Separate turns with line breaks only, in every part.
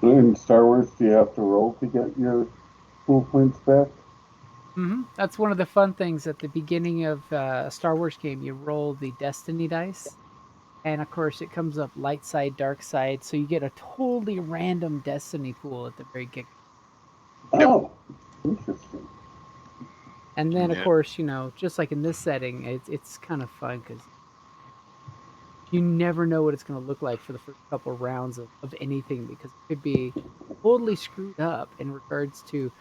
In Star Wars, do you have to roll to get your cool points back?
That's one of the fun things at the beginning of a Star Wars game. You roll the Destiny dice, and of course, it comes up light side, dark side, so you get a totally random Destiny pool at the very get.
Yep.
Oh, interesting.
And then, of
Yep.
course, just like in this setting, it's kind of fun because you never know what it's going to look like for the first couple of rounds of anything because it could be totally screwed up in regards to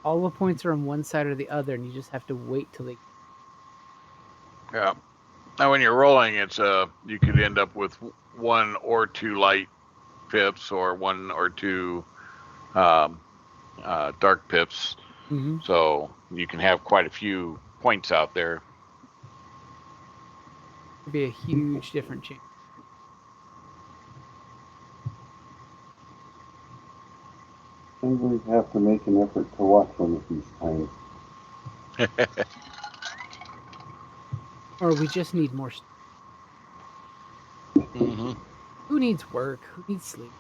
all the points are on one side or the other, and you just have to wait till they.
Yeah. Now, when you're rolling, it's you could end up with one or two light pips or one or two um, dark pips.
Mm-hmm.
So you can have quite a few points out there.
It'd be a huge different change.
I'm going to have to make an effort to watch one of these times.
Or we just need more.
Mm-hmm.
Who needs work? Who needs sleep?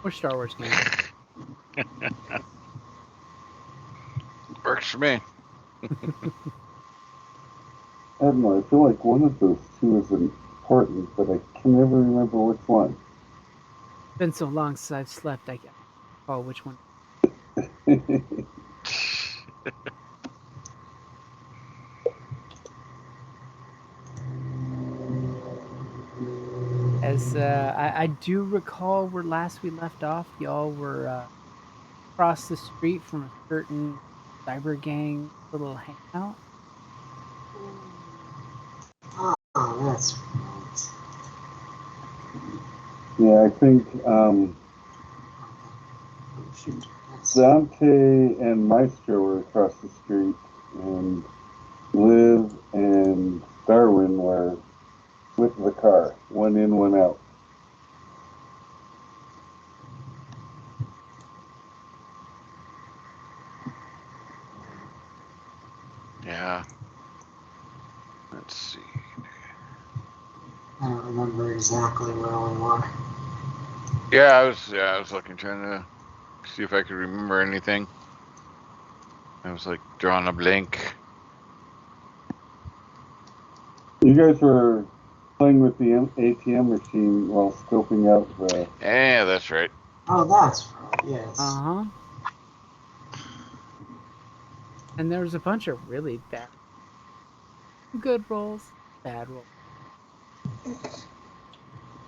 More Star Wars games.
Works for me.
I don't know, I feel like one of those two is important, but I can never remember which one.
It's been so long since I've slept, I can't recall which one. As I do recall where last we left off, y'all were across the street from a certain cyber gang little hangout.
Oh, that's right.
Yeah, I think
Oh, shoot. That's...
Dante and Maestro were across the street, and Liv and Darwin were with the car, one in, one out.
Yeah. Let's see.
I don't remember exactly where we were.
Yeah, I was looking, trying to see if I could remember anything. I was like drawing a blank.
You guys were playing with the ATM machine while scoping out the.
Yeah, that's right.
Oh, that's right. Yes.
Uh huh. And there was a bunch of really bad, good rolls, bad rolls.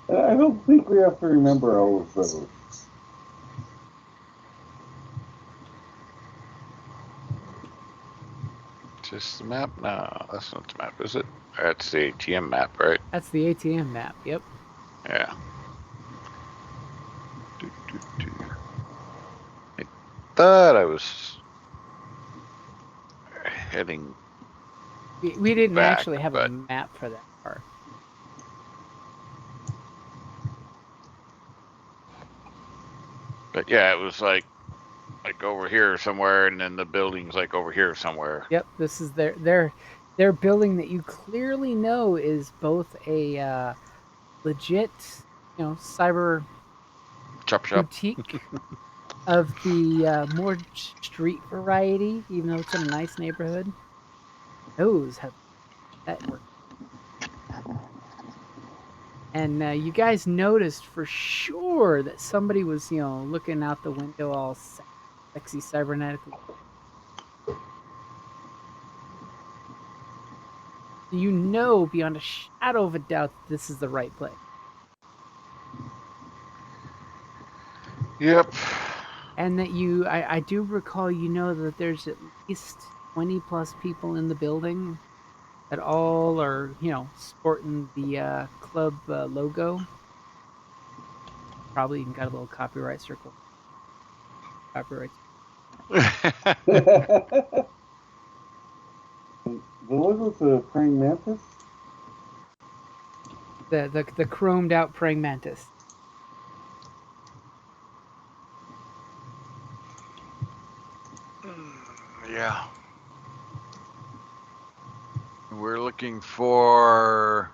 I don't think we have to remember all of those.
Just the map? No, that's not the map, is it? That's the ATM map, right?
That's the ATM map. Yep.
Yeah. Do, do, do. I thought I was heading
We didn't
back,
actually have a
but
map for that part.
yeah, it was like over here somewhere, and then the building's like over here somewhere.
Yep, this is their building that you clearly know is both a legit, cyber
Chop shop.
boutique of the more street variety, even though it's in a nice neighborhood. Those have that work. And you guys noticed for sure that somebody was, looking out the window all sexy cybernetically. You know beyond a shadow of a doubt that this is the right place.
Yep.
And that I do recall, that there's at least 20 plus people in the building that all are, sporting the club logo. Probably even got a little copyright circle. Copyright.
The logo's a praying mantis?
The chromed out praying mantis.
Yeah. We're looking for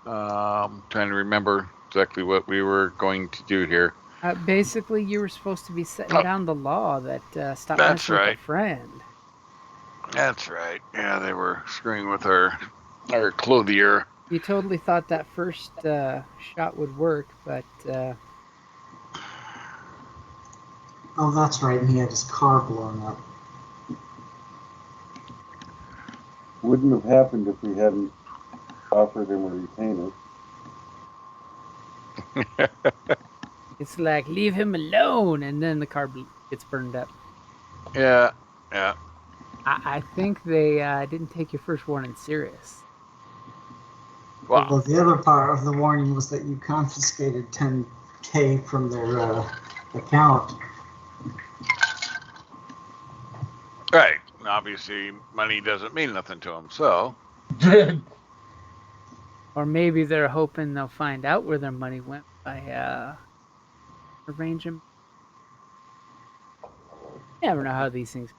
trying to remember exactly what we were going to do here.
Basically, you were supposed to be setting down the law that stop
That's
messing with
right.
a friend.
That's right. Yeah, they were screwing with our clothier.
You totally thought that first shot would work, but
Oh, that's right. And he had his car blown up.
Wouldn't have happened if we hadn't offered him a retainer.
it's like, leave him alone, and then the car gets burned up.
Yeah.
I think they didn't take your first warning serious.
Wow.
Well, the other part of the warning was that you confiscated 10K from their account.
Right. And obviously, money doesn't mean nothing to them. So.
Or maybe they're hoping they'll find out where their money went by arranging. You never know how these things.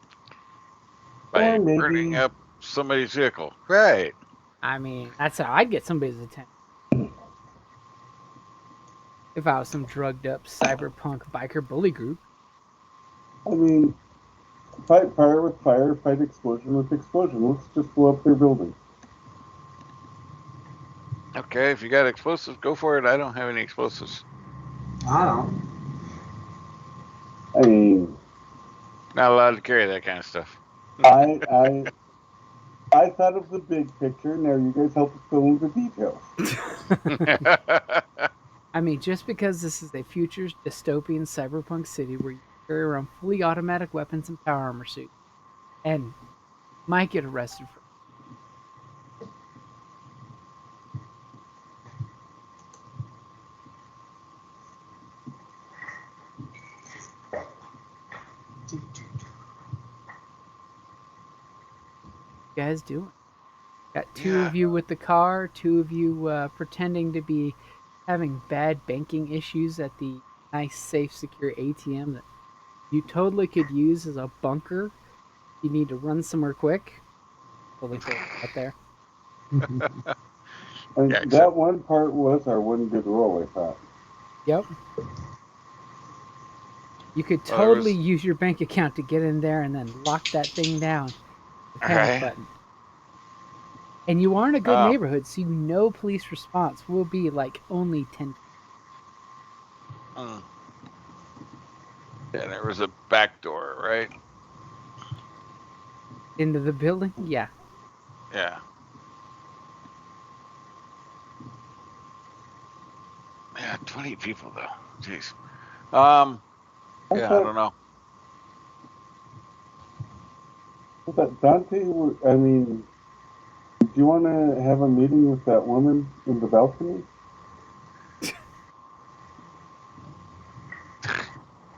By
Or maybe-
burning up somebody's vehicle. Right.
I mean, that's how I'd get somebody's attention. If I was some drugged up cyberpunk biker bully group.
I mean, fight fire with fire, fight explosion with explosion. Let's just blow up their building.
Okay, if you got explosives, go for it. I don't have any explosives.
I don't.
I mean,
Not allowed to carry that kind of stuff.
I thought of the big picture. Now you guys help us fill in the details.
I mean, just because this is a future dystopian cyberpunk city where you carry around fully automatic weapons and power armor suits, and might get arrested for. You guys doing? Got two of you with the car, two of you pretending to be having bad banking issues at the nice, safe, secure ATM that you totally could use as a bunker. You need to run somewhere quick. Totally throw it out there.
And
Yeah,
that
except-
one part was our one good roll, I thought.
Yep. You could
Well, there
totally
was-
use your bank account to get in there and then lock that thing down. The panic
Right.
button. And you are in a good
Oh.
neighborhood, so you know police response will be like only 10.
Mm. Yeah, there was a back door, right?
Into the building? Yeah.
Yeah. Yeah, 20 people though. Jeez. Yeah, I don't know.
But Dante, I mean, do you want to have a meeting with that woman in the balcony?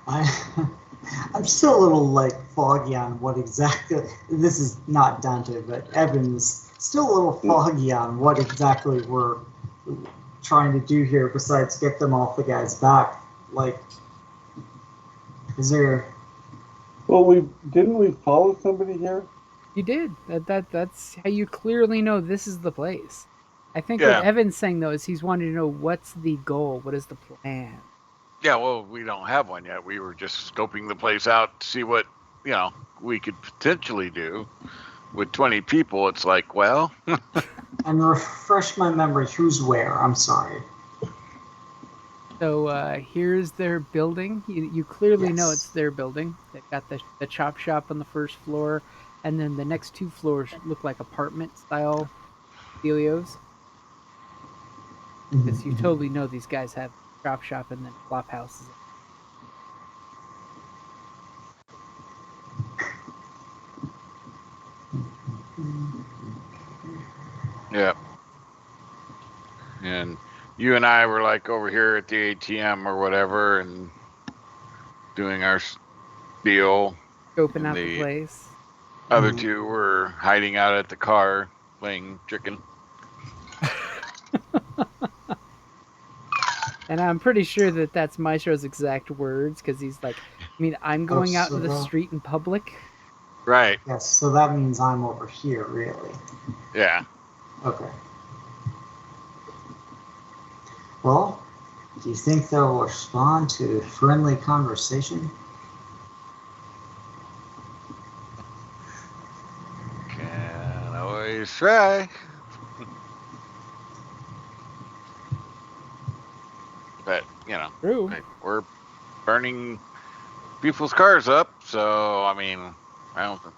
I'm still a little like foggy on what exactly. This is not Dante, but Evan's still a little foggy on what exactly we're trying to do here. Besides, get them off the guy's back. Like, is there?
Well, didn't we follow somebody here?
You did. That's how you clearly know this is the place. I think
Yeah.
what Evan's saying though is he's wanting to know what's the goal, what is the plan.
Yeah, well, we don't have one yet. We were just scoping the place out to see what, we could potentially do. With 20 people, it's like, well,
And refresh my memory. Who's where? I'm sorry.
So here's their building. You clearly know
Yes.
it's their building. They've got the chop shop on the first floor, and then the next two floors look like apartment style dealios. Because you totally know these guys have chop shop and then flop houses.
yeah. And you and I were like over here at the ATM or whatever and doing our deal.
Scoping
And
out the
the
place.
Other two were hiding out at the car playing chicken.
And I'm pretty sure that that's Maestro's exact words, because he's like, I'm going out in the street in public.
Right.
Yes, so that means I'm over here, really.
Yeah.
Okay. Well, Do you think they'll respond to friendly conversation?
Can always try. But,
True.
we're burning people's cars up, so, I mean, I don't think.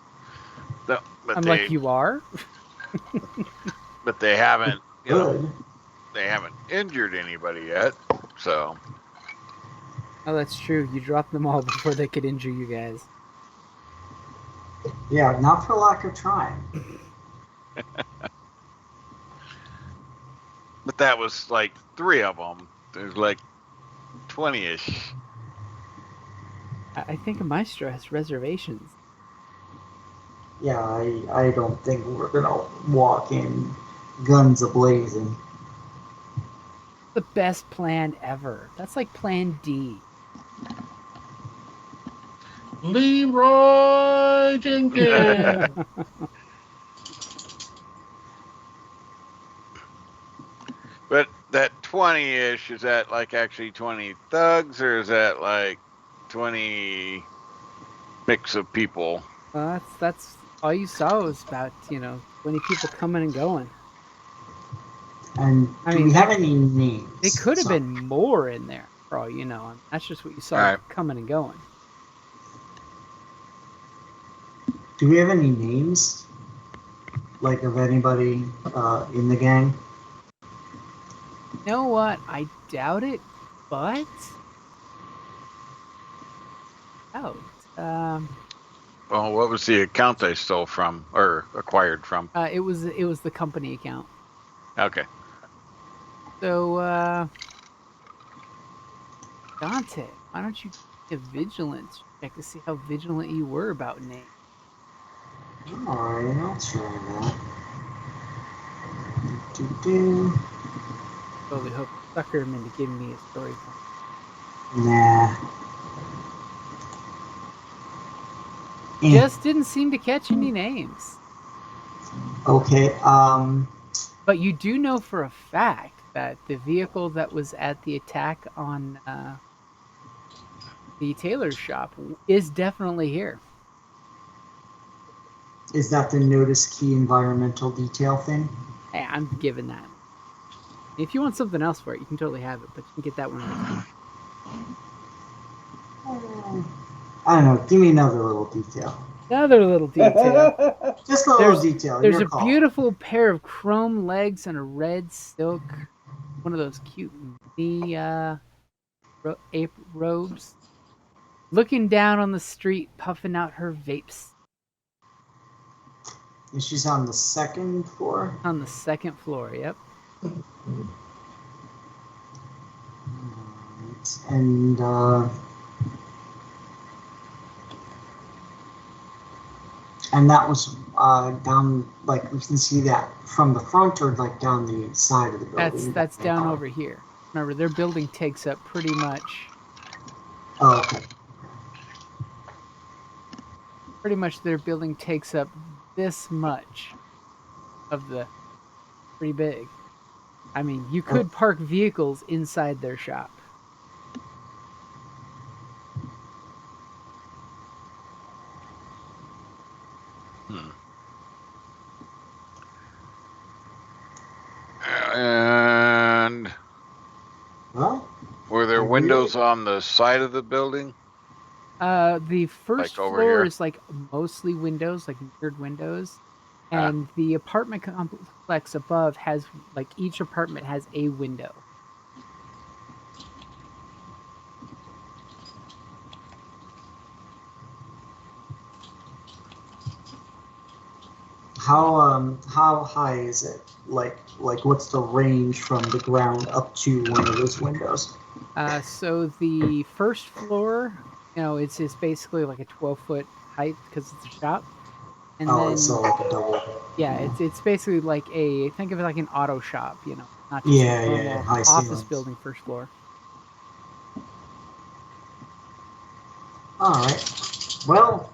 But
I'm like, you are?
But they haven't,
Good.
they haven't injured anybody yet, so.
Oh, that's true. You dropped them all before they could injure you guys.
Yeah, not for lack of trying.
But that was like 3 of them. There's like 20-ish.
I think Maestro has reservations.
Yeah, I don't think we're gonna walk in guns a-blazing.
The best plan ever. That's like plan D.
Leroy Jenkins.
But that 20-ish, is that like actually 20 thugs, or is that like 20 mix of people?
Well, that's all you saw was about 20 people coming and going.
And
I
do
mean,
we have any names?
They could have
Sorry.
been more in there, for all you know. That's just what you saw
Right.
coming and going.
Do we have any names? Like of anybody in the gang?
You know what? I doubt it, but doubt.
Well, what was the account they stole from or acquired from?
It was the company account.
Okay.
So, Dante, why don't you give vigilance check to see how vigilant you were about names?
Alright, I'll try that. Do-do-do.
Totally hope to sucker him into giving me a story point.
Nah.
Just didn't seem to catch any names.
Okay,
But you do know for a fact that the vehicle that was at the attack on the tailor's shop is definitely here.
is that the notice key environmental detail thing?
Hey, I'm giving that. If you want something else for it, you can totally have it, but you can get that one next time.
I don't know, give me another little detail.
Another little detail.
Just a little detail.
There's
your
a
call.
beautiful pair of chrome legs and a red silk, one of those cute knee robes, looking down on the street, puffing out her vapes.
And she's on the second floor?
On the second floor, yep.
Alright, and that was down, like we can see that from the front or like down the side of the building?
That's down over here. Remember, their building takes up pretty much.
Oh, okay.
Pretty much, their building takes up this much of the. Pretty big. I mean, you could park vehicles inside their shop.
And
Well,
were there windows on the side of the building?
The first
Like over
floor
here?
is like mostly windows, like mirrored windows. And the apartment complex above has, like, each apartment has a window.
how high is it? Like what's the range from the ground up to one of those windows?
So the first floor, it's basically like a 12-foot height because it's a shop. And then,
it's so like a double.
yeah, it's basically like think of it like an auto shop, not just
Yeah,
a normal
yeah, high
office
ceilings.
building first floor.
All right. Well.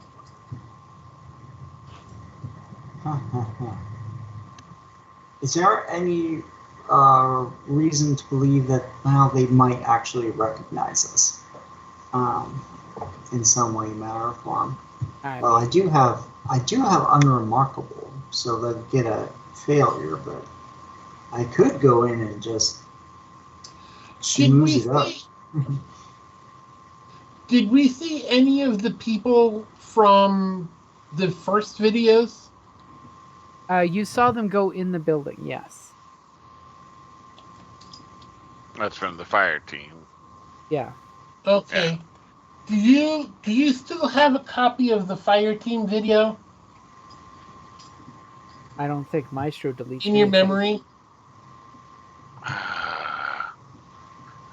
Is there any reason to believe that they might actually recognize us in some way, matter, or form. Well, I do have unremarkable, so they'd get a failure, but I could go in and just schmooze it up.
Did we see any of the people from the first videos?
You saw them go in the building, yes.
That's from the fire team.
Yeah.
Okay. Do you still have a copy of the fire team video
I don't think Maestro deletes
in your
anything.
memory?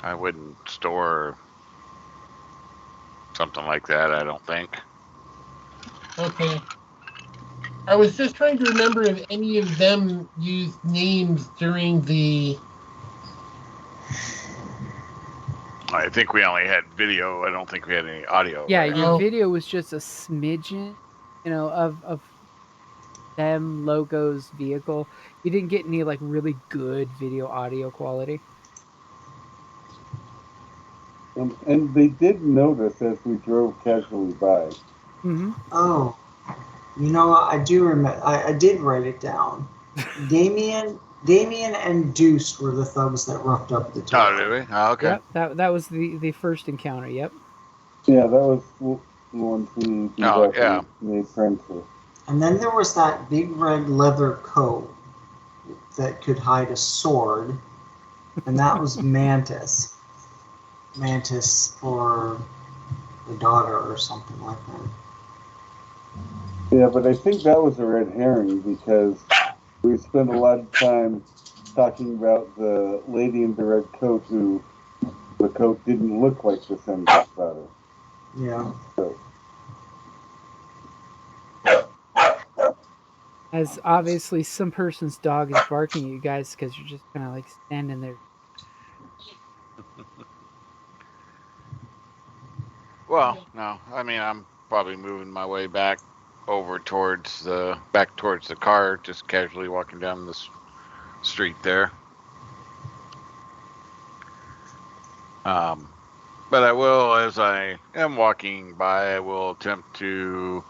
I wouldn't store something like that, I don't think.
Okay. I was just trying to remember if any of them used names during the...
I think we only had video. I don't think we had any audio.
Yeah,
right?
your video was just a smidgen, of them, logos, vehicle. You didn't get any like really good video audio quality.
And they did notice as we drove casually by.
Mm-hmm.
Oh, I do remember. I did write it down. Damien and Deuce were the thugs that roughed up the tour.
Oh, did we? Oh, okay.
Yep, that was the first encounter. Yep.
Yeah, that was the one we made friends with.
And then there was that big red leather coat that could hide a sword, and that was Mantis. Mantis for the daughter or something like that.
Yeah, but I think that was a red herring because we spent a lot of time talking about the lady in the red coat who the coat didn't look like the Sen's daughter.
Yeah.
So.
As obviously some person's dog is barking at you guys because you're just kind of like standing there.
Well, no. I mean, I'm probably moving my way back towards the car, just casually walking down this street there. But I will, as I am walking by, I will attempt to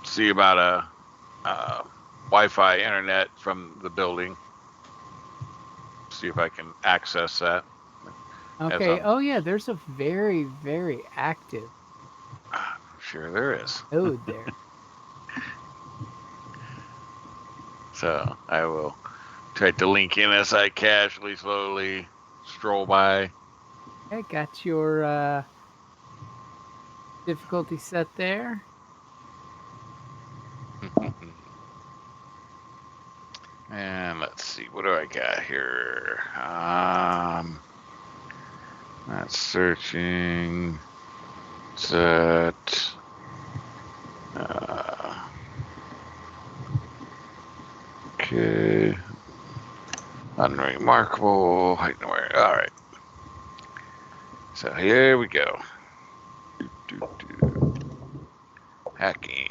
see about a Wi-Fi internet from the building. See if I can access that.
Okay. Oh yeah, there's a very, very active
Sure there is.
node there.
So I will try to link in as I casually, slowly stroll by.
Okay, got your difficulty set there.
And let's see, what do I got here? Not searching. Set. Okay. Unremarkable. Height and aware. All right. So here we go. Hacking.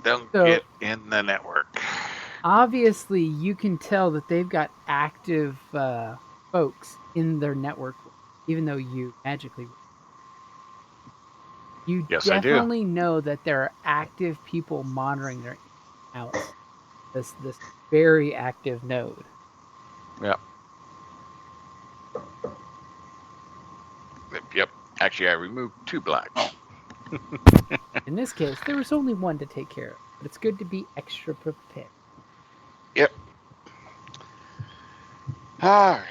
Don't get in the network.
Obviously, you can tell that they've got active folks in their network, even though you magically. You definitely know that there are active people monitoring their outs. This very active node.
Yep. Yep. Actually, I removed 2 black.
In this case, there was only 1 to take care of, but it's good to be extra prepared.
Yep. All right.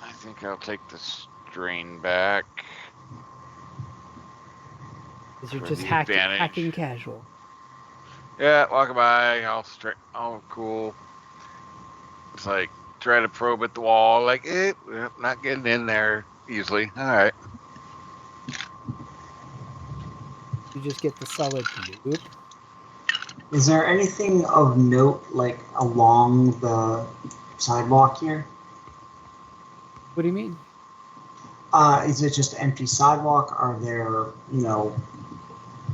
I think I'll take the strain back.
Because you're just hacking casual.
Yeah, walking by, all cool. It's like, try to probe at the wall, like, not getting in there easily. All right.
You just get the solid loop.
Is there anything of note, like, along the sidewalk here?
What do you mean?
Is it just empty sidewalk? Are there,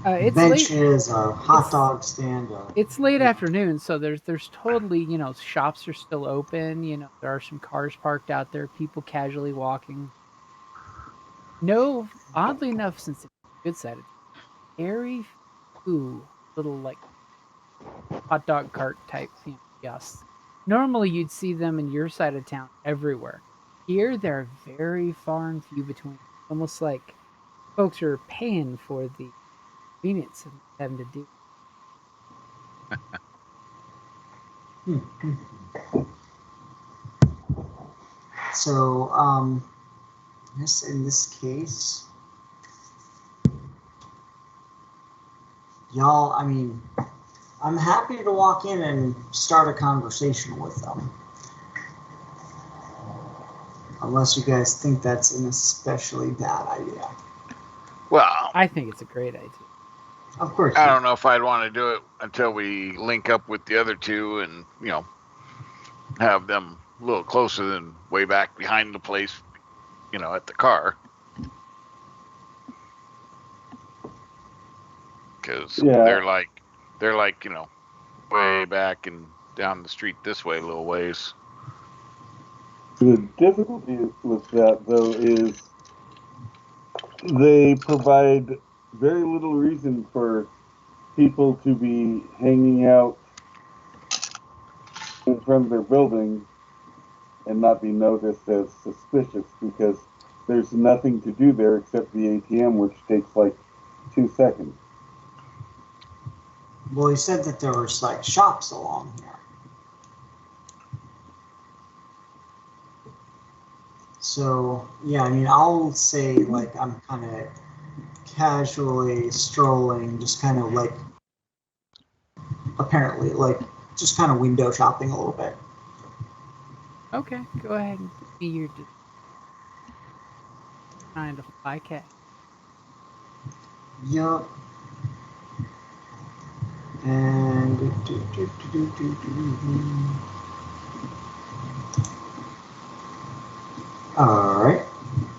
It's late.
benches, a hot
It's-
dog stand?
It's late afternoon, so there's totally, shops are still open. There are some cars parked out there, people casually walking. No, oddly enough, since it's a good side, it's very few little like hot dog cart type kiosks. Normally, you'd see them in your side of town everywhere. Here, they're very far and few between. Almost like folks are paying for the convenience of having to do.
So, I guess in this case, y'all, I mean, I'm happy to walk in and start a conversation with them. Unless you guys think that's an especially bad idea.
Well,
I think it's a great idea.
Of course.
I don't know if I'd want to do it until we link up with the other two and, have them a little closer than way back behind the place, at the car. Because they're like, way back and down the street this way a little ways.
The difficulty with that, though, is they provide very little reason for people to be hanging out in front of their building and not be noticed as suspicious, because there's nothing to do there except the ATM, which takes like 2 seconds.
Well, he said that there was like shops along here. So, yeah, I mean, I'll say like I'm kind of casually strolling, just kind of like, apparently, like, just kind of window shopping a little bit.
Okay, go ahead and be your kind of fly cat.
Yup. And all right.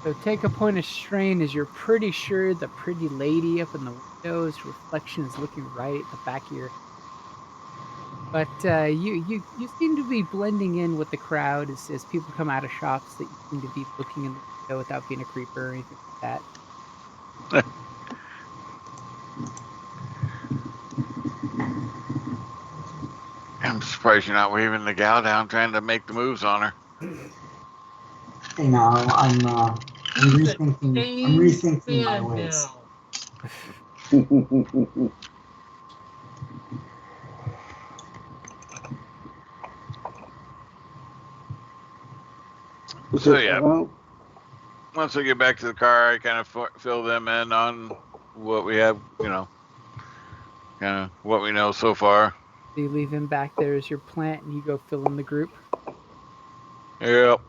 So take a point of strain as you're pretty sure the pretty lady up in the window's reflection is looking right at the back of your head. But you seem to be blending in with the crowd as people come out of shops, that you seem to be looking in the window without being a creeper or anything like that.
I'm surprised you're not waving the gal down trying to make the moves on her.
You know, I'm rethinking my ways.
So yeah, once I get back to the car, I kind of fill them in on what we have, kind of what we know so far.
So you leave him back there as your plant, and you go fill in the group.
Yep.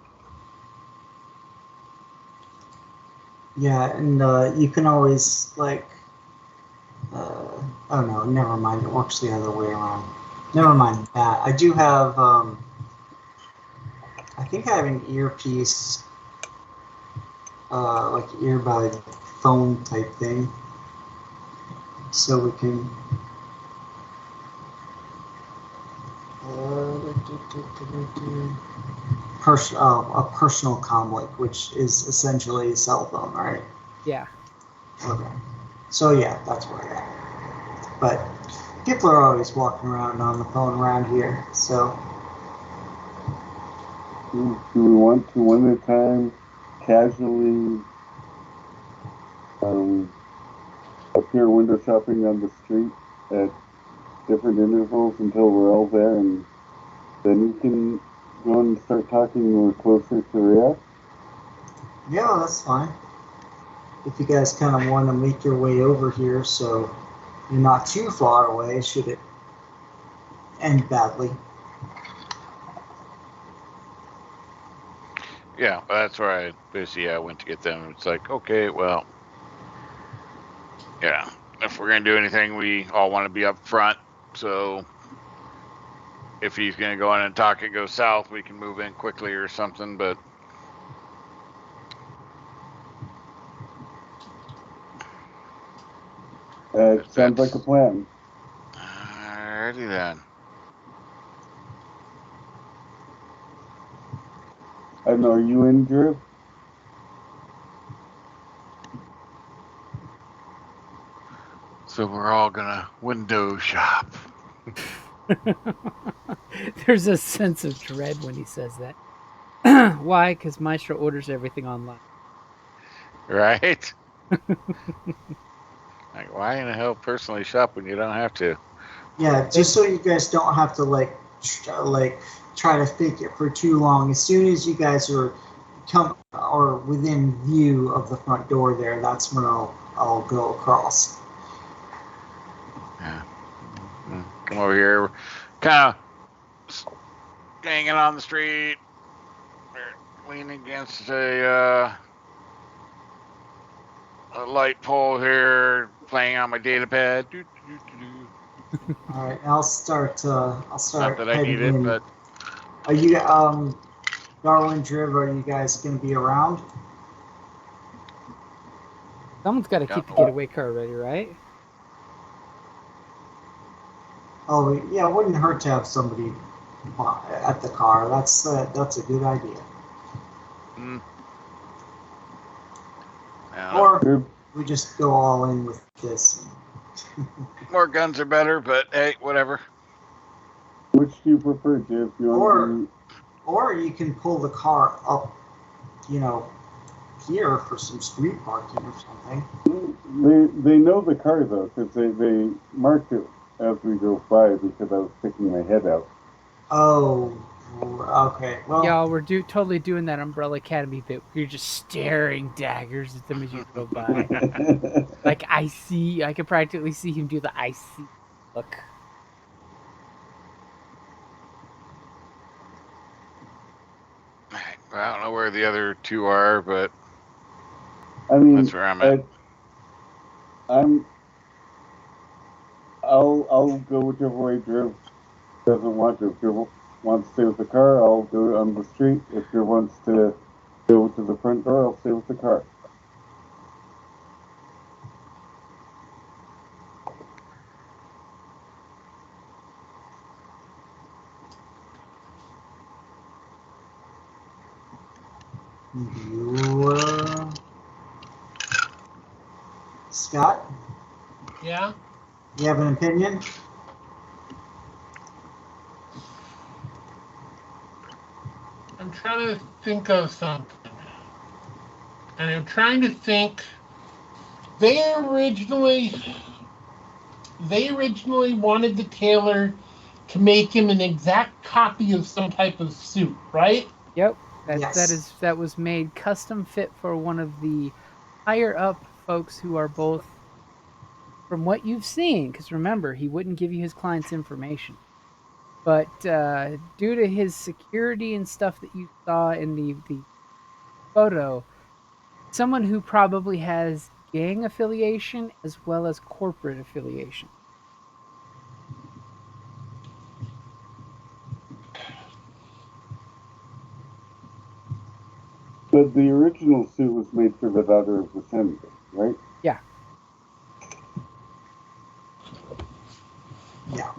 Yeah, and you can always like. Oh no, never mind. It works the other way around. Never mind that. I do have. I think I have an earpiece, like earbud phone type thing, so we can. A personal comlink, which is essentially a cell phone, right?
Yeah.
Okay. So yeah, that's where I am. But people are always walking around on the phone around here, so.
Do we want to one at a time casually appear window shopping on the street at different intervals until we're all there, and then we can go and start talking when we're closer to react?
Yeah, that's fine. If you guys kind of want to make your way over here so you're not too far away, should it end badly.
Yeah, that's where I basically went to get them. It's like, okay, well, yeah, if we're gonna do anything, we all want to be up front. So if he's gonna go in and talk it goes south, we can move in quickly or something. But
Sounds like a plan.
Alrighty then.
I don't know, are you in, Drew?
So we're all gonna window shop.
There's a sense of dread when he says that. Why? Because Maestro orders everything online.
Right? Like, why in the hell personally shop when you don't have to?
Yeah, just so you guys don't have to try to fake it for too long. As soon as you guys are within view of the front door there, that's when I'll go across.
Yeah. Come over here. Kind of hanging on the street. Leaning against a light pole here, playing on my data pad.
All right, I'll start.
Not that I
heading
need it,
in.
but
Are you, Darwin, Driv? Are you guys going to be around?
Someone's got to keep the getaway car ready, right?
Oh yeah, it wouldn't hurt to have somebody at the car. That's a good idea. Or we just go all in with this.
More guns are better, but hey, whatever.
Which do you prefer, Jeff?
Or you can pull the car up, here for some street parking or something.
They know the car though, because they marked it as we go by because I was sticking my head out.
Oh, okay. Well,
y'all, we're totally doing that Umbrella Academy bit. You're just staring daggers at them as you go by. Like I could practically see him do the I see look.
I don't know where the other two are, but
I mean,
that's where I'm at.
I'll go whichever way Drew doesn't want to. If Drew wants to stay with the car, I'll go on the street. If Drew wants to go to the front door, I'll stay with the car.
Scott?
Yeah?
You have an opinion?
I'm trying to think of something. And I'm trying to think. They originally wanted the tailor to make him an exact copy of some type of suit, right?
Yep.
Yes.
That was made custom fit for one of the higher up folks who are both, from what you've seen, because remember, he wouldn't give you his client's information. But due to his security and stuff that you saw in the photo, someone who probably has gang affiliation as well as corporate affiliation.
But the original suit was made for the daughter of the senator, right?
Yeah.
Yeah.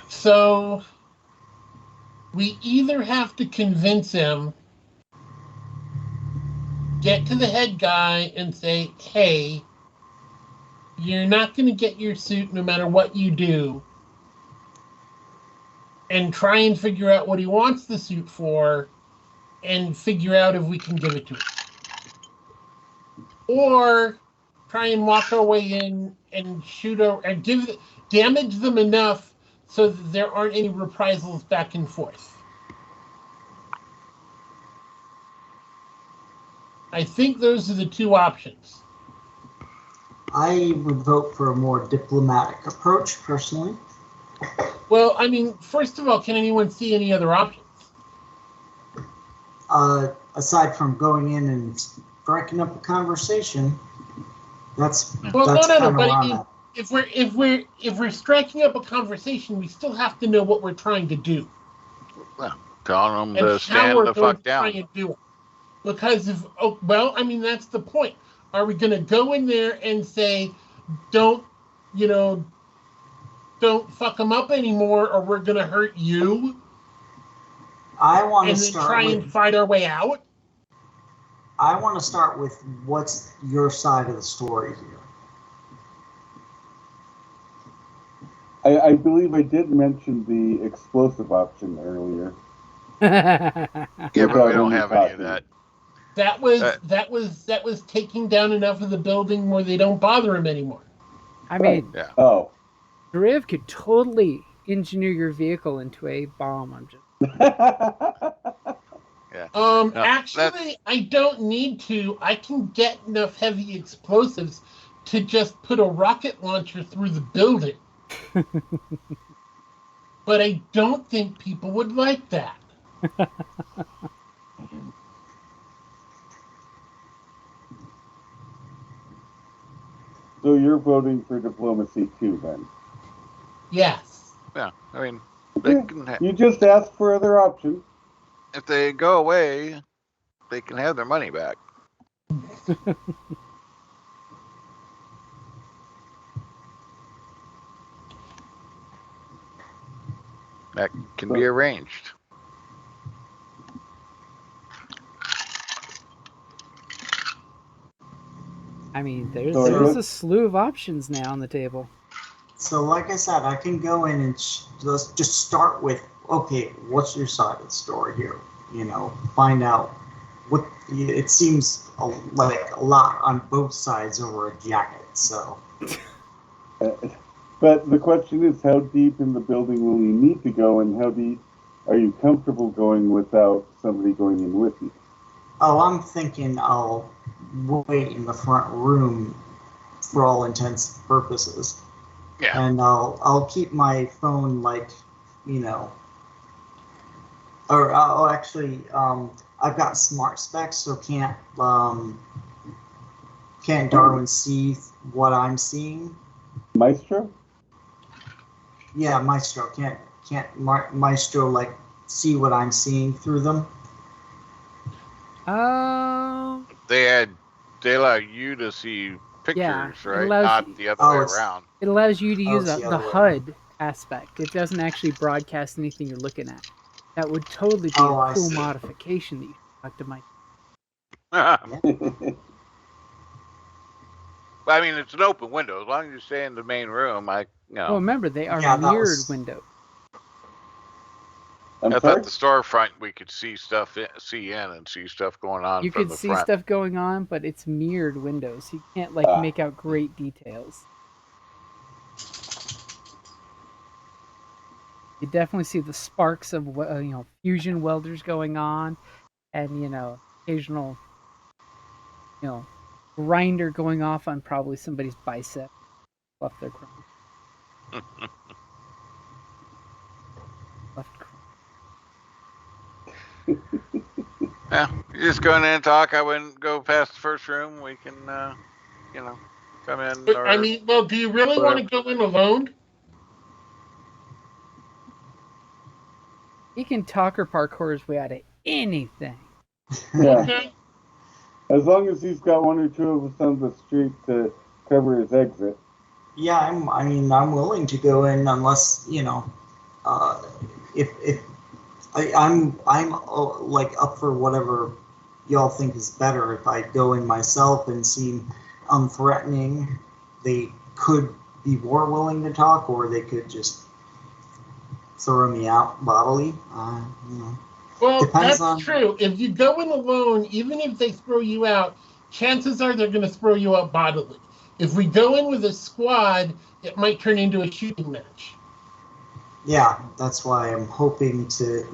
So we either have to convince him, get to the head guy and say, hey, you're not going to get your suit no matter what you do, and try and figure out what he wants the suit for and figure out if we can give it to him. Or try and walk our way in and damage them enough so that there aren't any reprisals back and forth. I think those are the two options.
I would vote for a more diplomatic approach, personally.
Well, I mean, first of all, can anyone see any other options?
Aside from going in and striking up a conversation, that's
No.
But
if we're striking up a conversation, we still have to know what we're trying to do.
Well, telling them
and
to stand the fuck down.
Try and do it. Because that's the point. Are we going to go in there and say, don't, you know, don't fuck them up anymore, or we're gonna hurt you.
I want to
And then
start
try
with.
and fight our way out.
I want to start with what's your side of the story here.
I believe I did mention the explosive option earlier.
Yeah, but we
Without
don't
any
have any of
talking.
that.
That was taking down enough of the building where they don't bother him anymore.
I mean,
Yeah.
Oh.
Driv could totally engineer your vehicle into a bomb. I'm just.
Yeah.
Actually, I don't need to. I can get enough heavy explosives to just put a rocket launcher through the building. But I don't think people would like that.
So you're voting for diplomacy too, then?
Yes.
Yeah. I mean, they
Okay.
can
You just asked for other options.
if they go away, they can have their money back. That can be arranged.
I mean, there's
So I
there's
guess-
a slew of options now on the table.
So, like I said, I can go in and let's just start with, okay, what's your side of the story here? You know, find out what it seems like a lot on both sides over a jacket. So,
But the question is, how deep in the building will you need to go, and how deep are you comfortable going without somebody going in with you?
oh, I'm thinking I'll wait in the front room for all intents and purposes.
Yeah.
And I'll keep my phone, like, you know, or actually, I've got smart specs, so can't Darwin see what I'm seeing?
Maestro?
Yeah, Maestro can't Maestro like see what I'm seeing through them?
They allow you to see pictures,
Yeah, it
right?
allows
Not
you-
the other
Oh,
way
it's-
around.
It allows you to use
it's
the
the other way around.
HUD aspect. It doesn't actually broadcast anything you're looking at. That would totally be
Oh,
a
I
cool
see.
modification that you should talk to Mike.
I mean, it's an open window. As long as you stay in the main room,
Well, remember, they are
Yeah, that
mirrored
was-
windows.
I'm
I
sorry?
thought the storefront we could see stuff, see in and see stuff going on
You
from
could
the
see
front.
stuff going on, but it's mirrored windows. You can't like
Ah.
make out great details. You definitely see the sparks of fusion welders going on, and occasional grinder going off on probably somebody's bicep. Left their chrome. Left chrome.
Yeah, you just go in there and talk. I wouldn't go past the first room. We can, come in.
But,
Or,
I mean, well, do you really want to go in alone?
He can talk or parkour his way out of anything.
Yeah.
Okay.
As long as he's got one or two of us on the street to cover his exit.
Yeah, I'm willing to go in unless, if I'm like up for whatever y'all think is better. If I go in myself and seem unthreatening, they could be more willing to talk, or they could just throw me out bodily.
Well,
Depends
that's
on-
true. If you go in alone, even if they throw you out, chances are they're going to throw you out bodily. If we go in with a squad, it might turn into a shooting match.
Yeah, that's why I'm hoping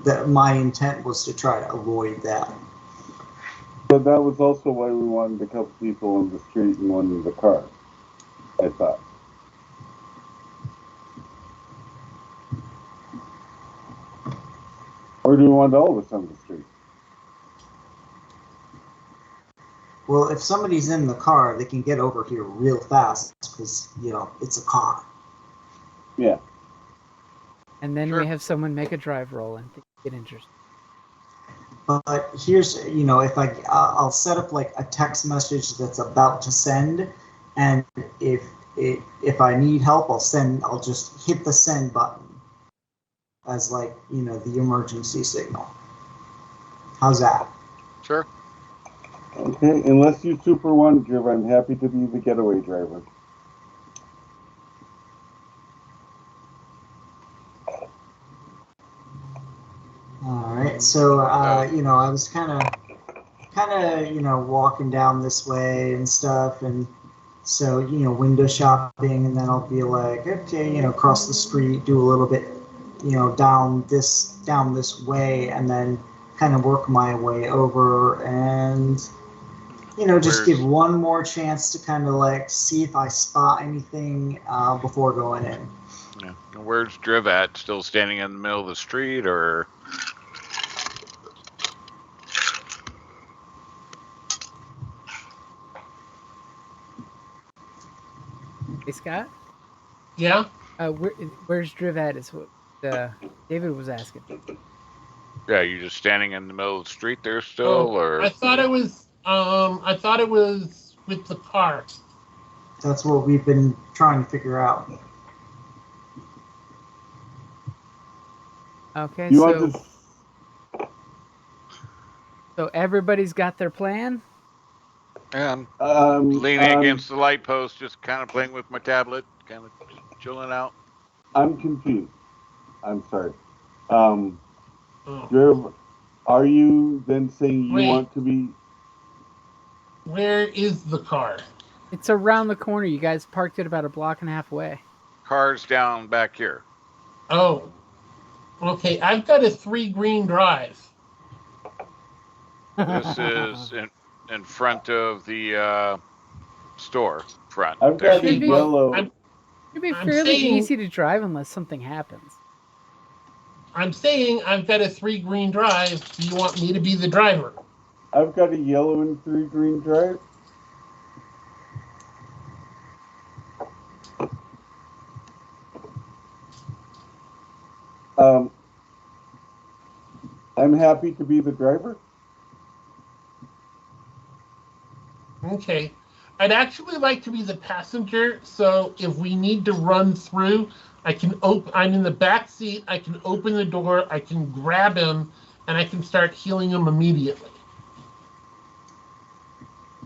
that my intent was to try to avoid that.
But that was also why we wanted a couple people on the street and one in the car, I thought. Or do we want all of us on the street?
Well, if somebody's in the car, they can get over here real fast because, it's a car.
Yeah.
And then
Sure.
we have someone make a drive roll and get interested.
But here's, if I'll set up like a text message that's about to send, and if if I need help, I'll just hit the send button as like, the emergency signal. How's that?
Sure.
Okay, unless you super want, Driv, I'm happy to be the getaway driver.
All right. So, I was kind of, walking down this way and stuff, and so, window shopping, and then I'll be like, okay, cross the street, do a little bit, down this way, and then kind of work my way over, and just give one more chance to kind of like see if I spot anything before going in.
Yeah. Where's Driv at? Still standing in the middle of the street, or?
Hey, Scott?
Yeah?
Where's Driv at is what David was asking.
Yeah, you just standing in the middle of the street there still, or?
I thought it was with the car.
That's what we've been trying to figure out.
Okay,
You want to...
So everybody's got their plan?
Yeah, I'm leaning against the light post, just kind of playing with my tablet, kind of chilling out.
I'm confused. I'm sorry.
Oh.
Driv, are you then saying you want to be...
Where is the car?
It's around the corner. You guys parked it about a block and a half away.
Car's down back here.
Oh. Okay, I've got a 3 green drive.
This is in front of the store front.
I've got a yellow...
It'd be fairly easy to drive unless something happens.
I'm saying I've got a 3 green drive. Do you want me to be the driver?
I've got a yellow and 3 green drive. I'm happy to be the driver.
Okay. I'd actually like to be the passenger, so if we need to run through, I'm in the back seat, I can open the door, I can grab him, and I can start healing him immediately.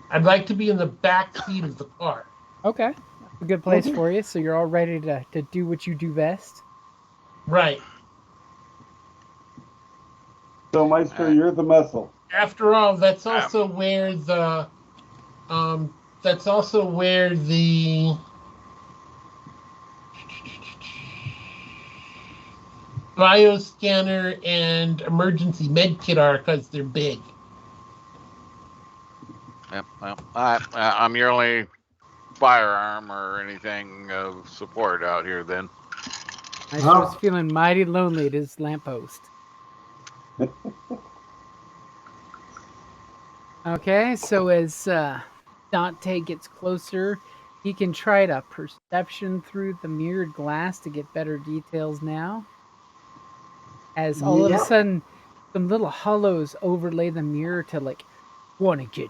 I'd like to be in the back seat of the car.
Okay. A good place for you, so you're all ready to do what you do best.
Right.
So, Maestro, you're the muscle.
After all, that's also where the bioscanner and emergency med kit are, because they're big.
Yep. Well, I'm your only firearm or anything of support out here then.
I was feeling mighty lonely at his lamppost. Okay, so as Dante gets closer, he can try to perception through the mirrored glass to get better details now. As all of a sudden, some little hollows overlay the mirror to like, want to get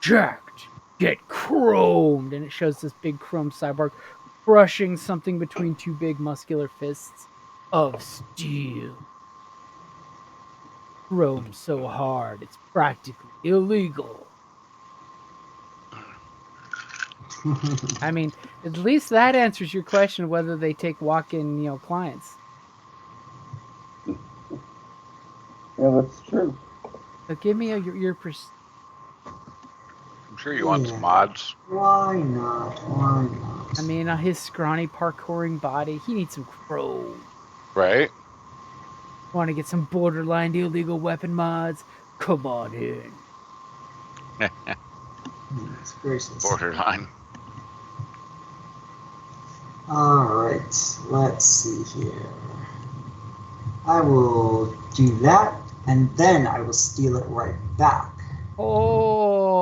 jacked, get chromed, and it shows this big chrome cyborg crushing something between 2 big muscular fists of steel. Chrome so hard, it's practically illegal. I mean, at least that answers your question of whether they take walk-in, clients.
Yeah, that's true.
So give me your
I'm sure you want some mods.
Why not?
I mean, his scrawny parkouring body, he needs some chrome.
Right?
Want to get some borderline illegal weapon mods? Come on in.
Borderline.
Alright, let's see here. I will do that, and then I will steal it right back.
Oh,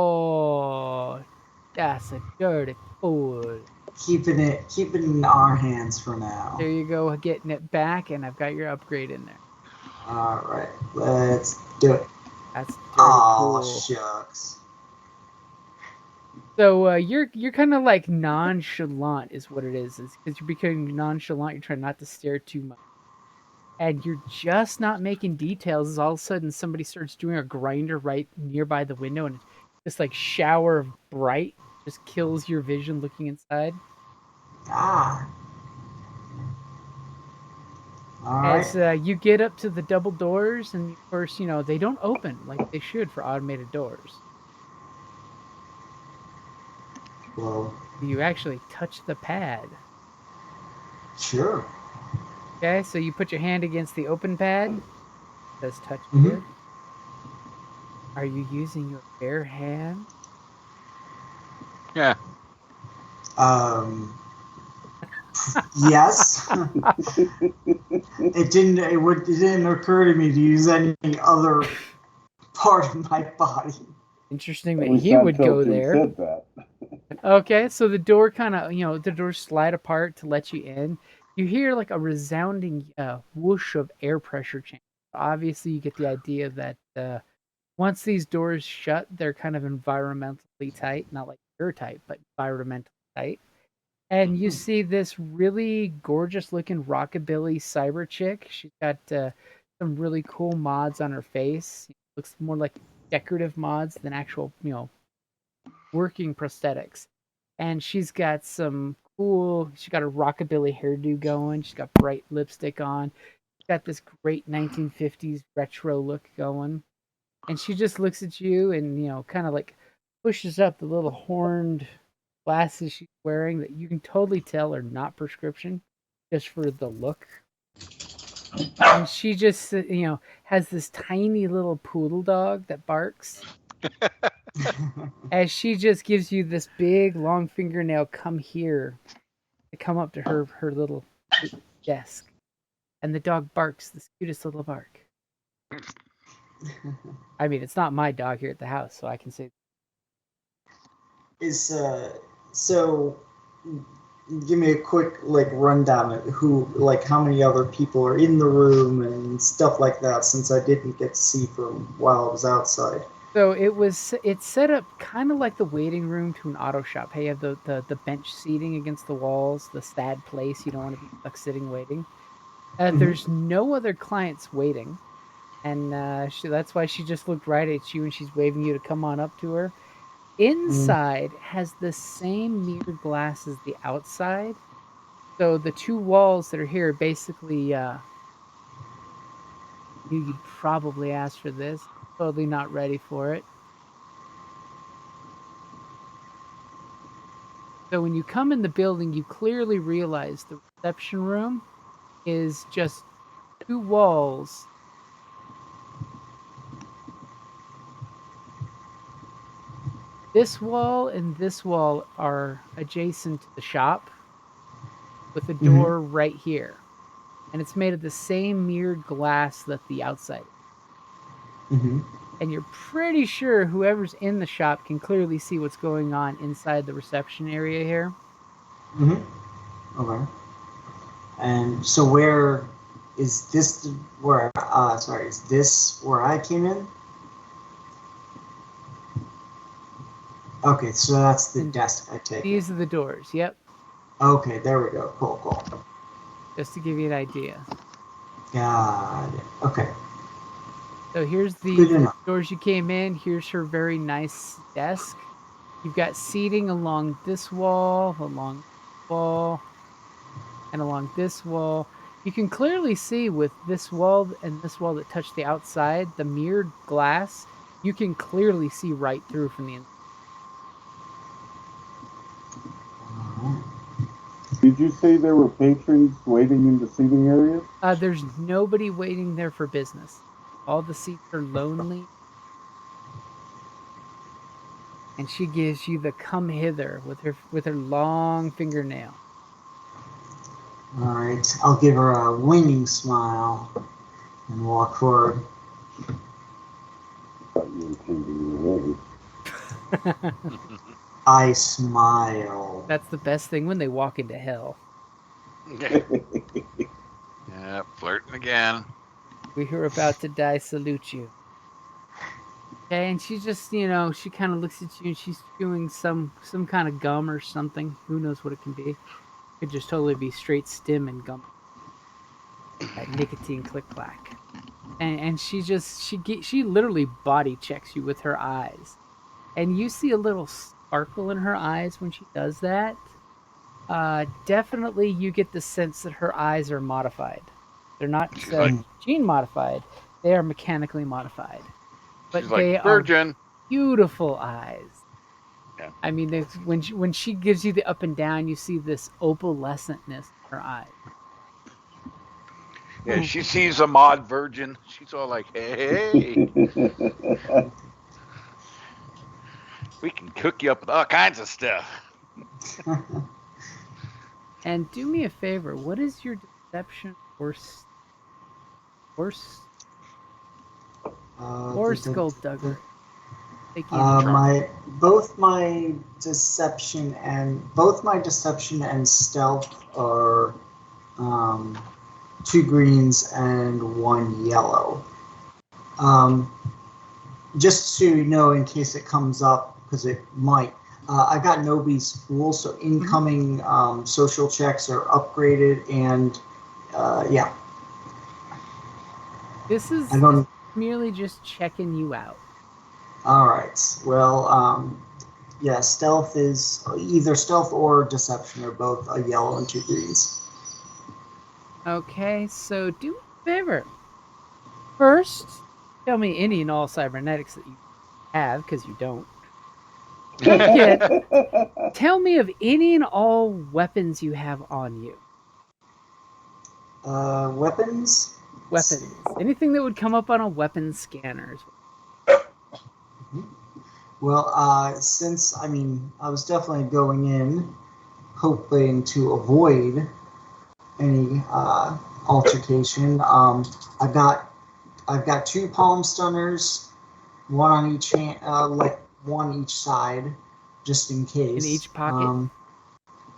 that's a dirty fool.
Keeping it in our hands for now.
There you go, getting it back, and I've got your upgrade in there.
Alright, let's do it.
That's dirty
Aw,
cool.
shucks.
So you're kind of like nonchalant, is what it is. It's because you're becoming nonchalant. You're trying not to stare too much, and you're just not making details. As all of a sudden somebody starts doing a grinder right nearby the window, and this like shower of bright just kills your vision looking inside.
Ah. All right.
As you get up to the double doors, and of course, they don't open like they should for automated doors.
Well,
You actually touch the pad.
sure.
Okay, so you put your hand against the open pad. It says touch
Mhm.
here. Are you using your bare hand?
Yeah.
Um. Yes. It didn't occur to me to use any other part of my body.
Interesting
At
that
least
he
not
would
until
go
Jim
there.
said that.
Okay, so the door kind of, the doors slide apart to let you in. You hear like a resounding whoosh of air pressure change. Obviously, you get the idea that once these doors shut, they're kind of environmentally tight, not like airtight, but environmentally tight. And you see this really gorgeous looking rockabilly cyber chick. She's got some really cool mods on her face. Looks more like decorative mods than actual, working prosthetics. And she's got she got a rockabilly hairdo going. She's got bright lipstick on. She's got this great 1950s retro look going. And she just looks at you and, kind of like pushes up the little horned glasses she's wearing that you can totally tell are not prescription just for the look. And she just, has this tiny little poodle dog that barks as she just gives you this big long fingernail come here to come up to her little desk. And the dog barks the cutest little bark. I mean, it's not my dog here at the house, so I can say.
Is so? Give me a quick rundown of how many other people are in the room and stuff like that, since I didn't get to see from while I was outside.
So it's set up kind of like the waiting room to an auto shop. Hey, you have the bench seating against the walls, the sad place you don't want to be stuck sitting waiting. There's no other clients waiting, and that's why she just looked right at you and she's waving you to come on up to her. Inside has the same mirrored glass as the outside, so the two walls that are here basically you'd probably ask for this. Totally not ready for it. So when you come in the building, you clearly realize the reception room is just two walls. This wall and this wall are adjacent to the shop with a door right here. And it's made of the same mirrored glass that the outside is. And you're pretty sure whoever's in the shop can clearly see what's going on inside the reception area here.
Okay. And so where is this where is this where I came in? Okay, so that's the desk I take.
These are the doors, yep.
Okay, there we go. Cool.
Just to give you an idea.
Got it. Okay.
So here's the doors you came in. Here's her very nice desk. You've got seating along this wall, along this wall, and along this wall. You can clearly see with this wall and this wall that touch the outside, the mirrored glass, you can clearly see right through from the inside.
Did you say there were patrons waiting in the seating area?
There's nobody waiting there for business. All the seats are lonely. And she gives you the come hither with her long fingernail.
All right, I'll give her a winning smile and walk forward.
Thought you were changing your way.
I smile.
That's the best thing when they walk into hell.
Yeah, flirting again.
We who are about to die salute you. Okay, and she just, she kind of looks at you and she's chewing some kind of gum or something. Who knows what it can be? Could just totally be straight stim and gum. That nicotine click clack. And she literally body checks you with her eyes. And you see a little sparkle in her eyes when she does that. Definitely you get the sense that her eyes are modified. They're not gene modified, they are mechanically modified. But
She's
they
like, virgin.
are beautiful eyes.
Yeah.
I mean, when she gives you the up and down, you see this opalescentness in her eyes.
Yeah, she sees a mod virgin. She's all like, hey, we can cook you up with all kinds of stuff.
And do me a favor, what is your deception or skulldugger?
Both my deception and stealth are 2 greens and 1 yellow. Just so you know, in case it comes up, because it might. I got nobody's fool, so incoming social checks are upgraded, and yeah.
This is merely just checking you out.
All right. Well, yeah, stealth is either stealth or deception, or both a yellow and 2 greens.
Okay, so do me a favor. First, tell me any and all cybernetics that you have, because you don't. Second, tell me of any and all weapons you have on you.
Weapons?
Weapons. Anything that would come up on a weapons scanner.
Well, since, I was definitely going in hoping to avoid any altercation. I've got 2 palm stunners, one on each hand, one each side, just in case.
In each pocket?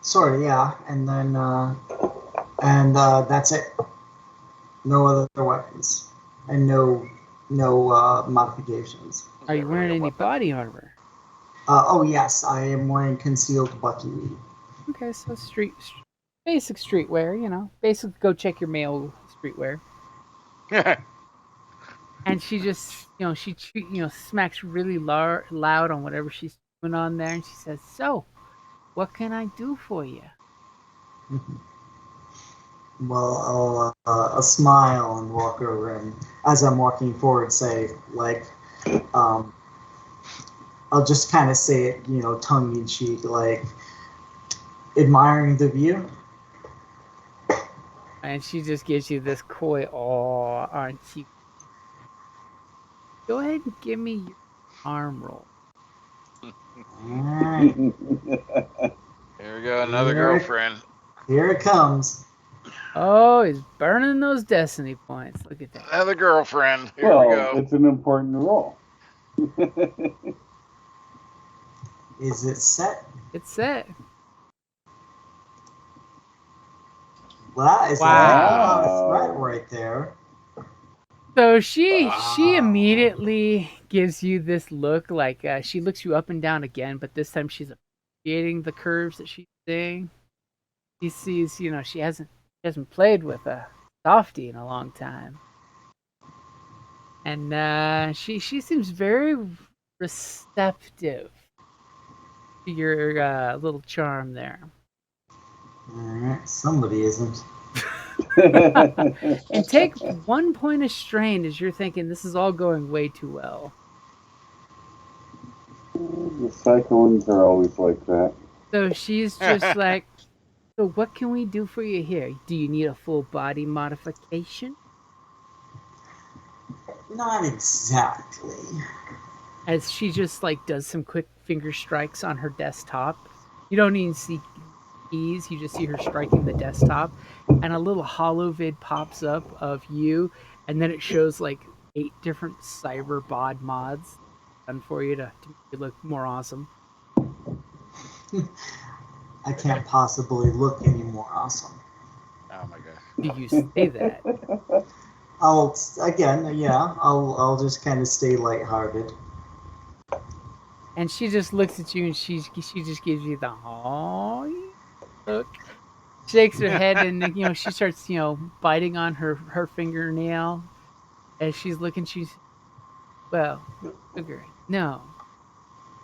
Sort of, yeah. And then, that's it. No other weapons. And no modifications.
Are you wearing any body armor?
Oh yes, I am wearing concealed buckwheat.
Okay, so basic streetwear, basic go check your mail streetwear. And she just, she smacks really loud on whatever she's doing on there, and she says, "So, what can I do for you?"
Well, I'll smile and walk over, and as I'm walking forward, say, like, I'll just kind of say it, tongue in cheek, like, admiring the view.
And she just gives you this coy, "Oh, aren't you?" Go ahead and give me your arm roll.
Alright.
Here we go, another girlfriend.
Here it comes.
Oh, he's burning those destiny points. Look at that.
Another girlfriend. Here we go.
It's an important role.
Is it set?
It's set.
Well, that is a threat right there.
So she immediately gives you this look, like she looks you up and down again, but this time she's appreciating the curves that she's seeing. She sees, she hasn't played with a softie in a long time, and she seems very receptive to your little charm there.
Alright, somebody isn't.
And take 1 point of strain as you're thinking this is all going way too well.
The cyclones are always like that.
So she's just like, "So what can we do for you here? Do you need a full body modification?"
Not exactly.
As she just does some quick finger strikes on her desktop. You don't even see keys, you just see her striking the desktop, and a little holo vid pops up of you, and then it shows 8 different cyber bod mods done for you to make you look more awesome.
I can't possibly look any more awesome.
Oh my gosh.
Do you say that?
I'll just kind of stay lighthearted.
And she just looks at you and she just gives you the look, shakes her head, and she starts biting on her fingernail as she's looking. She's well, sugar. No,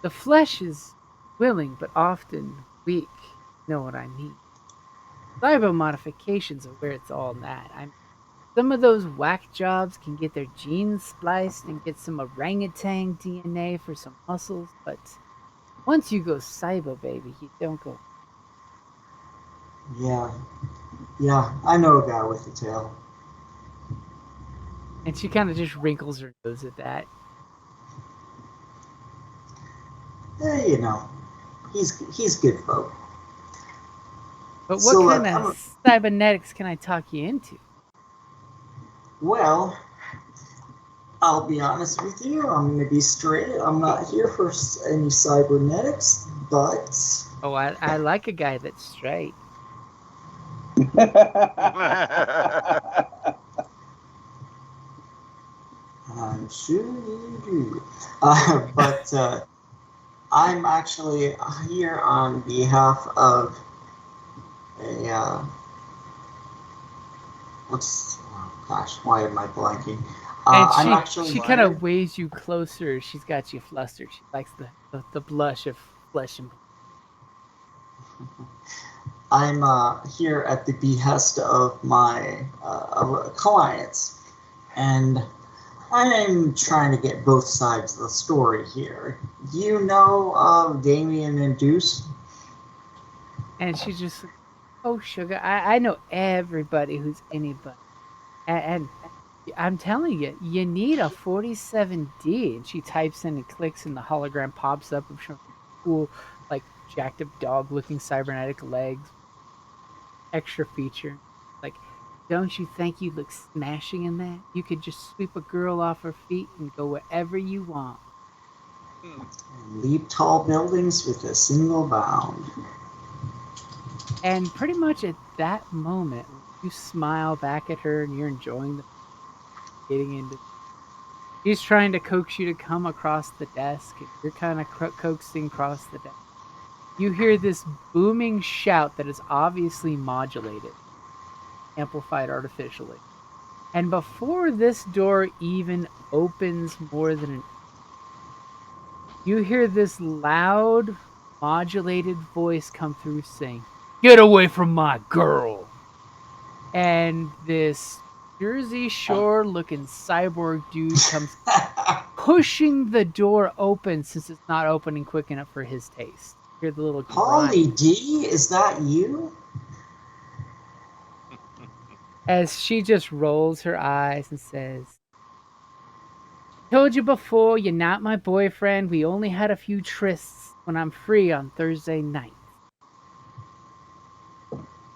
the flesh is willing but often weak. You know what I mean? Cyber modifications are where it's all at. Some of those whack jobs can get their genes spliced and get some orangutan DNA for some muscles, but once you go cyber, baby, you don't go.
Yeah. Yeah, I know a guy with a tail.
And she kind of just wrinkles her nose at that.
You know, he's good folk.
But what
So,
kind of cybernetics can I talk you into?
Well, I'll be honest with you. I'm going to be straight. I'm not here for any cybernetics, but...
Oh, I like a guy that's straight.
I'm sure you do. But I'm actually here on behalf of a... why am I blanking?
And she kind of weighs you closer. She's got you flustered. She likes the blush of flesh and blood.
I'm here at the behest of my clients, and I'm trying to get both sides of the story here. Do you know Damien and Deuce?
And she's just like, oh, sugar, I know everybody who's anybody. And I'm telling you, you need a 47D. And she types in and clicks, and the hologram pops up of some cool, like, jacked up dog looking cybernetic legs. Extra feature. Like, don't you think you look smashing in that? You could just sweep a girl off her feet and go wherever you want.
And leap tall buildings with a single bound.
And pretty much at that moment, you smile back at her and you're enjoying the getting into. She's trying to coax you to come across the desk. And you're kind of coaxing across the desk. You hear this booming shout that is obviously modulated, amplified artificially. And before this door even opens more than an, you hear this loud, modulated voice come through saying, "Get away from my girl!" And this Jersey Shore looking cyborg dude comes pushing the door open since it's not opening quick enough for his taste. You hear the little
Holy
grind.
D, is that you?
As she just rolls her eyes and says, "Told you before, you're not my boyfriend. We only had a few trysts when I'm free on Thursday night."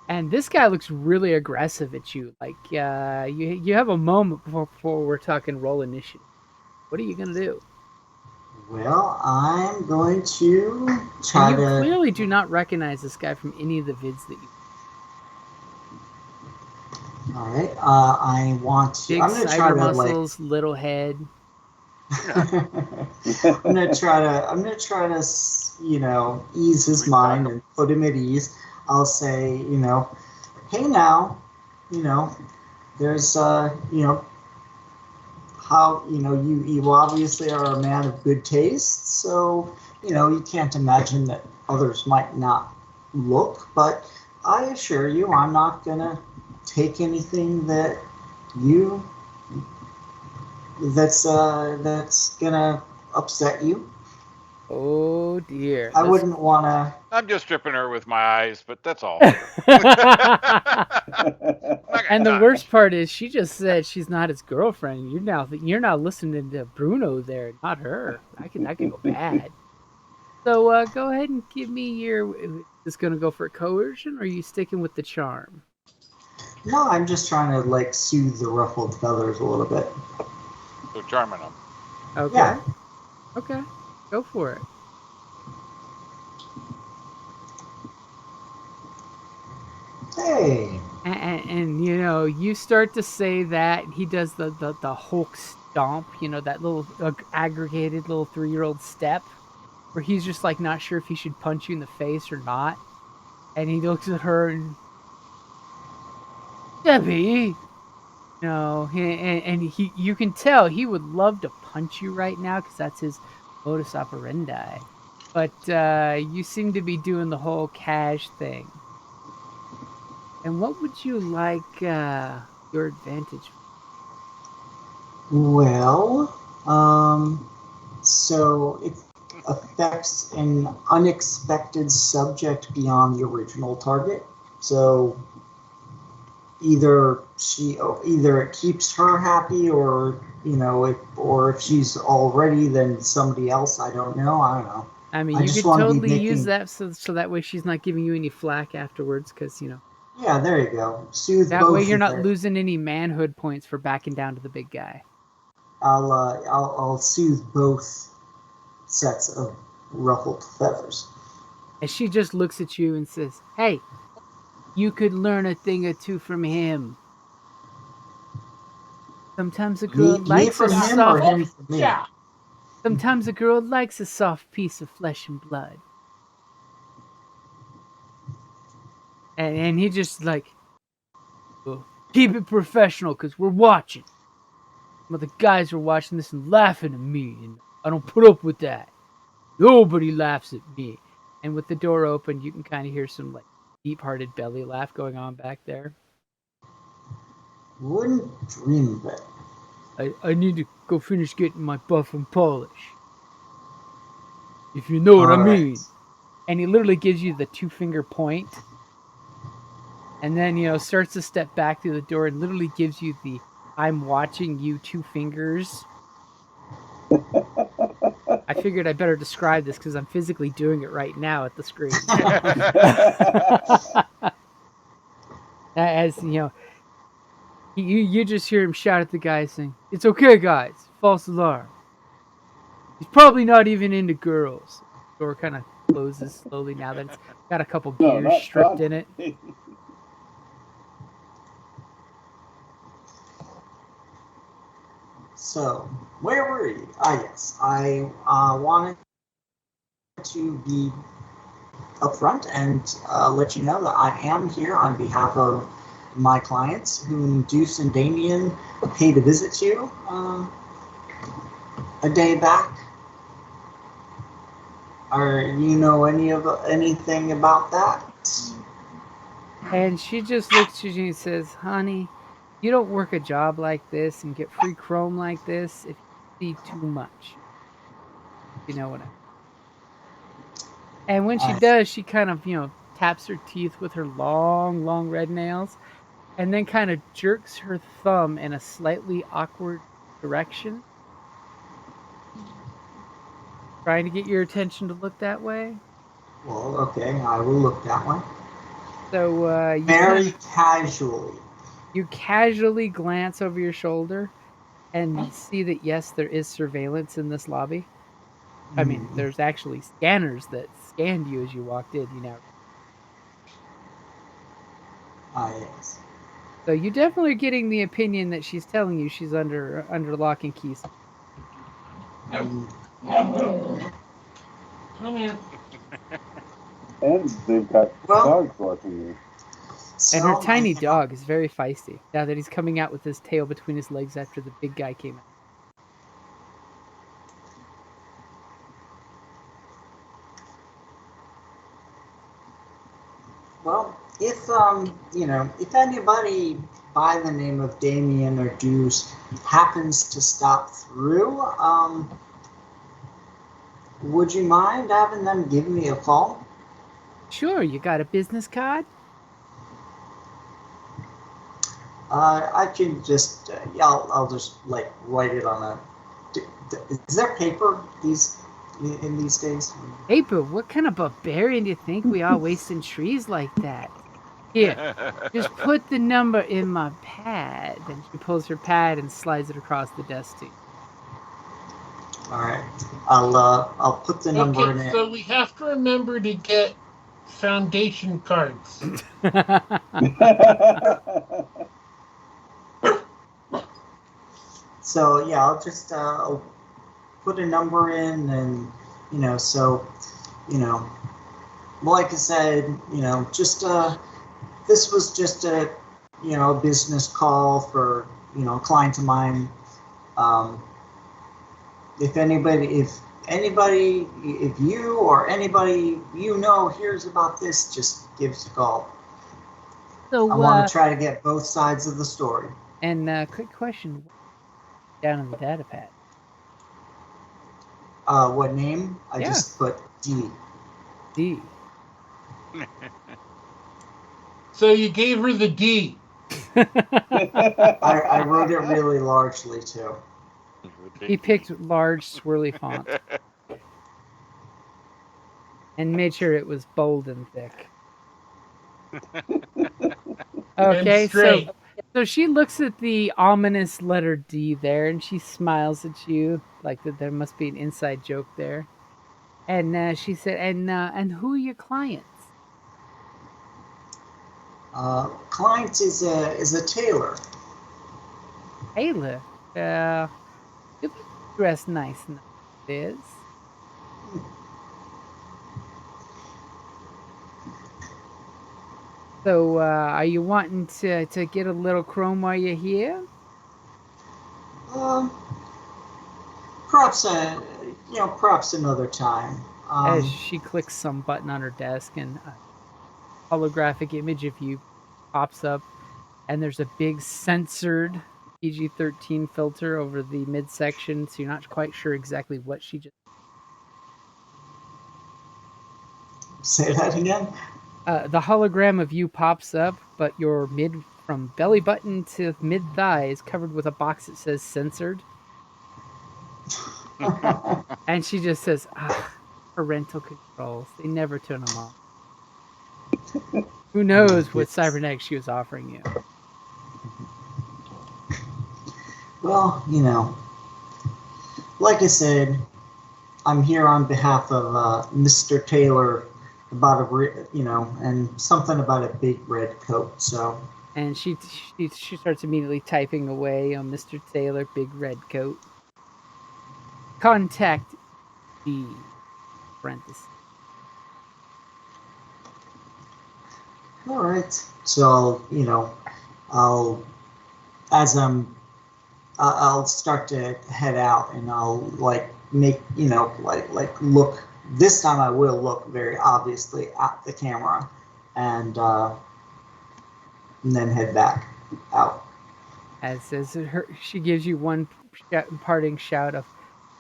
And this guy looks really aggressive at you. Like, you have a moment before we're talking roll initiative. What are you going to do?
Well, I'm going to try
And you
to...
clearly do not recognize this guy from any of the vids that you...
Alright, I want to...
Big
I'm going to try
cyber
to,
muscles, little head.
I'm gonna try to, you know, ease his mind and put him at ease. I'll say, you know, hey now, you know, there's, you know, how, you know, you obviously are a man of good taste, so, you know, you can't imagine that others might not look, but I assure you, I'm not gonna take anything that you that's gonna upset you.
Oh dear.
I wouldn't want to.
I'm just stripping her with my eyes, but that's all.
And the worst part is, she just said she's not his girlfriend. You're now listening to Bruno there, not her. I could go bad. So go ahead and give me your. Is this gonna go for coercion, or are you sticking with the charm?
No, I'm just trying to like soothe the ruffled feathers a little bit.
So charming them.
Okay.
Yeah.
Okay. Go for it.
Hey.
And you know, you start to say that, he does the Hulk stomp, you know, that little aggregated little 3-year-old step. where he's just like not sure if he should punch you in the face or not. And he looks at her and, Debbie, you can tell he would love to punch you right now because that's his modus operandi. But you seem to be doing the whole cash thing. And what would you like your advantage?
Well, so it affects an unexpected subject beyond the original target. So either it keeps her happy, or or if she's already, then somebody else. I don't know.
I mean,
I
you
just
could
wanna be
totally use
making-
that so that way she's not giving you any flack afterwards, because
Yeah, there you go. Soothe
that
both
way you're
of
not
their-
losing any manhood points for backing down to the big guy.
I'll soothe both sets of ruffled feathers.
And she just looks at you and says, "Hey, you could learn a thing or two from him. Sometimes a girl
Me
likes
from
a
him or
soft.
him from me?
Yeah.
Sometimes a girl likes a soft piece of flesh and blood." And he just like, "Well, keep it professional, because we're watching. Some of the guys are watching this and laughing at me, and I don't put up with that. Nobody laughs at me." And with the door open, you can kind of hear some like deep-hearted belly laugh going on back there.
Wouldn't dream of it.
I need to go finish getting my buff and polish, if you know what I
All right.
mean. And he literally gives you the 2-finger point, and then starts to step back through the door and literally gives you the "I'm watching you" 2 fingers. I figured I better describe this because I'm physically doing it right now at the screen. As you just hear him shout at the guy saying, "It's okay, guys. False alarm. He's probably not even into girls." The door kind of closes slowly now that it's got a couple
No,
gears
not
stripped in it.
So, where were you? Yes. I wanted to be upfront and let you know that I am here on behalf of my clients, whom Deuce and Damien paid a visit to a day back. Or you know anything about that?
And she just looks at you and says, "Honey, you don't work a job like this and get free chrome like this if you see too much." You know what I mean? And when she does, she kind of, taps her teeth with her long, long red nails, and then kind of jerks her thumb in a slightly awkward direction, trying to get your attention to look that way.
Well, okay, I will look that way.
So
Very casually.
you casually glance over your shoulder and see that, yes, there is surveillance in this lobby. I mean, there's actually scanners that scanned you as you walked in.
Yes.
So you definitely are getting the opinion that she's telling you she's under lock and key.
Come here.
And they've got
Well-
dogs watching you.
And her
So,
tiny dog is very feisty now that he's coming out with his tail between his legs after the big guy came out.
Well, if anybody by the name of Damien or Deuce happens to stop through, would you mind having them give me a call?
Sure, you got a business card?
I can just, I'll just like write it on a. Is there paper in these days?
Paper? What kind of barbarian do you think we are wasting trees like that? Here, just put the number in my pad. And she pulls her pad and slides it across the desk to you.
All right, I'll put the number in
Okay,
it.
so we have to remember to get foundation cards.
So yeah, I'll just I'll put a number in, and So, you know, like I said, just this was just a business call for a client of mine. Um, if you or anybody hears about this, just give us a call.
So,
I want to try to get both sides of the story.
and quick question down in the data pad.
What name? I
Yeah.
just put D.
D.
So you gave her the D.
I wrote it really largely too.
He picked large swirly font and made sure it was bold and thick. Okay,
And straight.
so she looks at the ominous letter D there, and she smiles at you like that. There must be an inside joke there. And she said, "And who are your clients?"
Client is a tailor.
Taylor. You look dressed nice enough, Liz. So, are you wanting to get a little chrome while you're here?
Perhaps perhaps another time.
As she clicks some button on her desk, and a holographic image of you pops up, and there's a big censored PG-13 filter over the midsection, so you're not quite sure exactly what she just.
Say that again.
The hologram of you pops up, but your from belly button to mid thigh is covered with a box that says censored. And she just says, parental controls. They never turn them off. Who knows what cybernetics she was offering you?
Well, like I said, I'm here on behalf of Mr. Taylor about and something about a big red coat. So.
And she starts immediately typing away on Mr. Taylor, big red coat. Contact D. Parentheses.
All right. So I'll as I'll start to head out, and I'll make look. This time I will look very obviously at the camera, and then head back out.
As she gives you one parting shout of,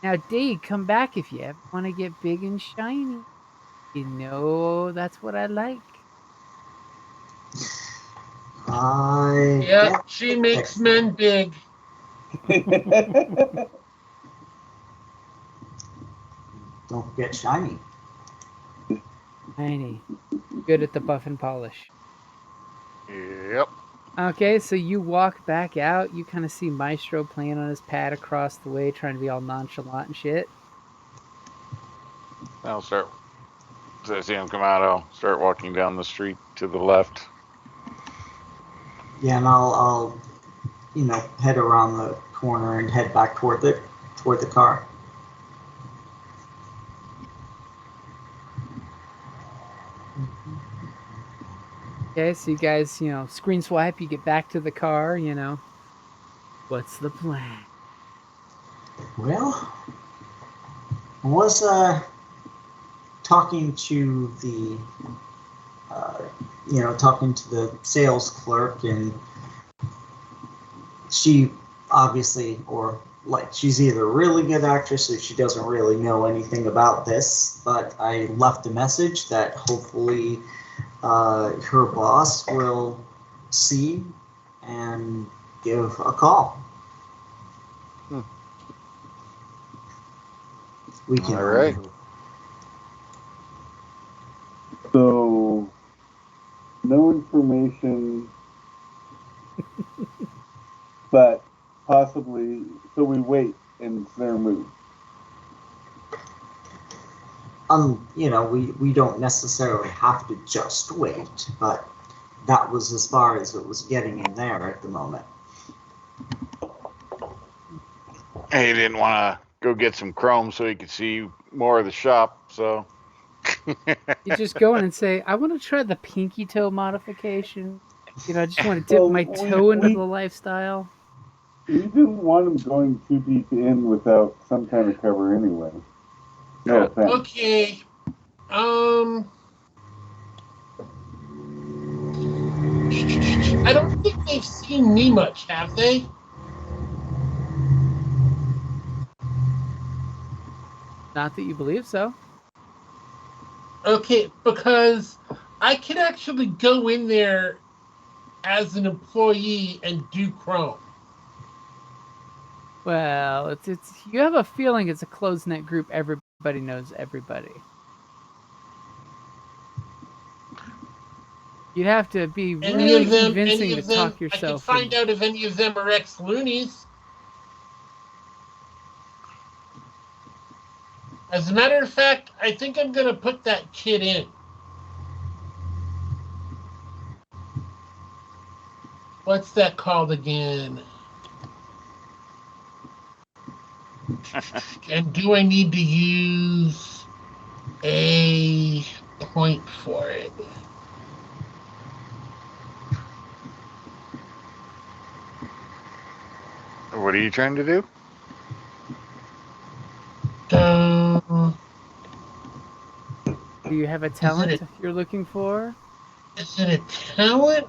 "Now, D, come back if you ever want to get big and shiny. That's what I like."
Yeah, she makes men big.
Don't get shiny.
Shiny. Good at the buff and polish.
Yep.
Okay, so you walk back out. You kind of see Maestro playing on his pad across the way, trying to be all nonchalant and shit.
I'll start. As I see him come out, I'll start walking down the street to the left.
Yeah, and I'll head around the corner and head back toward the car.
Okay, so you guys, screen swipe. You get back to the car. What's the plan?
Well, I was talking to the sales clerk, and she obviously, she's either a really good actress or she doesn't really know anything about this, but I left a message that hopefully her boss will see and give a call. We can.
All right.
So, no information, but possibly. So we wait, and it's their move.
We don't necessarily have to just wait, but that was as far as it was getting in there at the moment.
He didn't want to go get some chrome so he could see more of the shop. So
You just go in and say, I want to try the pinky toe modification. I just want to dip
Well,
my toe into the lifestyle.
We didn't want him going too deep in without some kind of cover anyway. No offense.
Okay. I don't think they've seen me much, have they?
Not that you believe so.
Okay, because I can actually go in there as an employee and do Chrome.
Well, it's you have a feeling it's a closed knit group. Everybody knows everybody. You'd have to be really convincing to talk yourself.
I can find out if any of them are ex-loonies. As a matter of fact, I think I'm going to put that kid in. What's that called again? And do I need to use a point for it?
what are you trying to do?
Do you have a talent you're looking for?
Is it a talent?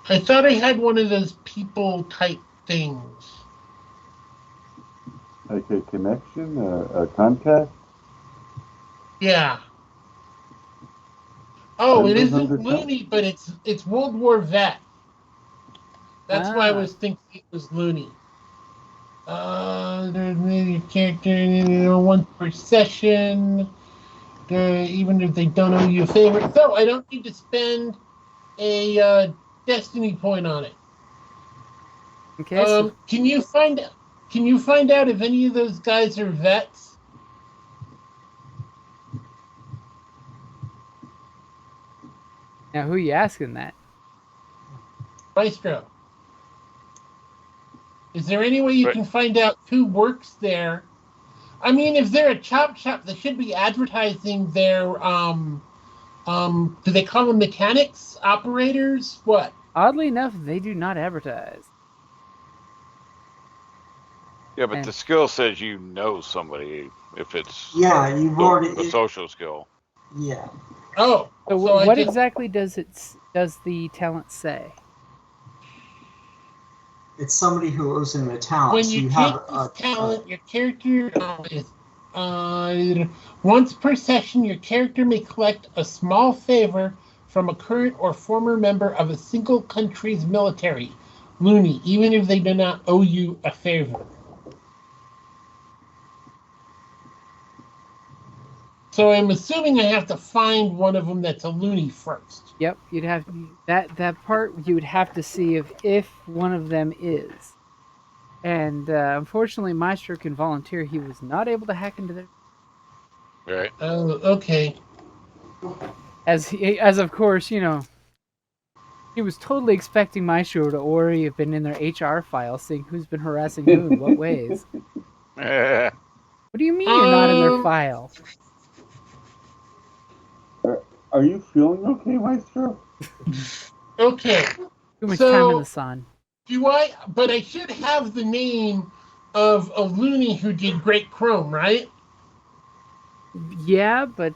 I thought I had one of those people type things.
Like a connection, a contact?
Yeah. Oh, it isn't
Under
loony, but it's World War vet. That's why I was thinking it was loony. There's maybe a character, one per session. Even if they don't owe you a favor. So I don't need to spend a destiny point on it.
Okay.
Can you find out if any of those guys are vets?
Now, who are you asking that?
Maestro. Is there any way you can find out who works there? I mean, if they're a chop shop, they should be advertising their do they call them mechanics, operators, what?
Oddly enough, they do not advertise.
Yeah, but the skill says you know somebody if it's
you've already
the social skill.
Yeah.
Oh,
so what exactly does the talent say?
It's somebody who owes him a talent.
When
so
you
have
take this talent, your character is once per session, your character may collect a small favor from a current or former member of a single country's military, loony, even if they do not owe you a favor. So I'm assuming I have to find one of them that's a loony first.
Yep, you'd have that part. You would have to see if one of them is, and unfortunately, Maestro can volunteer. He was not able to hack into their.
Right.
Oh, okay.
As of course, he was totally expecting Maestro to already have been in their HR file, seeing who's been harassing who in what ways. What do you mean you're not in their file?
Are you feeling okay, Maestro?
Okay.
Too much time in the sun.
But I should have the name of a loony who did Great Chrome, right?
Yeah, but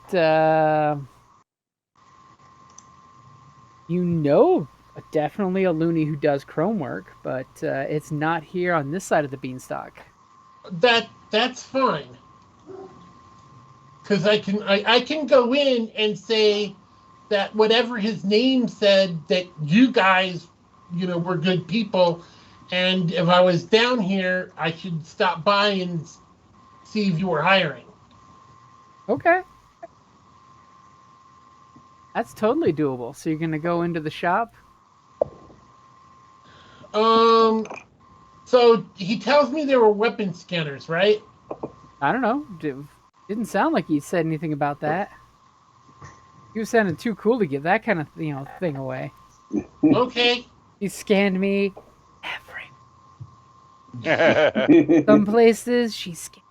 definitely a loony who does chrome work, but it's not here on this side of the beanstalk.
That's fine. Because I can go in and say that whatever his name said, that you guys, were good people, and if I was down here, I should stop by and see if you were hiring.
Okay. That's totally doable. So you're going to go into the shop?
So he tells me there were weapon scanners, right?
I don't know. Didn't sound like he said anything about that. He was sounding too cool to give that kind of thing away.
Okay.
She scanned me every. Some places she scanned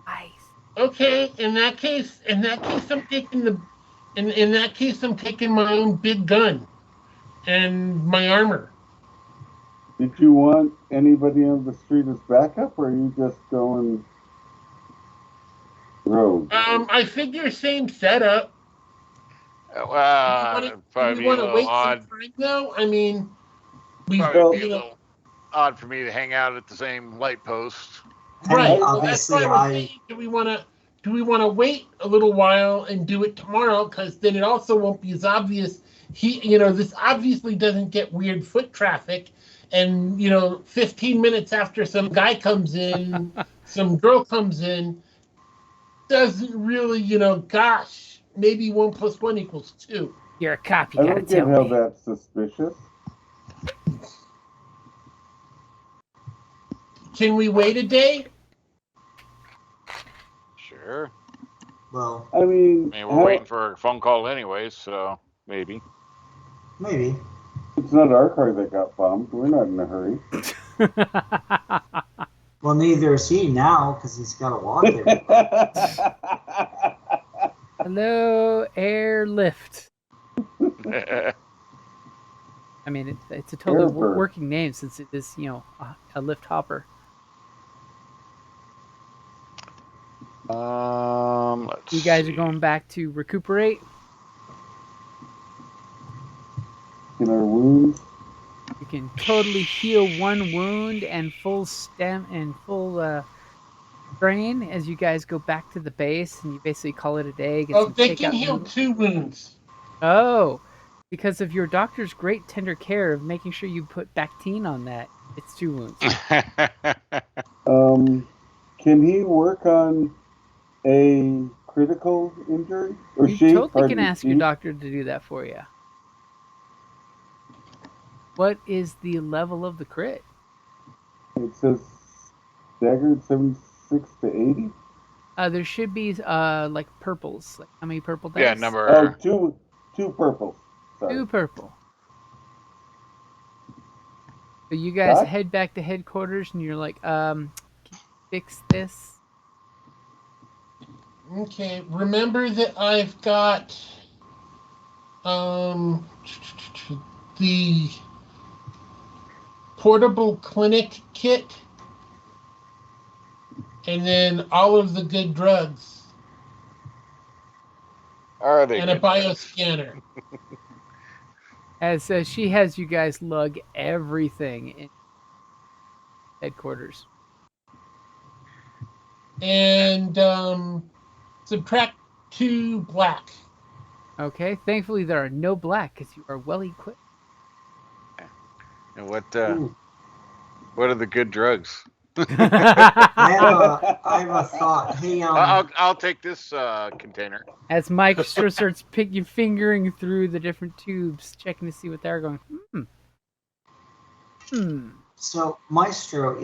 twice.
Okay, in that case, I'm taking in that case, I'm taking my own big gun and my armor.
Did you want anybody on the street as backup, or are you just going rogue?
I figure same setup.
Well, it'd
Do
probably
we
be a
want to
little
wait some
odd.
time though? I mean, we
Probably be a
you know,
little odd for me to hang out at the same light post.
right.
And
Well, that's why
obviously,
we're saying, do we want to wait a little while and do it tomorrow? Because then it also won't be as obvious. This obviously doesn't get weird foot traffic, and 15 minutes after some guy comes in, some girl comes in, doesn't really, gosh, maybe 1 + 1 = 2.
You're a cop. You
I
gotta
don't get
tell
how
me.
that's suspicious.
Can we wait a day?
Sure.
well,
I mean,
I mean, we're waiting for a phone call anyways, so maybe.
maybe.
it's not our car that got bombed. We're not in a hurry.
Well, neither is he now because he's got to walk it.
Hello, airlift. I mean, it's a totally
Airbird.
working name since it is, a lift hopper.
Let's
You guys
see.
are going back to recuperate.
In our wounds.
You can totally heal one wound and full strain as you guys go back to the base, and you basically call it a day. Get some
They can
takeout
heal
noodles.
2 wounds.
Oh, because of your doctor's great tender care of making sure you put Bactine on that. It's 2 wounds.
Can he work on a critical injury? Or
You
she?
totally can
Pardon me,
ask your
she?
doctor to do that for you. What is the level of the crit?
It says staggered 76 to 80.
There should be like purples. Like how many purple dice?
Yeah,
Oh,
number.
two purples. Sorry.
2 purple. So you guys
Doc?
head back to headquarters, and you're like, can you fix this?
Okay, remember that I've got the portable clinic kit and then all of the good drugs
Are they
and a
good drugs?
bioscanner.
As she has you guys lug everything in headquarters.
And subtract 2 black.
Okay, thankfully there are no black because you are well equipped.
And what
Ooh.
are the good drugs?
I have a thought. Hey,
I'll take this container.
As Mike starts fingering through the different tubes, checking to see what they're going.
so Maestro,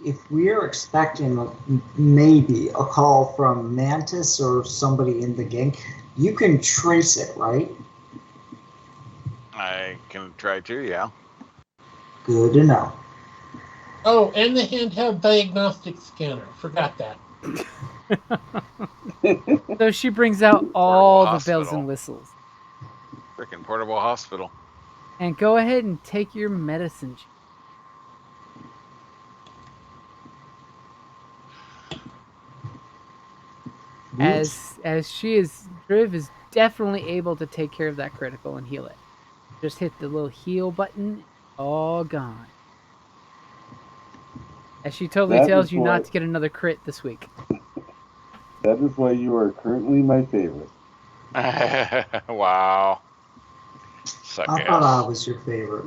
if we are expecting maybe a call from Mantis or somebody in the gang, you can trace it, right?
I can try to, yeah.
Good to know.
Oh, and the handheld diagnostic scanner. Forgot that.
So she brings out all the
hospital.
bells and whistles.
Freaking portable hospital.
And go ahead and take your medicine. As Driv is definitely able to take care of that critical and heal it. Just hit the little heal button, all gone. As she totally tells you not to get another crit this week.
That is why you are currently my favorite.
Wow. Suck
I thought I was your favorite.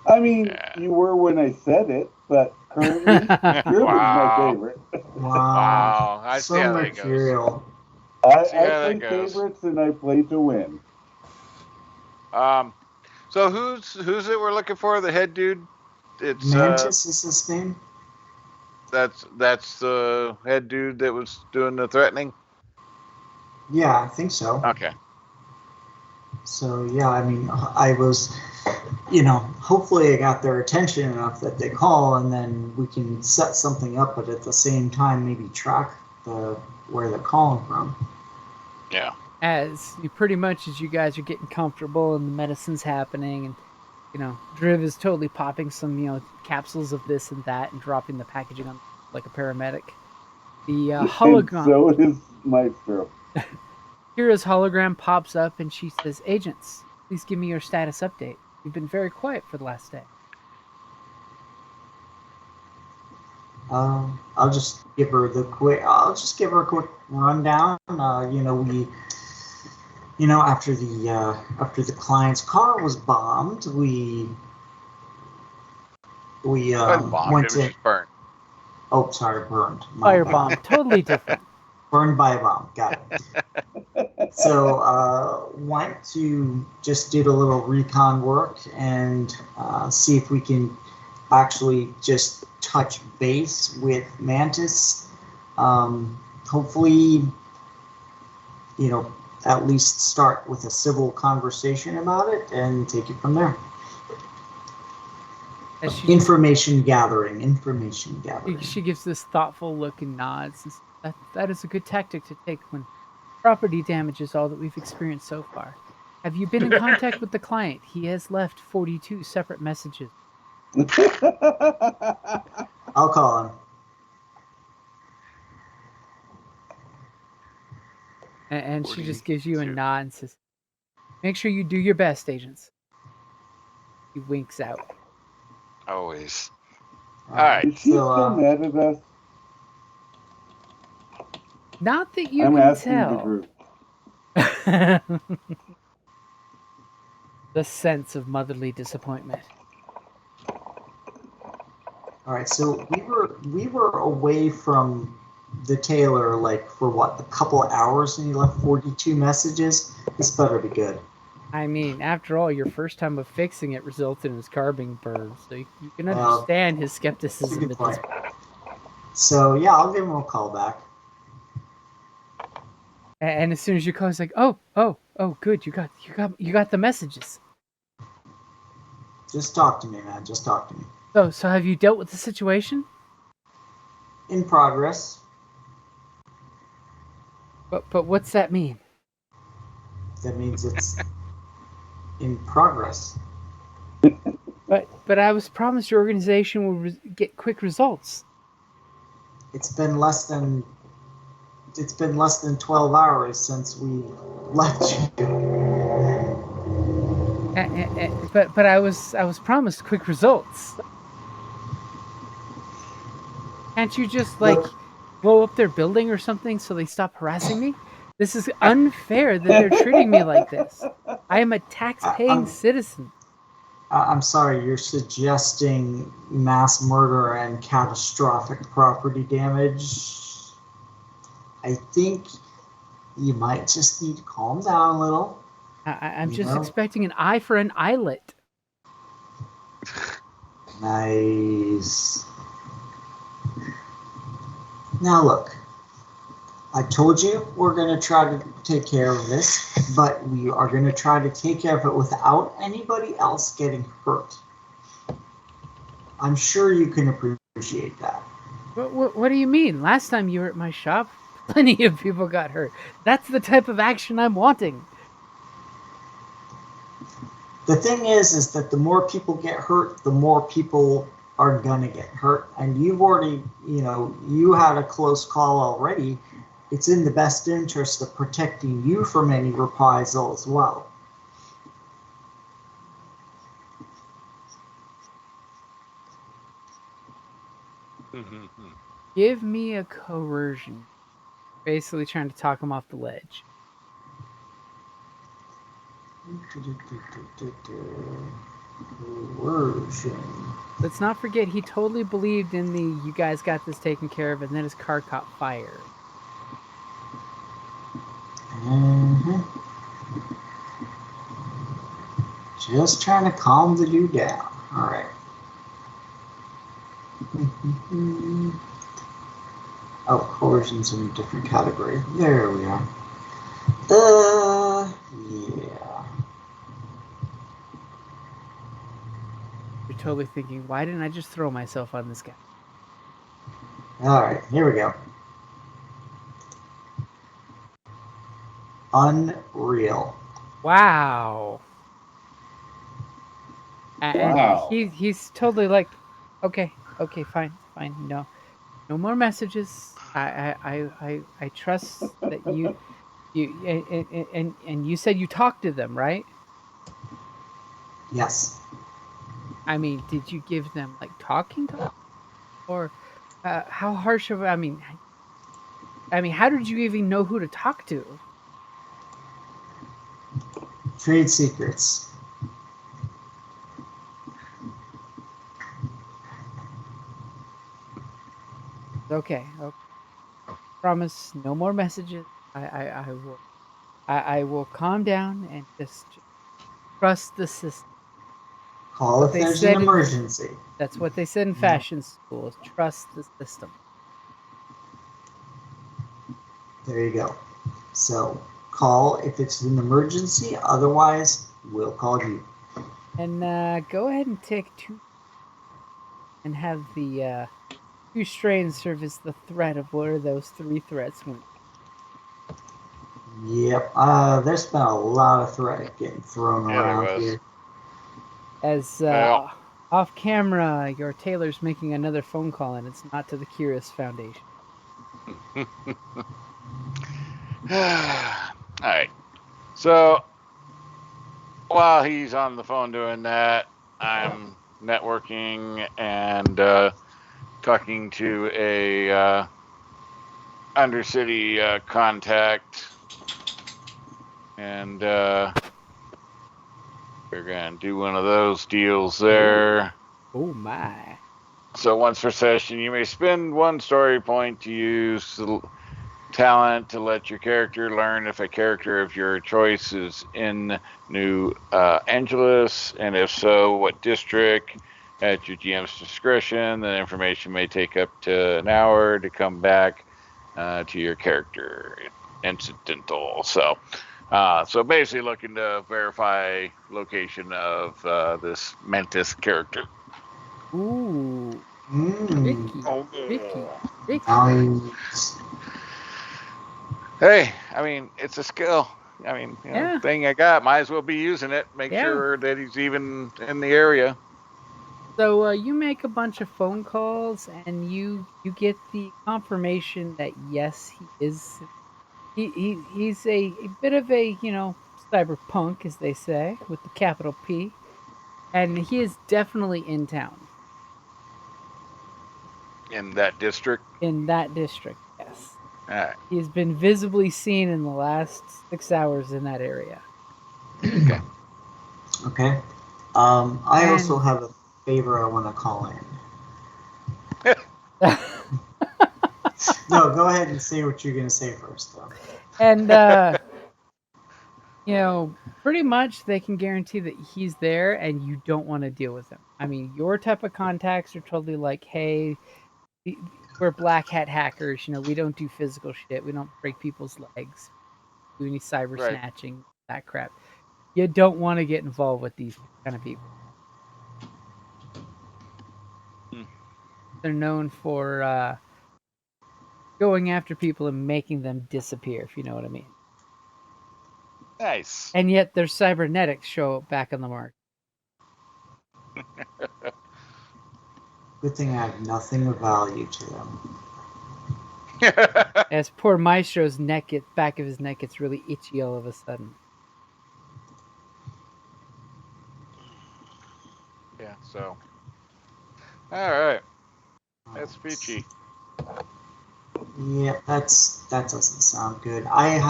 I mean, you were when I said it, but currently, you're my favorite.
Wow.
Wow. I see
So
how that goes.
mercurial.
I
See how
play
that goes.
favorites and I play to win.
So who's it we're looking for? The head dude? It's
Mantis is his name?
that's the head dude that was doing the threatening?
Yeah, I think so.
Okay.
So, yeah, I mean, I was hopefully I got their attention enough that they call, and then we can set something up, but at the same time maybe track where they're calling from.
Yeah.
As you guys are getting comfortable and the medicine's happening, and Driv is totally popping some capsules of this and that and dropping the packaging on like a paramedic. The hologram.
So is Maestro.
Kira's hologram pops up and she says, "Agents, please give me your status update. You've been very quiet for the last day."
I'll just give her a quick rundown. After the client's car was bombed, we
bombed,
went
it was
in.
just burnt.
Oh, sorry, burned.
Firebomb, totally different.
Burned by a bomb. Got it. So just did a little recon work and see if we can actually just touch base with Mantis. Hopefully, at least start with a civil conversation about it and take it from there. Information gathering.
She gives this thoughtful look and nods. That is a good tactic to take when property damage is all that we've experienced so far. Have you been in contact with the client? He has left 42 separate messages.
I'll call him.
And she just gives you a nod and says, "Make sure you do your best, agents." He winks out.
Always. All right.
Is she still mad at us?
Not that you
I'm
can
asking
tell.
the group.
The sense of motherly disappointment.
All right, so we were away from the tailor for a couple of hours, and he left 42 messages. This better be good.
I mean, after all, your first time of fixing it resulted in his car being burned, so you can understand his skepticism at this point.
So yeah, I'll give him a call back.
And as soon as you call, he's like, "Oh, good, you got the messages."
Just talk to me, man. Just talk to me.
So have you dealt with the situation?
In progress.
But what's that mean?
That means it's in progress.
But I was promised your organization will get quick results.
It's been less than 12 hours since we left you.
But I was promised quick results. Can't you just blow up their building or something so they stop harassing me? This is unfair that they're treating me like this. I am a tax-paying citizen.
I'm sorry, you're suggesting mass murder and catastrophic property damage. I think you might just need to calm down a little.
I'm just expecting an eye for an eyelet.
Nice. Now look, I told you we're going to try to take care of this, but we are going to try to take care of it without anybody else getting hurt. I'm sure you can appreciate that.
What do you mean? Last time you were at my shop, plenty of people got hurt. That's the type of action I'm wanting.
The thing is that the more people get hurt, the more people are gonna get hurt. And you've already, you had a close call already. It's in the best interest of protecting you from any reprisal as well.
Give me a coercion. Basically trying to talk him off the ledge.
Coercion.
Let's not forget he totally believed in you guys got this taken care of, and then his car caught fire.
Just trying to calm the dude down. All right. Oh, coercion's in a different category. There we are. Yeah.
totally thinking, why didn't I just throw myself on this guy?
All right, here we go. Unreal.
Wow. And
Wow.
he's totally like, okay, fine, no more messages. I trust that and you said you talked to them, right?
Yes.
I mean, did you give them like talking to, or how harsh of? I mean, how did you even know who to talk to?
Trade secrets.
Okay. Promise, no more messages. I will calm down and just trust the system.
Call
What
if
they
there's an
said in
emergency.
That's what they said in
Yeah.
fashion school. Is trust the system.
There you go. So call if it's an emergency. Otherwise, we'll call you.
And go ahead and take 2 and have the 2 strains serve as the threat of where those 3 threats went.
Yep. There's been a lot of threat getting thrown
Yeah, there
around
was.
here.
As
Well.
off camera, your tailor's making another phone call, and it's not to the Keras Foundation.
All right. So while he's on the phone doing that, I'm networking and talking to a undercity contact, and we're gonna do one of those deals there.
Oh my!
So once per session, you may spend 1 story point to use talent to let your character learn if a character of your choice is in New Angeles, and if so, what district. At your GM's discretion, the information may take up to an hour to come back to your character. Incidental. So basically looking to verify location of this Mantis character.
Ooh,
Mm.
Vicky.
Nice.
Hey, I mean, it's a skill. I mean,
Yeah.
thing I got, might as well be using it. Make
Yeah.
sure that he's even in the area.
So you make a bunch of phone calls, and you get the confirmation that yes, he is. He's a bit of a cyberpunk, as they say, with the capital P, and he is definitely in town.
In that district?
In that district, yes.
All right.
He has been visibly seen in the last 6 hours in that area.
Okay.
Okay. I also have a favor I want to call in. No, go ahead and say what you're going to say first, though.
And pretty much they can guarantee that he's there and you don't want to deal with him. I mean, your type of contacts are totally like, hey, we're black hat hackers. We don't do physical shit. We don't break people's legs, do any cyber snatching, that crap. You don't want to get involved with these kind of people. They're known for going after people and making them disappear, if you know what I mean.
Nice.
And yet their cybernetics show up back on the mark.
Good thing I have nothing of value to them.
As poor Maestro's back of his neck gets really itchy all of a sudden.
Yeah, so. All right. That's peachy.
Yeah, that doesn't sound good. I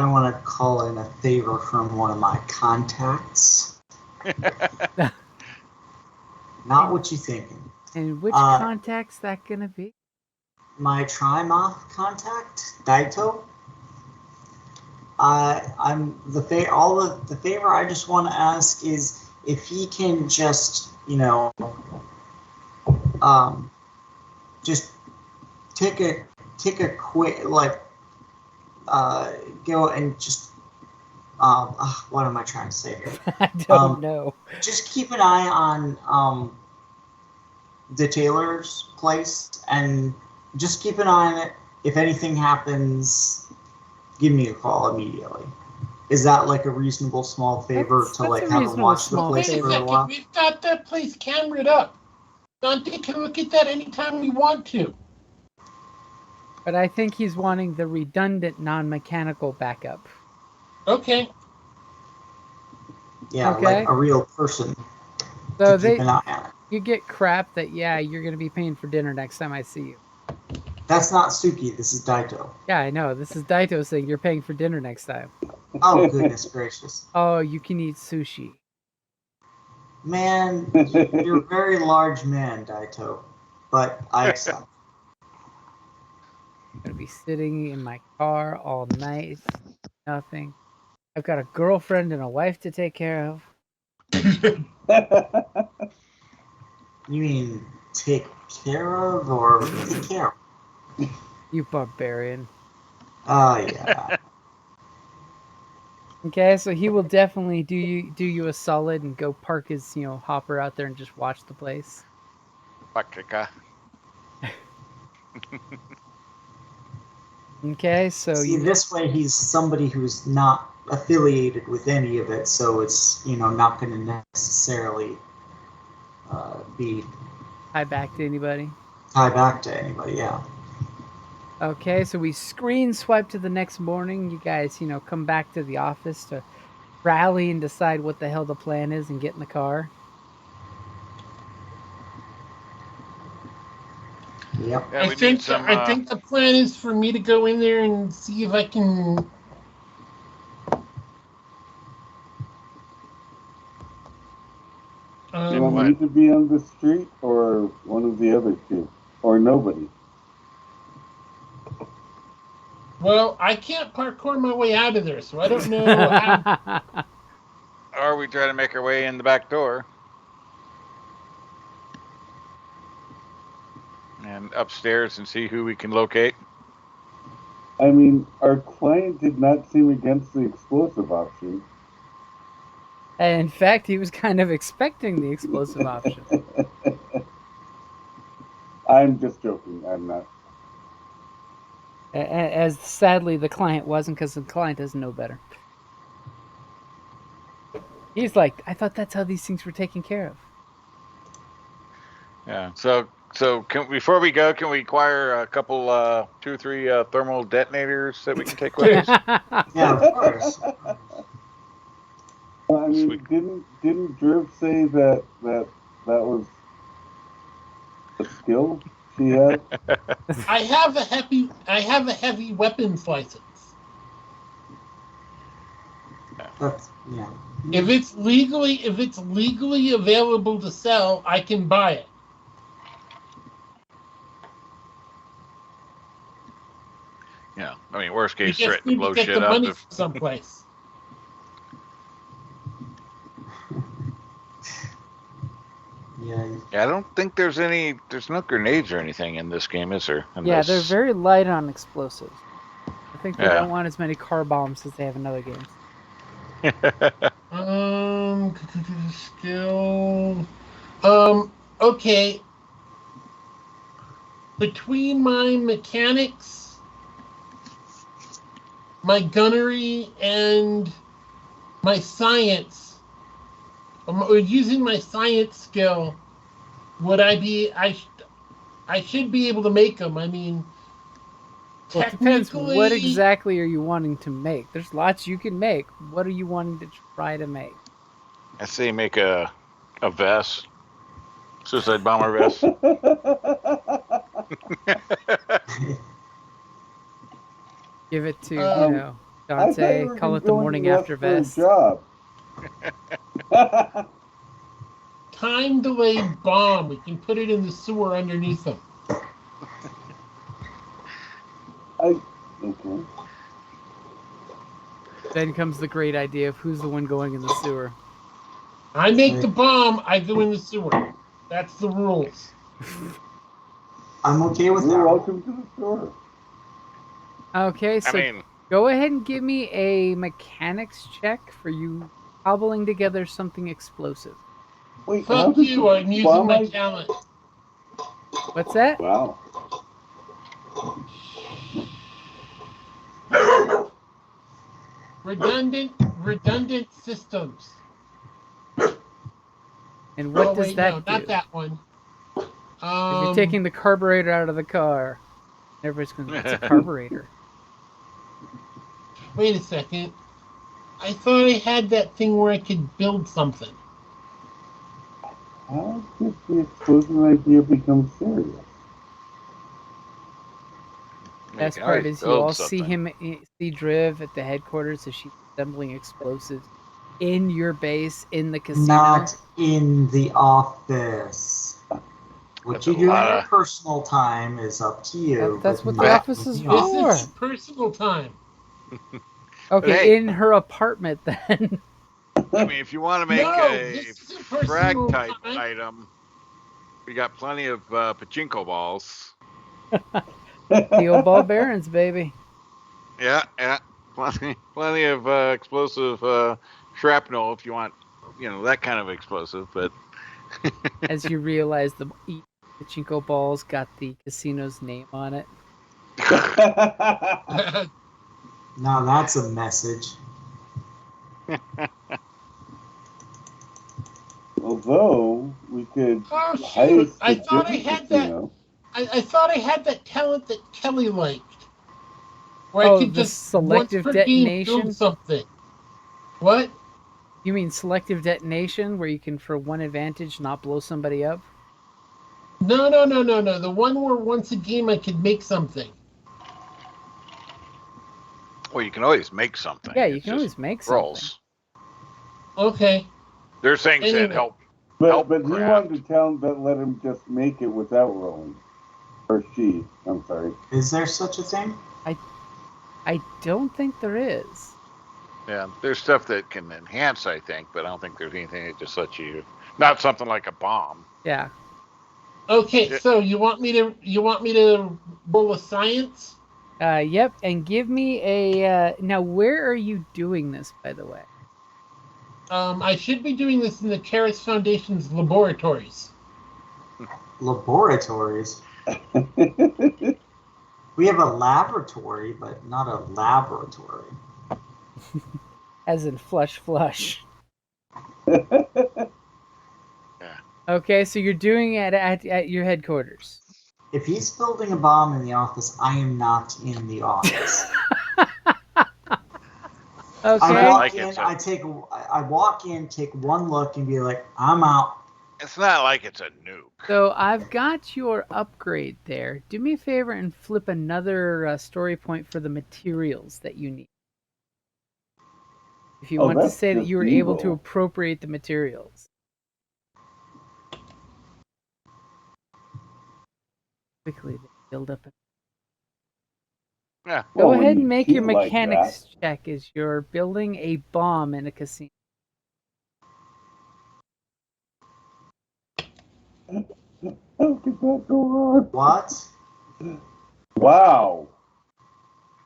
want to call in a favor from one of my contacts. Not what you thinking.
And which contact's that gonna be?
My Trimoth contact, Daito. I'm the favor I just want to ask is if he can just just take a quick go and just what am I trying to say here?
I don't know.
Just keep an eye on detailer's place, and just keep an eye on it. If anything happens, give me a call immediately. Is that like a reasonable small favor to like
a
have him
reasonable
watch the
small
place
Wait a
for a
second,
while?
we've got that place cameraed up. Dante can look at that anytime we want to.
But I think he's wanting the redundant, non-mechanical backup.
Okay.
Yeah,
Okay.
like a real person
So
to keep an eye on it.
you get crap that you're gonna be paying for dinner next time I see you.
That's not Suki. This is Daito.
Yeah, I know. This is Daito saying you're paying for dinner next time.
Oh goodness gracious,
Oh, you can eat sushi.
man! You're a very large man, Daito, but I accept.
I'm gonna be sitting in my car all night, nothing. I've got a girlfriend and a wife to take care of.
You mean take care of or take care of?
You barbarian.
Oh yeah.
Okay, so he will definitely do you a solid and go park his hopper out there and just watch the place.
Pakika.
Okay, so
See, this way he's somebody who's not affiliated with any of it, so it's not going to necessarily be
tie back to anybody.
tied back to anybody. Yeah.
Okay, so we screen swipe to the next morning. You guys, come back to the office to rally and decide what the hell the plan is and get in the car.
Yep.
Yeah,
I think the plan is for me to go in there and see if I can.
You want me to be on the street or one of the other two? Or nobody?
Well, I can't parkour my way out of there, so I don't know how.
Or we try to make our way in the back door. And upstairs and see who we can locate.
I mean, our client did not seem against the explosive option.
And in fact, he was kind of expecting the explosive option.
I'm just joking. I'm not.
As sadly the client wasn't, because the client doesn't know better. He's like, I thought that's how these things were taken care of.
Yeah. So before we go, can we acquire a couple, 2 or 3 thermal detonators that we can take with us?
Yeah, of course.
I mean, didn't Driv say that was a skill she had?
I have a heavy weapons license.
That's, yeah.
If it's legally available to sell, I can buy it.
Yeah. I mean, worst
You
case,
just
threaten to
need
blow
to get
shit
the
up.
money from someplace.
Yeah.
Yeah, I don't think there's no grenades or anything in this game, is there?
Yeah, they're very light on explosives. I think they
Yeah.
don't want as many car bombs as they have in other games.
Skill. Okay. Between my mechanics, my gunnery, and my science, using my science skill, I should be able to make them. I mean,
Well, it depends. What exactly are you wanting to make? There's lots you can make. What are you wanting to try to make?
I say make a vest. Suicide bomber vest.
Give it to, Dante. Call it the morning after vest.
Job.
Time delayed bomb. We can put it in the sewer underneath them.
Okay.
Then comes the great idea of who's the one going in the sewer.
I make the bomb, I go in the sewer. That's the rules.
I'm okay with that.
You're welcome to the store.
Okay, so go ahead and give me a mechanics check for you cobbling together something explosive.
Wait,
Fuck you, I'm using my talent.
What's that?
Wow.
Redundant systems.
And what does
wait,
that
no,
do?
not that one.
If you're taking the carburetor out of the car, everybody's going, what's a carburetor?
Wait a second. I thought I had that thing where I could build something.
How did the explosion idea become serious?
Best part is you all see Driv at the headquarters as she's assembling explosives in your base in the casino.
Not in the office. What
That's
you
a
do in
lot
your
of-
personal time is up to you.
That's
but
what the
not
office
in
is
the
This
office.
is personal time.
Okay,
Hey.
in her apartment then.
I mean, if you want to make
No,
a
this is a personal
frag type
time.
item, we got plenty of pachinko balls.
Steel ball barons, baby.
Yeah, plenty of explosive shrapnel if you want, that kind of explosive. But
As you realize the pachinko balls got the casino's name on it.
Now that's a message.
Although we could
Oh shoot!
heist
I
the
thought I
different
had that.
casino.
I thought I had that talent that Kelly liked, where
Oh,
I could
the
just
selective
once per game
detonation?
build something. What?
You mean selective detonation, where you can, for one advantage, not blow somebody up?
No. The one where once a game I could make something.
well, you can always make something.
Yeah, you
It's
can
just
always make something.
rolls.
Okay.
There's things that
Anyway.
help.
But he
craft.
wanted a talent that let him just make it without rolling. Or she, I'm sorry.
Is there such a thing?
I don't think there is.
Yeah, there's stuff that can enhance, I think, but I don't think there's anything that just lets you. Not something like a bomb.
Yeah.
Okay.
Yeah.
So you want me to roll a science?
Yep, and give me a... now, where are you doing this, by the way?
I should be doing this in the Keras Foundation's laboratories.
Laboratories? We have a laboratory, but not a laboratory.
As in flush.
Yeah.
Okay, so you're doing it at your headquarters.
If he's building a bomb in the office, I am not in the office.
Okay.
I walk
like
in,
it, so-
I walk in, take one look, and be like, I'm out.
It's not like it's a nuke.
So I've got your upgrade there. Do me a favor and flip another story point for the materials that you need. If you want to
that's
say that
just
you were able to
evil.
appropriate the materials. Quickly, they build up.
Yeah.
Go
Well, when
ahead
you
and make your
cheat like
mechanics check as you're building a bomb in a casino.
How could that go wrong?
What?
Wow.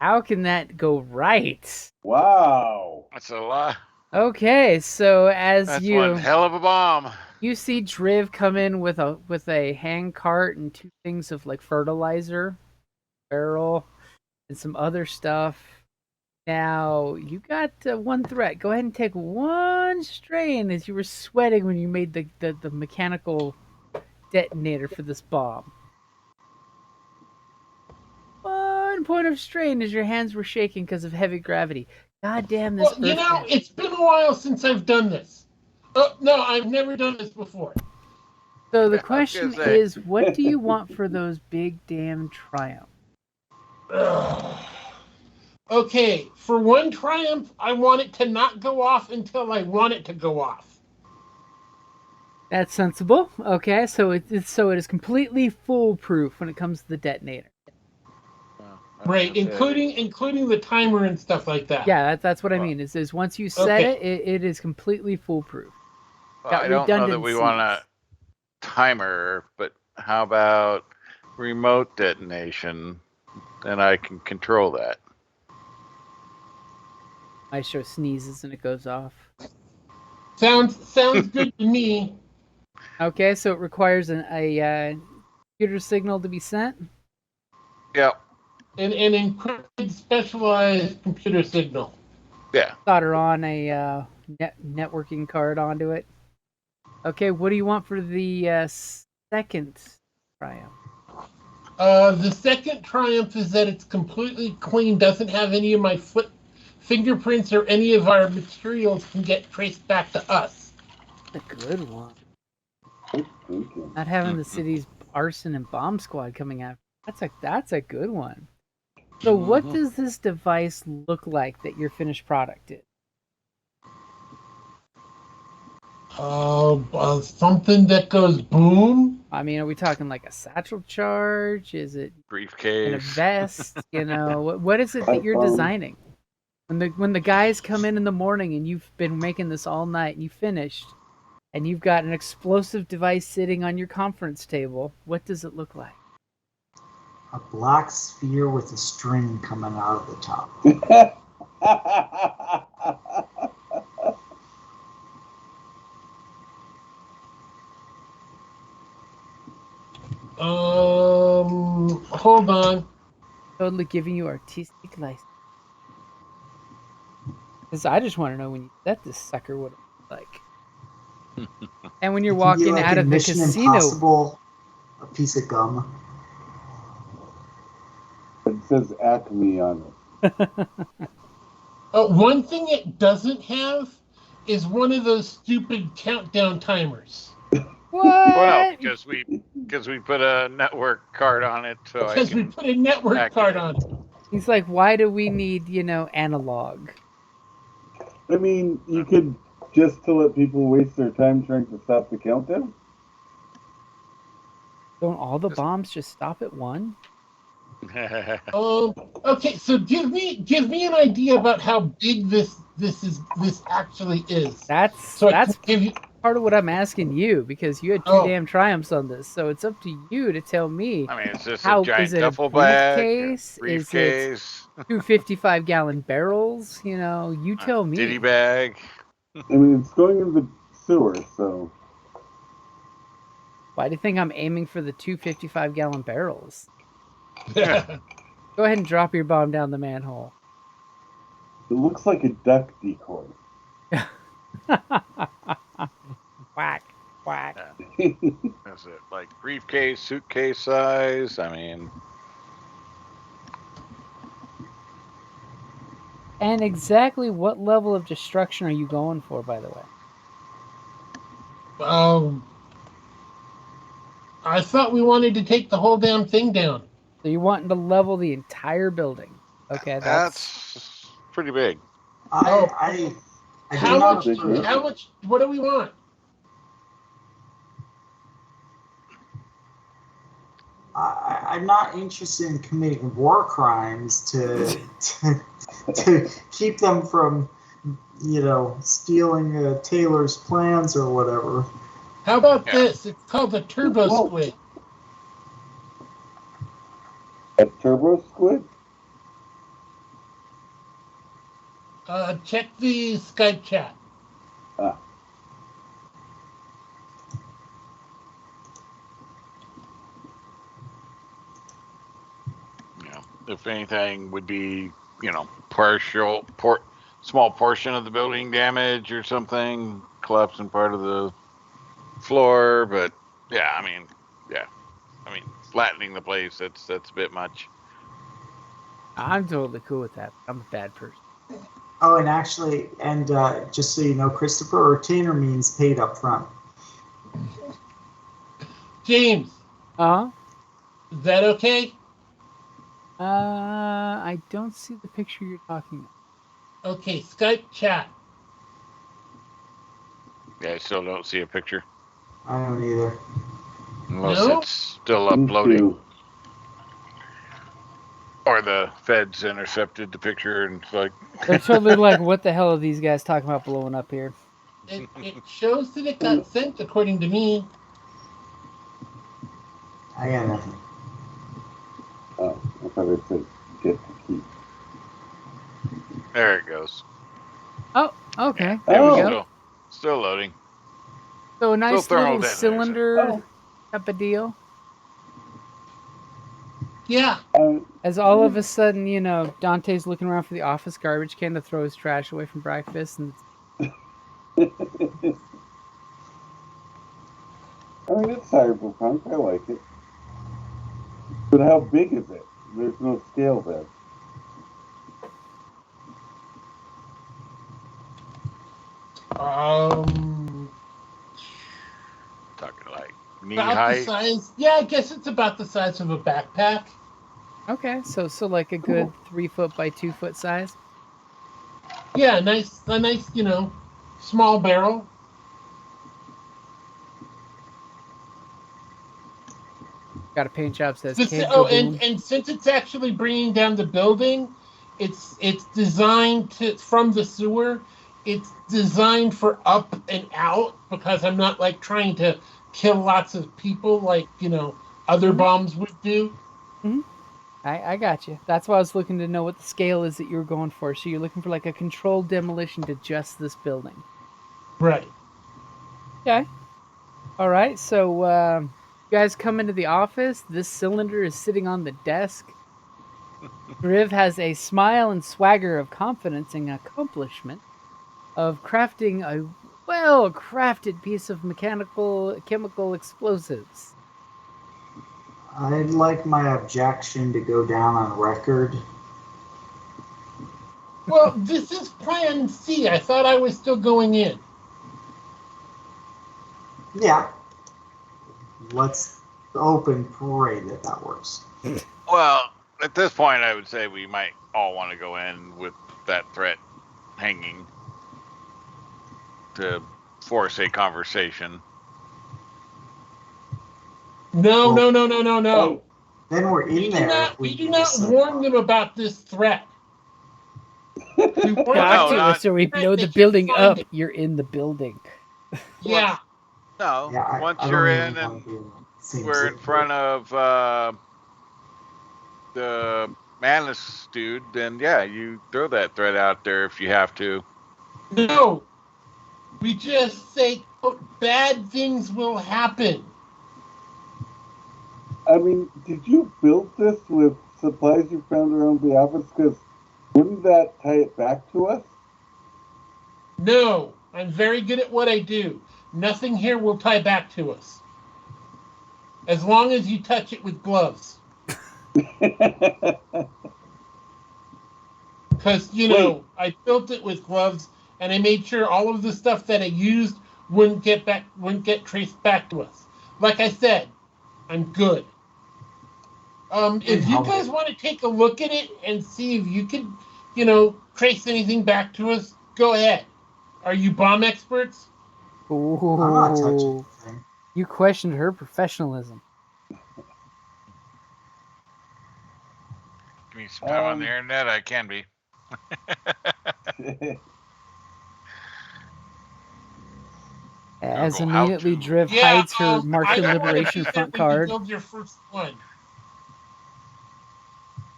How can that go right?
Wow.
That's a lot.
Okay, so as
That's
you
one hell of a bomb.
you see Driv come in with a hand cart and two things of like fertilizer, barrel, and some other stuff. Now you got one threat. Go ahead and take one strain as you were sweating when you made the mechanical detonator for this bomb. 1 point of strain as your hands were shaking because of heavy gravity. God damn this!
Well, it's been a while since I've done this. No, I've never done this before.
So the
I was
question
gonna say.
is, what do you want for those big damn triumphs?
Ugh. Okay, for one triumph, I want it to not go off until I want it to go off.
That's sensible. Okay, so it is completely foolproof when it comes to the detonator.
Right, including the timer and stuff like that.
Yeah, that's what I mean. Is once you set
Okay.
it is completely foolproof.
Well,
Got
I don't know that we want a
redundancies.
timer, but how about remote detonation? Then I can control that.
Maestro sneezes and it goes off.
Sounds good to me.
Okay, so it requires a computer signal to be sent.
Yep.
An encrypted specialized computer signal.
Yeah.
Solder on a networking card onto it. Okay, what do you want for the second triumph?
The second triumph is that it's completely clean, doesn't have any of my fingerprints or any of our materials can get traced back to us.
That's a good one.
Good thinking.
Not having the city's arson and bomb squad coming after. That's a good one. So what does this device look like that your finished product is?
Something that goes boom.
I mean, are we talking like a satchel charge? Is it
Briefcase.
in a vest? What is it that you're designing? When the guys come in the morning and you've been making this all night and you finished, and you've got an explosive device sitting on your conference table, what does it look like?
A black sphere with a string coming out of the top.
Hold on.
Totally giving you artistic license. Because I just want to know when you set this sucker what it looks like. And when you're
It can be
walking
like
out
a
of the
Mission
casino.
Impossible, a piece of gum.
It says Acme on it.
One thing it doesn't have is one of those stupid countdown timers.
What?
Well, no, because we put a network card on it, so
Because we put a network card on it.
He's like, why do we need, analog?
I mean, you could just to let people waste their time trying to stop the countdown.
Don't all the bombs just stop at one?
Okay, so give me an idea about how big this actually is.
That's
Give you.
part of what I'm asking you, because you had two damn triumphs on this, so it's up to you to tell me.
I mean, it's just
how
a giant
is it
duffel
a
bag,
briefcase?
briefcase,
Is it 2 55-gallon barrels? You tell me.
ditty bag.
I mean, it's going in the sewer, so.
Why do you think I'm aiming for the 2 55-gallon barrels?
Yeah.
Go ahead and drop your bomb down the manhole.
It looks like a duck decoy.
Whack, whack.
Yeah. Is it like briefcase, suitcase size? I mean.
And exactly what level of destruction are you going for, by the way?
I thought we wanted to take the whole damn thing down.
So you're wanting to level the entire building? Okay,
that's pretty big.
How much? What do we want?
I'm not interested in committing war crimes to keep them from, stealing Taylor's plans or whatever.
How about this? It's called the turbo squid.
A turbo squid?
Check the Skype chat.
If anything, would be small portion of the building damage or something, collapsing part of the floor. But I mean, flattening the place, that's a bit much.
I'm totally cool with that. I'm a bad person.
Oh, and actually, just so you know, Christopher, retainer means paid up front.
James.
Is
that okay?
I don't see the picture you're talking about.
Okay, Skype chat.
Yeah, I still don't see a picture.
I don't either.
Unless it's still uploading. Or the feds intercepted the picture and it's like...
They're totally like, what the hell are these guys talking about blowing up here?
It shows that it got sent according to me.
I got nothing.
Oh, I thought it said get to keep.
There it goes.
Oh, okay.
Yeah,
there we go.
Still loading.
So a nice little cylinder type of deal.
Yeah.
As all of a sudden, Dante's looking around for the office garbage can to throw his trash away from breakfast, and
I mean, it's cyberpunk. I like it. But how big is it? There's no scale there.
Talking like knee
About the
height.
size. Yeah, I guess it's about the size of a backpack.
okay, so like a good 3 foot by 2 foot size.
Yeah, a nice, small barrel.
Got a paint job says
This,
kid
oh,
go boom.
and since it's actually bringing down the building, it's designed from the sewer. It's designed for up and out because I'm not like trying to kill lots of people like other bombs would do.
I got you. That's why I was looking to know what the scale is that you were going for. So you're looking for like a controlled demolition to just this building.
Right.
Okay. All right. So you guys come into the office. This cylinder is sitting on the desk. Griv has a smile and swagger of confidence and accomplishment of crafting a well-crafted piece of chemical explosives.
I'd like my objection to go down on record.
Well, this is Plan C. I thought I was still going in.
Yeah. Let's open parade if that works.
Well, at this point, I would say we might all want to go in with that threat hanging to force a conversation.
No.
Then we're in there.
We do not warn them about this threat. We warn them
So we blow the building up. You're in the building.
Yeah.
No,
Yeah,
once
I
you're
don't
in
even
and
want to be in the same
we're in
zip
front
code.
of the Manus dude, then yeah, you throw that threat out there if you have to.
No. We just say bad things will happen.
I mean, did you build this with supplies you found around the office? Because wouldn't that tie it back to us?
No. I'm very good at what I do. Nothing here will tie back to us. As long as you touch it with gloves. Because, I built it with gloves and I made sure all of the stuff that I used wouldn't get traced back to us. Like I said, I'm good. If you guys want to take a look at it and see if you could, trace anything back to us, go ahead. Are you bomb experts?
Ooh,
I'm not touching anything.
you questioned her professionalism.
Give me some time on the internet, I can be.
As
Google
immediately
how to.
Driv hides her Martian
I
Liberation
wanna
front
beat that when you
card.
build your first one.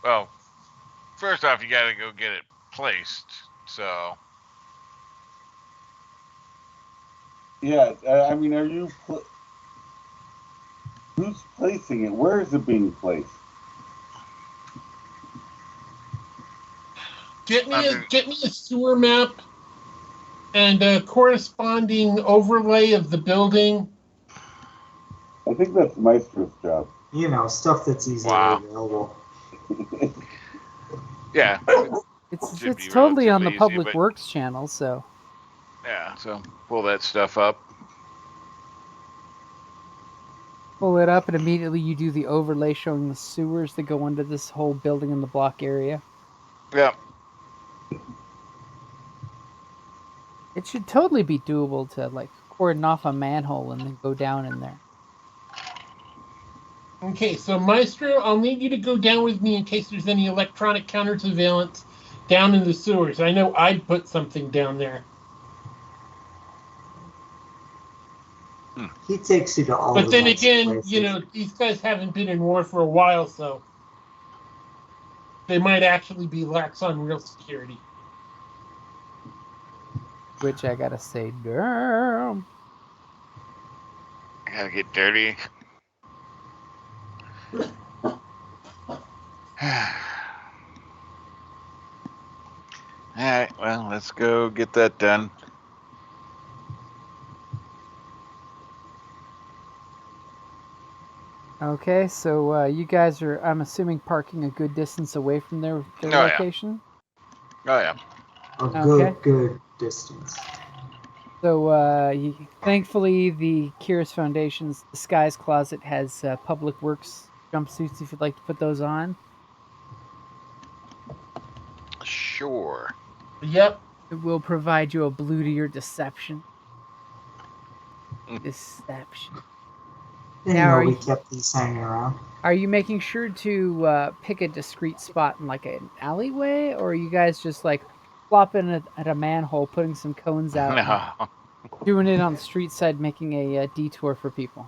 Well, first off, you got to go get it placed. So.
Yeah, I mean, are you... who's placing it? Where is it being placed?
Get me a sewer map and a corresponding overlay of the building.
I think that's Maestro's job.
Stuff that's easily available.
Yeah.
It's totally on the Public Works channel, so.
Yeah, so pull that stuff up.
Pull it up, and immediately you do the overlay showing the sewers that go under this whole building in the block area.
Yep.
It should totally be doable to cordon off a manhole and then go down in there.
Okay, so Maestro, I'll need you to go down with me in case there's any electronic counter surveillance down in the sewers. I know I'd put something down there.
He takes you to all
But
the
then
nice
again,
places.
these guys haven't been in war for a while, so they might actually be lax on real security.
Which I gotta say, damn.
I gotta get dirty. right, well, let's go get that done.
Okay, so you guys are, I'm assuming, parking a good distance away from their
Oh, yeah.
location.
Oh, yeah.
A
Okay.
good distance.
So thankfully, the Keras Foundation's Disguise Closet has Public Works jumpsuits if you'd like to put those on.
Sure.
Yep.
It will provide you a blue to your deception.
Mm.
Deception.
Didn't
Now,
know
are
we
you,
kept these hanging around.
are you making sure to pick a discreet spot in like an alleyway, or are you guys just like flopping at a manhole, putting some cones out, and
No,
doing it on the street side, making a detour for people?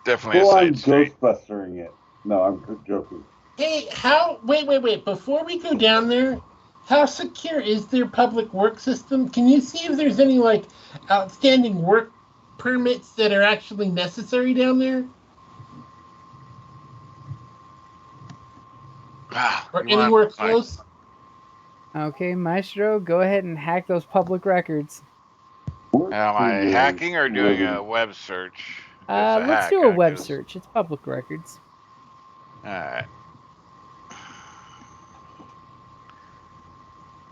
definitely a
Full on
side street.
Ghostbustering it. No, I'm joking.
Hey, wait. Before we go down there, how secure is their public work system? Can you see if there's any, like, outstanding work permits that are actually necessary down there? Or
You want,
anywhere
like,
close?
Okay, Maestro, go ahead and hack those public records.
am I hacking or doing a web search? Just a
Let's
hack,
do a
huh?
web
'Cause-
search. It's public records.
All right.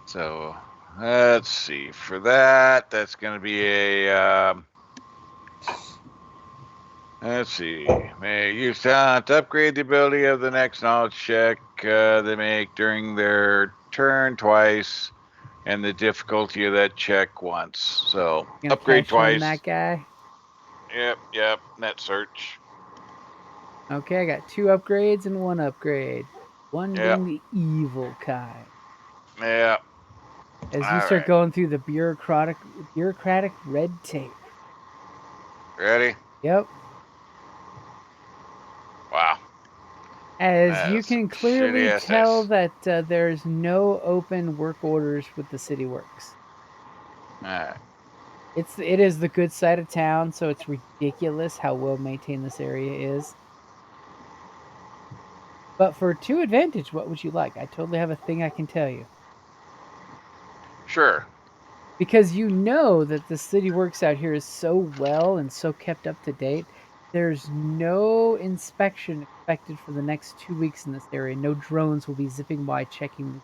So let's see. For that, that's going to be a. Let's see. May use talent to upgrade the ability of the next knowledge check they make during their turn twice, and the difficulty of that check once. So
You gonna
upgrade
cash in on
twice.
that guy?
Yep. Net search.
Okay, I got 2 upgrades and 1 upgrade. One
Yep.
being the evil kind.
Yep.
As you
All
start
right.
going through the bureaucratic red tape.
Ready?
Yep.
Wow.
As you
That's
can
some
clearly
shitty ass
tell
dice.
that there's no open work orders with the City Works.
All right.
It is the good side of town, so it's ridiculous how well maintained this area is. But for 2 advantage, what would you like? I totally have a thing I can tell you.
Sure.
Because you know that the City Works out here is so well and so kept up to date. There's no inspection expected for the next 2 weeks in this area. No drones will be zipping by checking the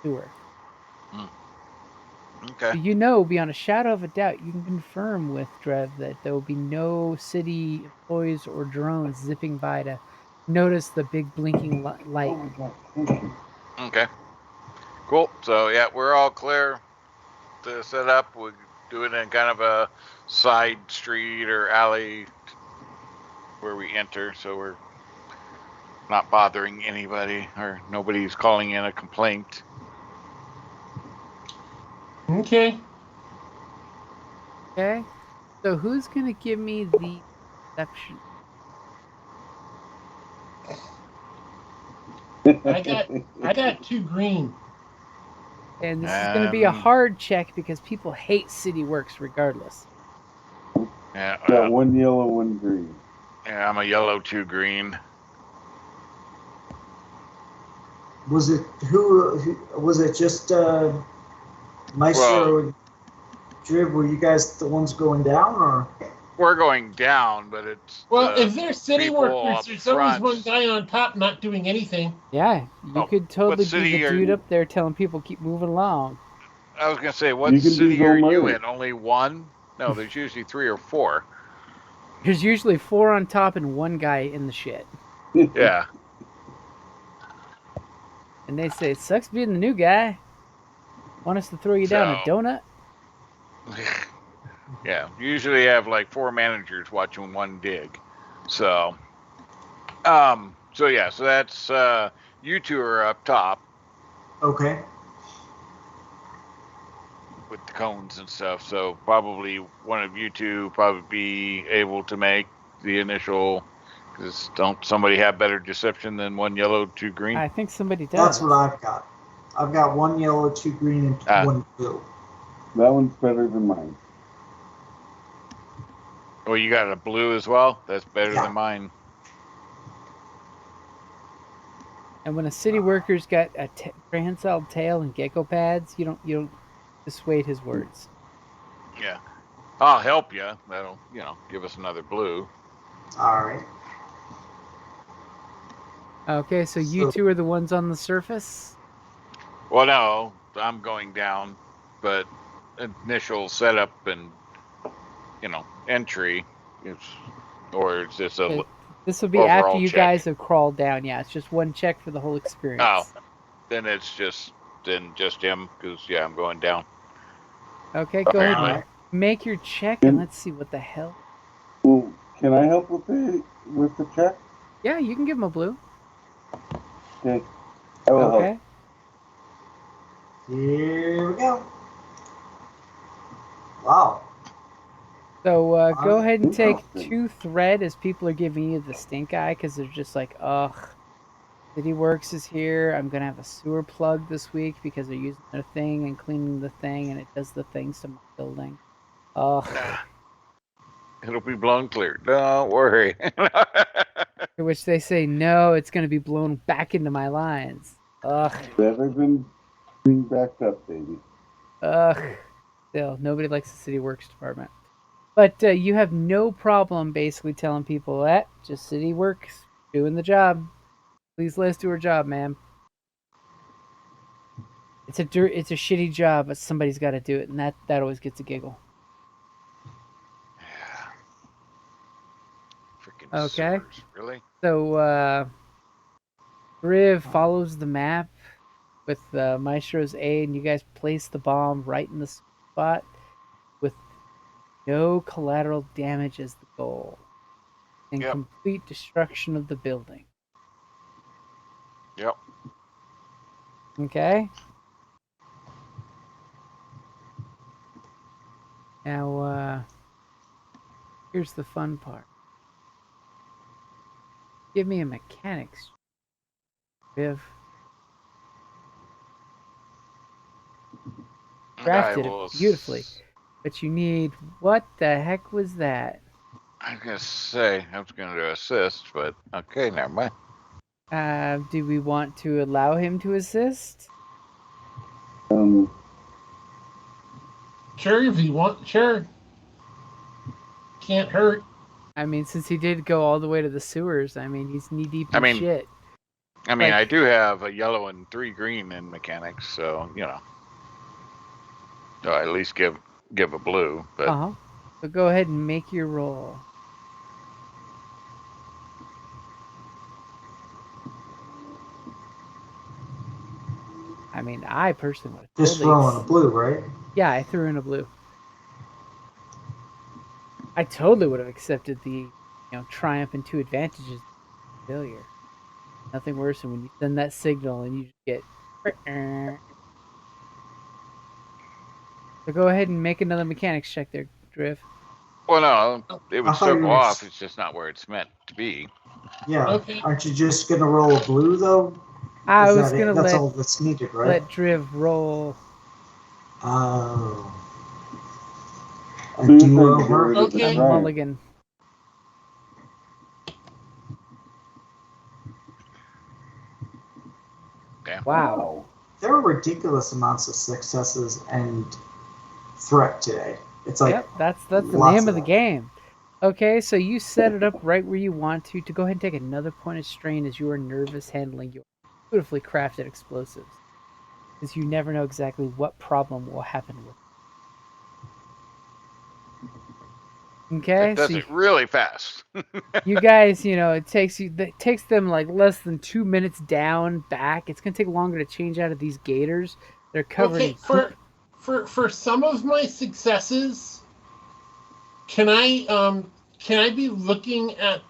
sewer.
Okay.
You know, beyond a shadow of a doubt, you can confirm with Drev that there will be no city employees or drones zipping by to notice the big blinking light.
Oh my god, thank you.
Okay. Cool. So yeah, we're all clear to set up. We'll do it in kind of a side street or alley where we enter, so we're not bothering anybody or nobody's calling in a complaint.
Okay.
Okay? So who's going to give me the perception?
I got 2 green.
And this is going to be a
Um,
hard check because people hate City Works regardless.
Yeah,
Got 1 yellow, 1 green.
yeah, I'm a yellow, 2 green.
Was it who was it? Just Maestro and Driv? Were you guys the ones going down, or?
We're going down, but it's
Well, if they're city
people
workers,
up
there's always
front.
one guy on top not doing anything.
Yeah, you
Oh,
could totally
what
be
city
the
are
dude
you-
up there telling people keep moving along.
I was gonna say, what
You can be
city
Bill
are you
Murray.
in? Only one? No, there's usually 3 or 4.
There's usually 4 on top and 1 guy in the shit.
Yeah.
And they say, it sucks being the new guy. Want us to throw you down a
So-
donut?
Yeah, usually have like 4 managers watching 1 dig. So yeah, so that's you 2 are up top
Okay.
with the cones and stuff. So probably one of you 2 probably be able to make the initial. Because don't somebody have better deception than 1 yellow, 2 green?
I think somebody does.
That's what I've got. I've got 1 yellow, 2 green, and 1 blue.
That one's better than mine.
Oh, you got a blue as well? That's better
Yeah.
than mine.
And when a city worker's got a prehensile tail and gecko pads, you don't dissuade his words.
Yeah. I'll help you. That'll, give us another blue.
All right.
Okay, so you two are the ones on the surface?
Well, no, I'm going down, but initial setup and, entry or is this a
Okay, this will be after
overall
you
check?
guys have crawled down. Yeah, it's just one check for the whole experience.
Oh, then it's just him because I'm going down.
Okay, go ahead
Apparently.
and make your check, and let's see what the hell.
Well, can I help with the check?
Yeah, you can give him a blue.
Okay. I will
Okay.
help.
Here we go. Wow.
So go ahead and take
Interesting.
2 thread as people are giving you the stink eye because they're just like, ugh, City Works is here. I'm going to have a sewer plug this week because they're using their thing and cleaning the thing and it does the things to my building. Ugh.
It'll be blown clear. Don't worry.
To which they say, no, it's going to be blown back into my lines. Ugh.
Never been being backed up, baby.
Ugh. Still, nobody likes the City Works department. But you have no problem basically telling people that just City Works doing the job. Please let us do our job, man. It's a shitty job, but somebody's got to do it, and that always gets a giggle.
Freaking
Okay.
sewers, really?
So Riv follows the map with Maestro's aid, and you guys place the bomb right in the spot with no collateral damage as the goal, and complete destruction of the building.
Yep.
Okay. Now, here's the fun part. Give me a mechanics, Riv. Crafted it beautifully. But you need... What the heck was that?
I was going to say, I was going to assist, but okay, never mind.
Do we want to allow him to assist?
Sure, if you want, sure. Can't hurt.
I mean, since he did go all the way to the sewers, I mean, he's knee-deep in shit.
I mean, I do have a yellow and 3 green in mechanics, so, So at least give a blue, but...
So go ahead and make your roll. I mean, I personally would have
just throwing a blue, right?
Yeah, I threw in a blue. I totally would have accepted the, triumph and 2 advantages failure. Nothing worse than when you send that signal and you just get... So go ahead and make another mechanics check there, Driv.
Well, no, it would still go off. It's just not where it's meant to be.
Yeah. Okay. Aren't you just going to roll a blue, though?
I was going to
That's all that's needed, right?
Let Driv roll.
Oh. A do-over?
Okay. A mulligan.
Damn.
Wow.
There are ridiculous amounts of successes and threat today. It's like...
Yep, that's the name of the game. Okay, so you set it up right where you want to go ahead and take another point of strain as you are nervous handling your beautifully crafted explosives. Because you never know exactly what problem will happen with it. Okay?
It does it really fast.
You guys, it takes them like less than 2 minutes down, back. It's going to take longer to change out of these gators. They're covered in poop.
For some of my successes, can I be looking at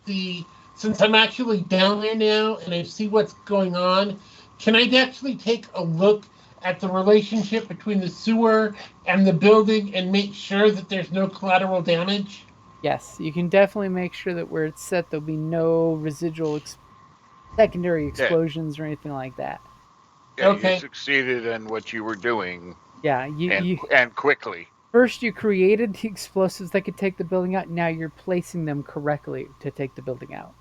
since I'm actually down there now and I see what's going on, can I actually take a look at the relationship between the sewer and the building and make sure that there's no collateral damage?
Yes, you can definitely make sure that where it's set there'll be no residual secondary explosions or anything like that.
Yeah, okay. You succeeded in what you were doing.
Yeah,
and quickly.
First, you created the explosives that could take the building out. Now you're placing them correctly to take the building out.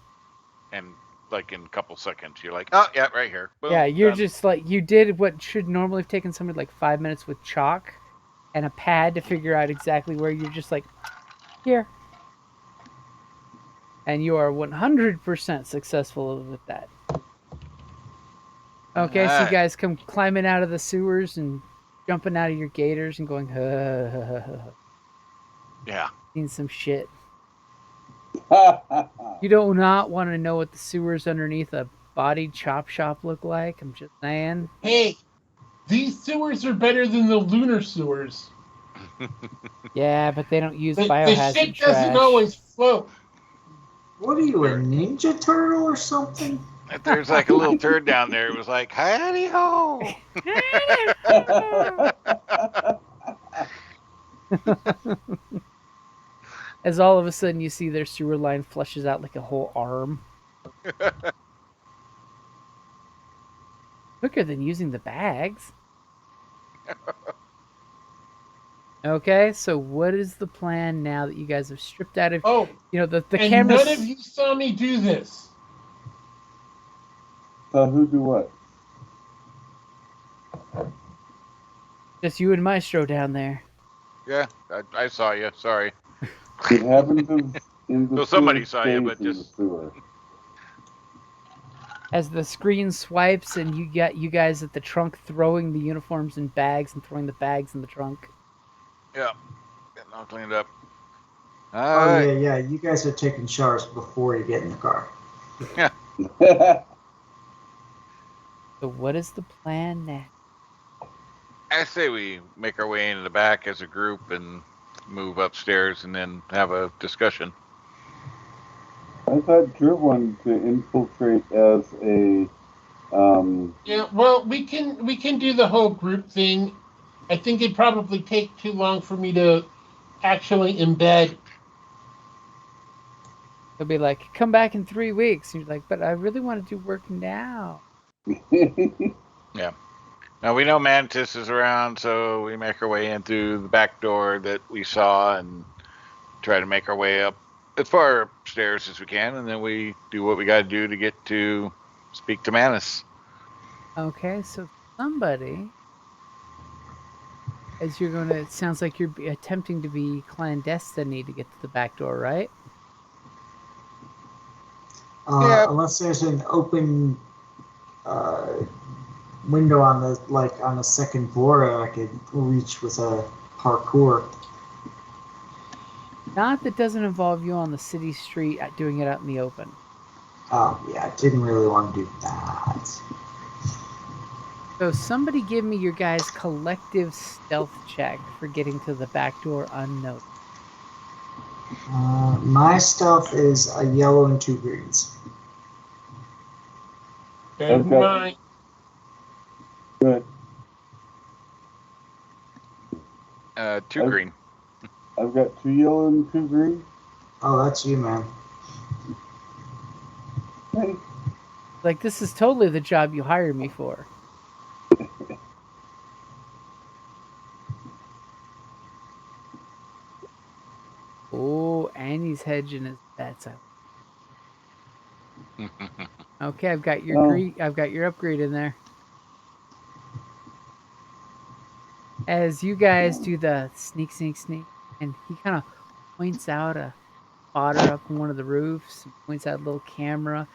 And like in a couple seconds. You're like, oh yeah, right here. Boom,
Yeah, you're
done.
just like, you did what should normally have taken somebody like 5 minutes with chalk and a pad to figure out exactly where. You're just like, here. And you are 100% successful with that. Okay, so you
Alright.
guys come climbing out of the sewers and jumping out of your gators and going,
Yeah.
seen some shit. You do not want to know what the sewers underneath a bodied chop shop look like. I'm just saying.
Hey, these sewers are better than the lunar sewers.
Yeah, but they don't use
The
biohazard
shit
trash.
doesn't always float.
What are you, a ninja turtle or something?
If there's like a little turd down there, it was like, howdy ho.
As all of a sudden you see their sewer line flushes out like a whole arm. Quicker than using the bags. Okay, so what is the plan now that you guys have stripped out of,
Oh,
the
and
cameras?
none of you saw me do this.
Who do what?
Just you and Maestro down there.
Yeah, I saw you. Sorry.
It happens in the
So somebody
sewer,
saw you,
stays
but
in the
just
sewer.
As the screen swipes and you get you guys at the trunk throwing the uniforms in bags and throwing the bags in the trunk.
yeah, getting all cleaned up. All
Oh
right.
yeah. You guys are taking showers before you get in the car.
So what is the plan now?
I say we make our way into the back as a group and move upstairs and then have a discussion.
I thought Drew wanted to infiltrate as a.
Yeah, well, we can do the whole group thing. I think it'd probably take too long for me to actually embed.
They'll be like, come back in 3 weeks. And you're like, but I really want to do work now.
Yeah. Now we know Mantis is around, so we make our way in through the back door that we saw and try to make our way up as far upstairs as we can, and then we do what we got to do to get to speak to Mantis.
Okay, so somebody, as you're going to, it sounds like you're attempting to be clandestine to get to the back door, right?
Yeah.
Unless there's an open window on the second floor I could reach with a parkour.
Not that doesn't involve you on the city street doing it out in the open.
Oh yeah, I didn't really want to do that.
So somebody give me your guys' collective stealth check for getting to the back door unnoticed.
My stealth is a yellow and 2 greens.
And
Okay.
my
Good.
2 green.
I've got 2 yellow and 2 green.
Oh, that's you, man.
Hey.
Like, this is totally the job you hired me for. Oh, and he's hedging his bets. Okay, I've got your I've got your upgrade in there. As you guys do the sneak, and he kind of points out a spotter up on one of the roofs, and points out a little camera,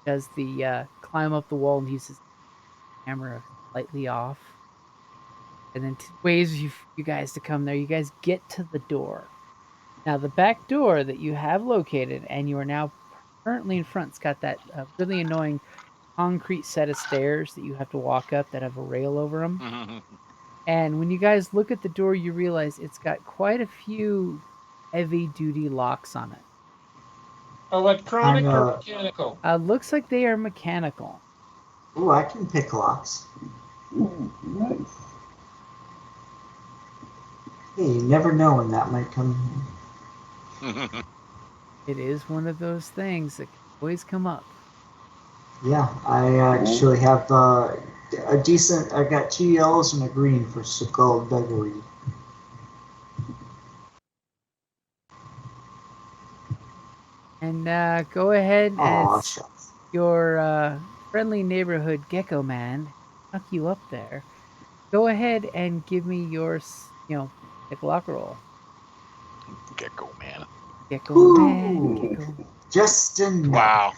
does the climb up the wall and uses the camera slightly off, and then waves you guys to come there. You guys get to the door. Now, the back door that you have located and you are now currently in front, it's got that really annoying concrete set of stairs that you have to walk up that have a rail over them. And when you guys look at the door, you realize it's got quite a few heavy-duty locks on it.
electronic or mechanical?
Looks like they are mechanical.
Ooh, I can pick locks.
Ooh, nice.
Hey, you never know when that might come in.
It is one of those things that can always come up.
Yeah, I actually have a decent. I got 2 yellows and a green for skullduggery.
And go ahead
Aw,
and
shucks.
your friendly neighborhood gecko man snuck you up there. Go ahead and give me your, pick lock roll.
Gecko man.
Gecko man,
Ooh,
gecko.
just enough.
Wow.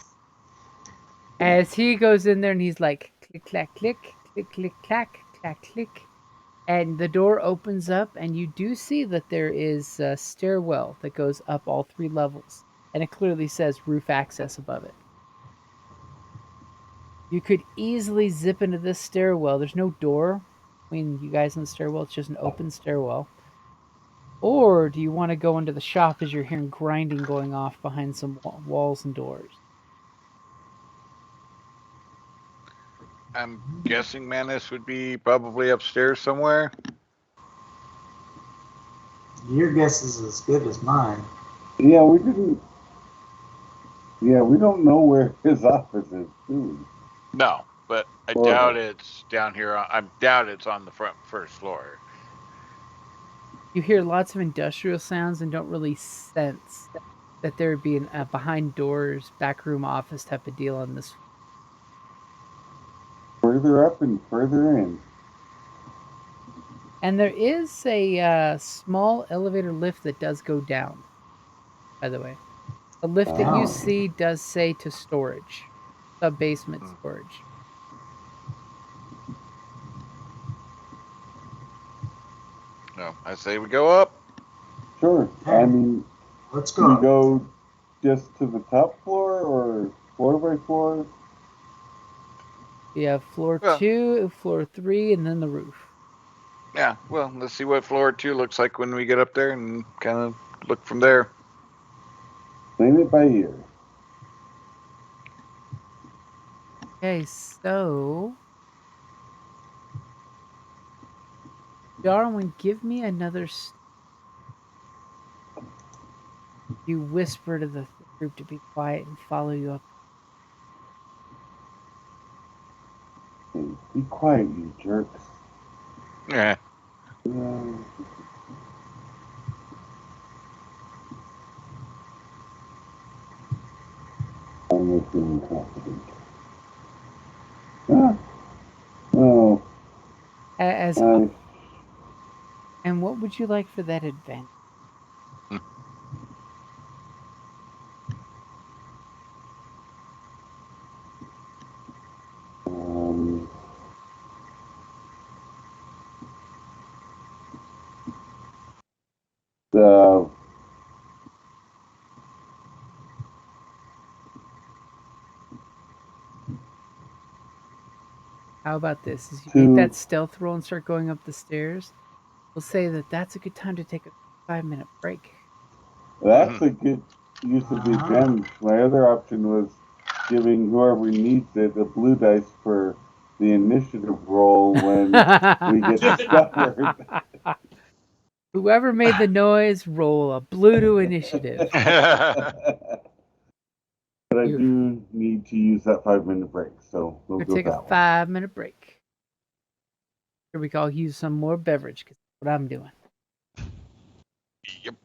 As he goes in there and he's like, click, clack, click, click, click, clack, clack, click. And the door opens up, and you do see that there is a stairwell that goes up all 3 levels. And it clearly says roof access above it. You could easily zip into this stairwell. There's no door between you guys and the stairwell, it's just an open stairwell. Or do you want to go into the shop as you're hearing grinding going off behind some walls and doors?
I'm guessing Manus would be probably upstairs somewhere.
Your guess is as good as mine.
Yeah, we didn't. Yeah, we don't know where his office is, do
No, but I
Or-
doubt it's down here. I doubt it's on the first floor.
You hear lots of industrial sounds and don't really sense that there would be a behind doors, backroom office type of deal on this.
Further up and further in.
And there is a small elevator lift that does go down, by the way. The lift that you
Wow.
see does say to storage, sub-basement storage.
No, I say we go up.
Sure. I mean,
Let's
do we
go.
go just to the top floor or floor by floor?
You have floor
Well-
2, floor 3, and then the roof.
Yeah, well, let's see what floor 2 looks like when we get up there and kind of look from there.
Playing it by ear.
Okay, so Darwin, give me another. You whisper to the group to be quiet and follow you up.
Hey, be quiet, you jerks.
Yeah.
Yeah. I'm not feeling confident. Ah. Oh,
As
I,
and what would you like for that adventure?
um, the
How about this? As you
To-
make that stealth roll and start going up the stairs, we'll say that that's a good time to take a 5-minute break.
that's a good use of the gems. My other option was giving whoever needs it a blue dice for the initiative roll when we get discovered.
Whoever made the noise, roll a blue to initiative.
But I
You-
do need to use that 5-minute break, so we'll
We're
go
gonna take a
that one.
5-minute break. Here we go. Use some more beverage because that's what I'm doing.
Yep.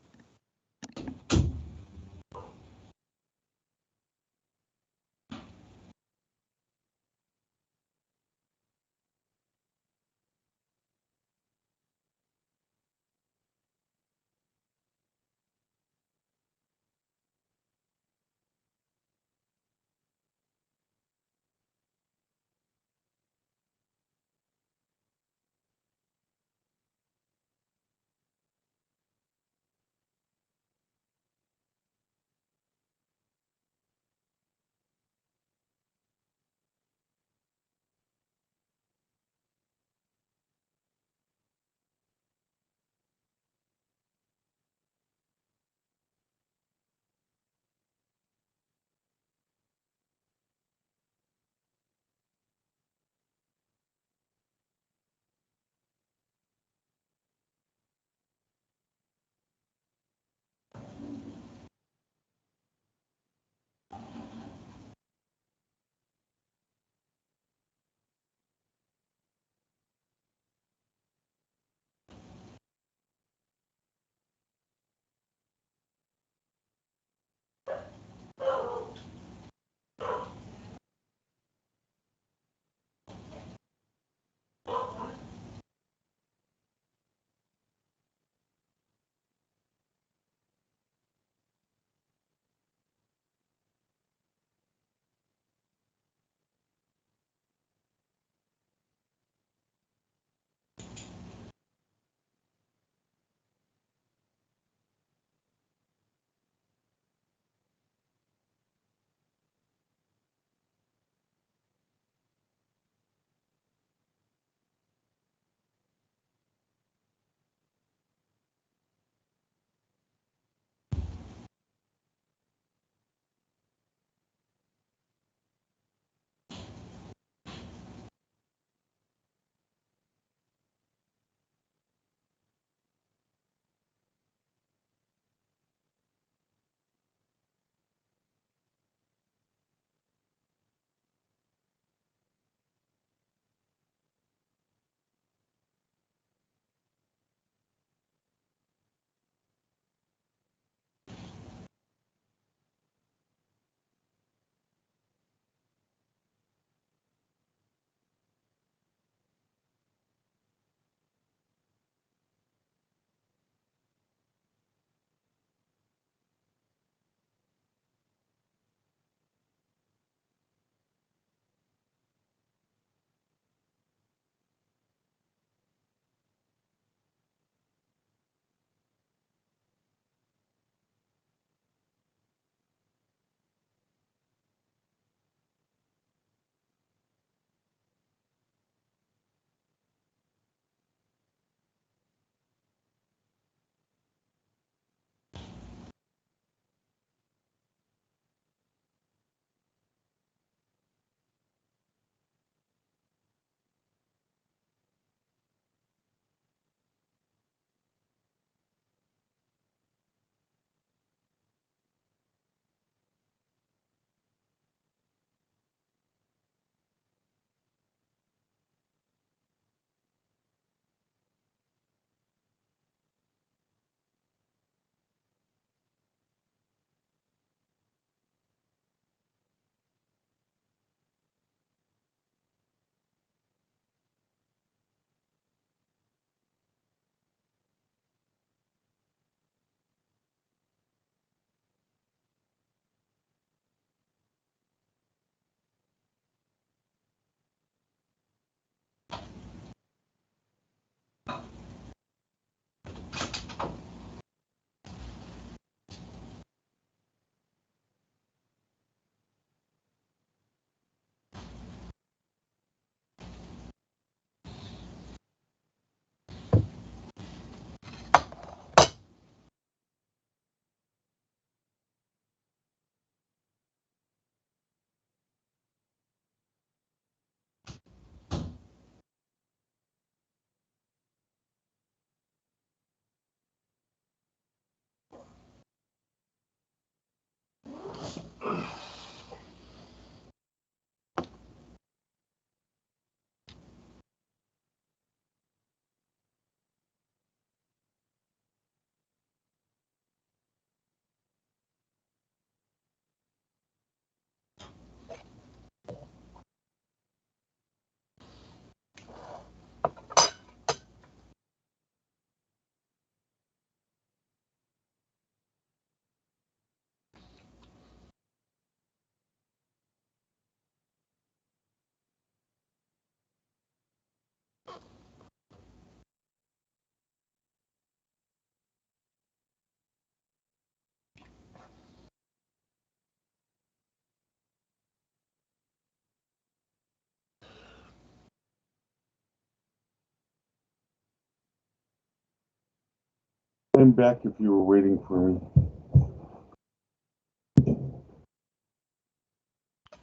back if you were waiting for me.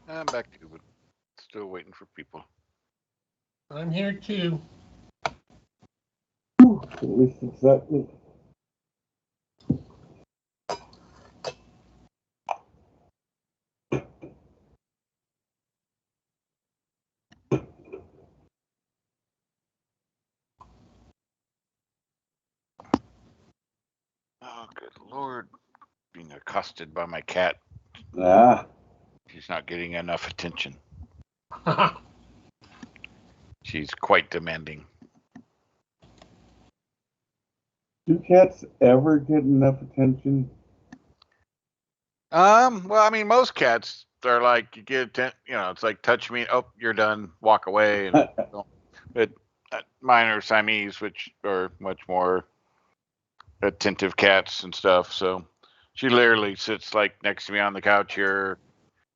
I'm back too, but still waiting for people.
I'm here too.
Whew, at least it's not me.
Oh, good Lord. Being accosted by my cat.
Ah,
She's not getting enough attention. She's quite demanding.
do cats ever get enough attention?
Well, I mean, most cats are like, you get it's like touch me, oh, you're done, walk away. And but mine are Siamese, which are much more attentive cats and stuff. So she literally sits like next to me on the couch here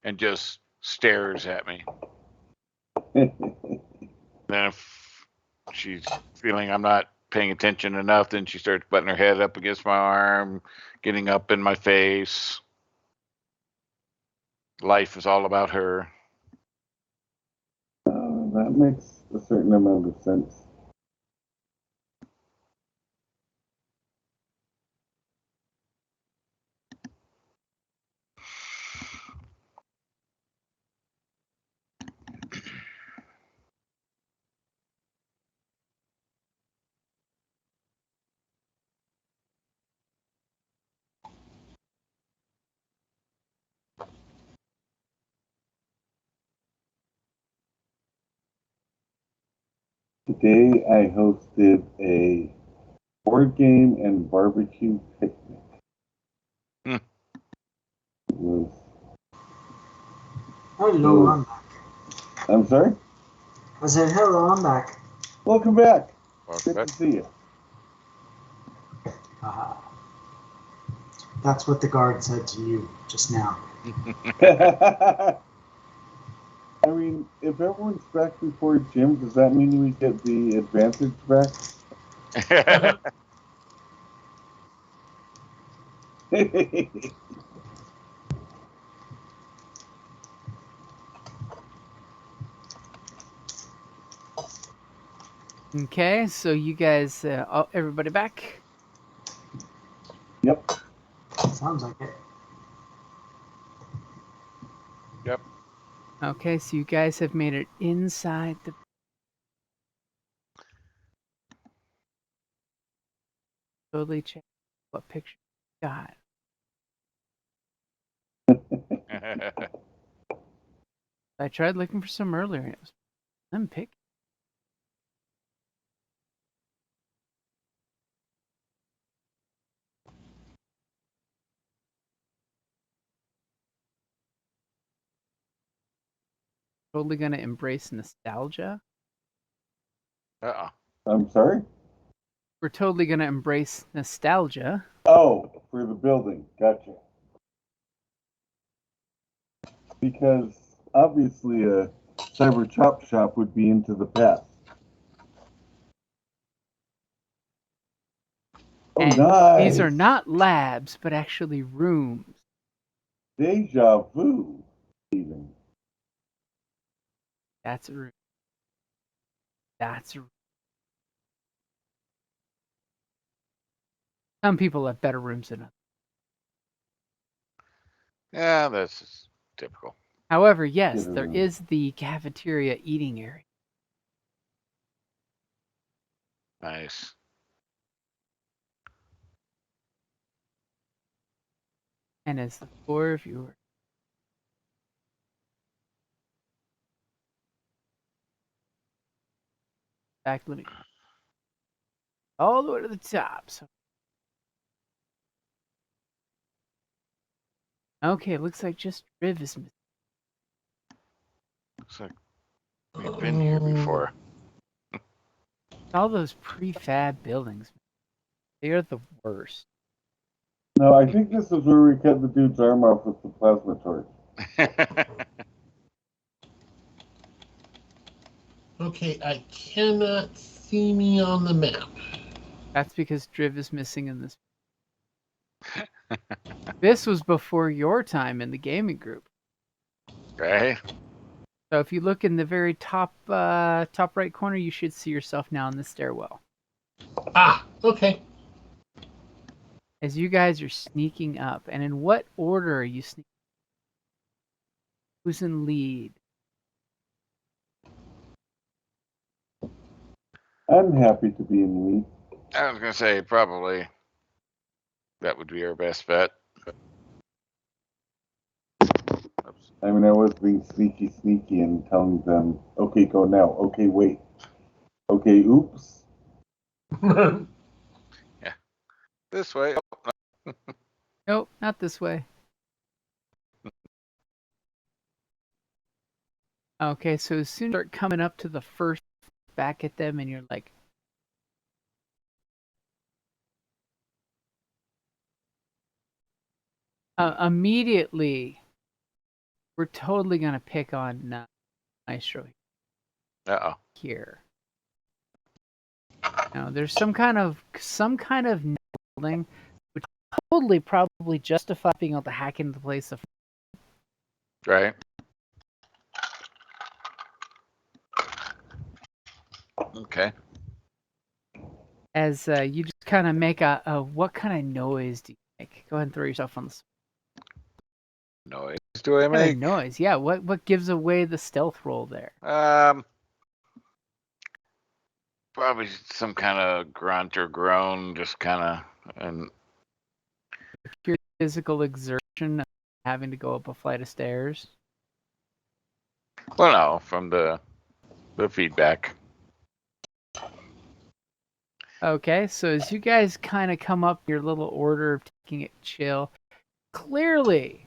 and just stares at me. Then if she's feeling I'm not paying attention enough, then she starts butting her head up against my arm, getting up in my face. Life is all about her.
That makes a certain amount of sense. Today I hosted a board game and barbecue picnic.
Hmm.
It was,
Hello, I'm back.
I'm sorry?
I said, hello, I'm back.
Welcome back.
Welcome
Good
back.
to see you.
That's what the guard said to you just now.
I mean, if everyone's back before Jim, does that mean we get the advantage back?
Okay, so you guys, everybody back?
Yep.
Sounds like it.
Yep.
Okay, so you guys have made it inside the. Totally check what picture you got. I tried looking for some earlier and it was unpicked. Totally gonna embrace nostalgia.
Uh-oh.
I'm sorry?
We're totally gonna embrace nostalgia.
Oh, for the building. Gotcha. Because obviously a cyber chop shop would be into the past. Oh,
And
nice.
these are not labs, but actually rooms.
Deja vu, even.
That's a room. That's a room. Some people have better rooms than others.
Yeah, that's just typical.
However, yes,
Get
there
around.
is the cafeteria eating area.
Nice.
And as the four of you are back, let me all the way to the top. So okay, looks like just Riv is missing.
Looks like we've been here before.
All those prefab buildings. They are the worst.
No, I think this is where we cut the dude's arm off with the plasma torch.
Okay, I cannot see me on the map.
That's because Driv is missing in this. This was before your time in the gaming group.
Right?
So if you look in the very top right corner, you should see yourself now in the stairwell.
Ah, okay.
As you guys are sneaking up, and in what order are you sneaking? Who's in lead?
I'm happy to be in lead.
I was gonna say probably that would be our best bet. Oops.
I mean, I was being sneaky and telling them, okay, go now. Okay, wait. Okay, oops.
This way.
Nope, not this way. Okay, so as soon as you start coming up to the first back at them, and you're like, immediately, we're totally gonna pick on Maestro
Uh-oh.
here. Now, there's some kind of building, which totally probably justify being able to hack into the place of.
Right. Okay.
As you just kind of make a what kind of noise do you make? Go ahead and throw yourself on the spot.
Noise do I
What kind
make?
of noise? Yeah, what gives away the stealth roll there?
Probably some kind of grunt or groan, just kind of, and
Pure physical exertion of having to go up a flight of stairs.
well, no, from the feedback.
Okay, so as you guys kind of come up your little order of taking it chill, clearly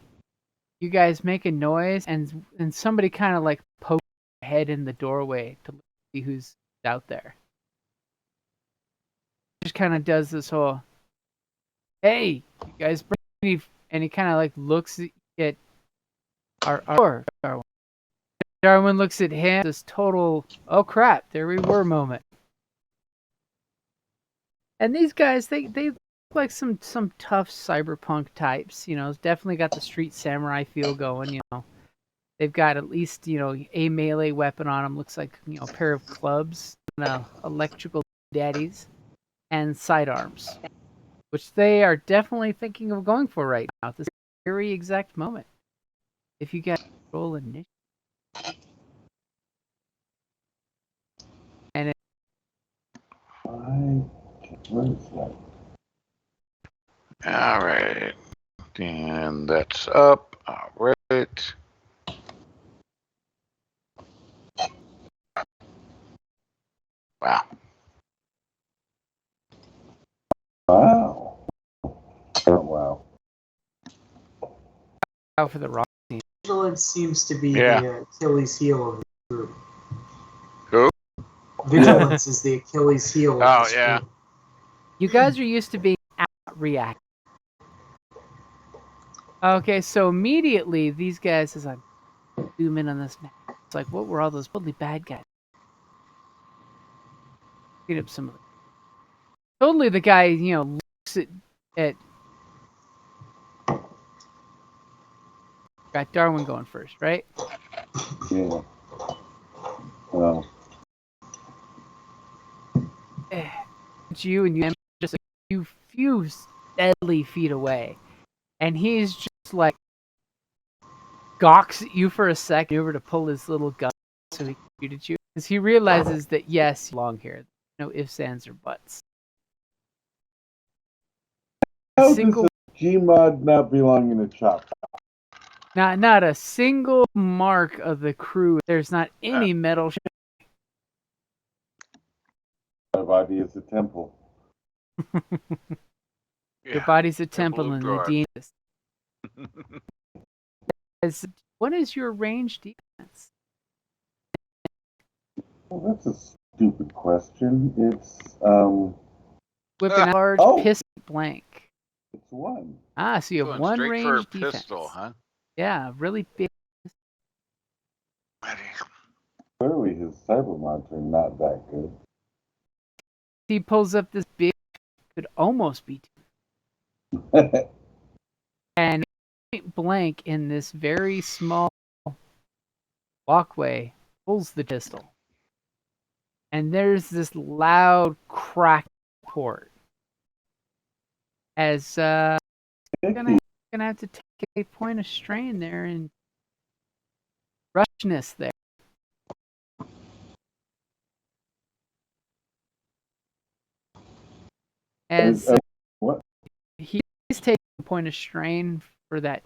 you guys make a noise and somebody kind of like pokes their head in the doorway to see who's out there. Just kind of does this whole, hey, you guys bring me, and he kind of like looks at our Darwin. Darwin looks at him, this total, oh crap, there we were moment. And these guys, they look like some tough cyberpunk types, you know, definitely got the street samurai feel going, you know. They've got at least, you know, a melee weapon on them, looks like, you know, a pair of clubs, and electrical daddies, and sidearms, which they are definitely thinking of going for right now at this very exact moment. If you guys roll initiative. And
Where is that?
All right, and that's up. All right. Wow.
Wow. Oh, wow.
out for the rock team.
Vigilance seems to be
Yeah.
the Achilles heel of the group.
Who?
Vigilance is the Achilles heel of
Oh,
this
yeah.
group.
You guys are used to being react. Okay, so immediately these guys, as I zoom in on this map, it's like, what were all those totally bad guys? Get up some of them. Totally the guy, you know, looks at got Darwin going first, right?
Yeah. Well,
It's you and you just a few deadly feet away. And he's just like gawks at you for a second over to pull his little gun so he can shoot at you. Because he realizes that yes, you belong here. No ifs, ands, or buts.
how
Single
does a Gmod not belong in a chop?
not a single mark of the crew. There's not any metal.
My body is a temple.
Your body's a temple
Temple of
and the
God.
demon. What is your range defense?
Well, that's a stupid question. It's
Whipping a large pistol blank.
it's one.
Ah, so you have
Going
one
straight
range
for a
defense.
pistol, huh?
Yeah, really big.
Clearly, his cybermods are not that good.
He pulls up this big, could almost be. And point blank in this very small walkway pulls the pistol. And there's this loud crack report. As gonna have to take a point of strain there and rushness there. As
what?
He's taking a point of strain for that.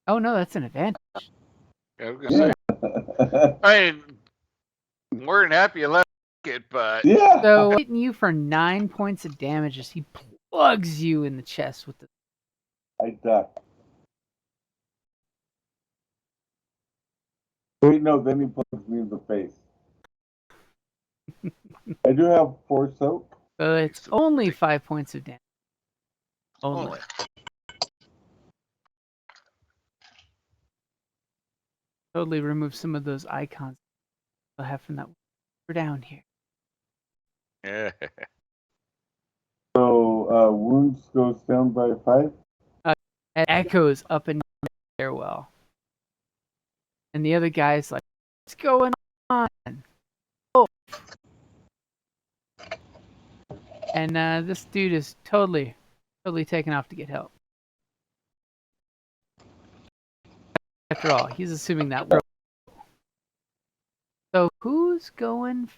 Oh no, that's an advantage.
Yeah, I was gonna say. I mean, more than happy you left it, but
Yeah.
So hitting you for 9 points of damage as he plugs you in the chest with the.
I duck. Wait, no, then he plugs me in the face. I do have 4 soap.
So it's only 5 points of damage. Only. Totally remove some of those icons I'll have from that. We're down here.
yeah.
So wounds goes down by 5.
It echoes up and down the stairwell. And the other guy's like, "What's going on?" Oh. And this dude is totally taken off to get help. After all, he's assuming that. So who's going?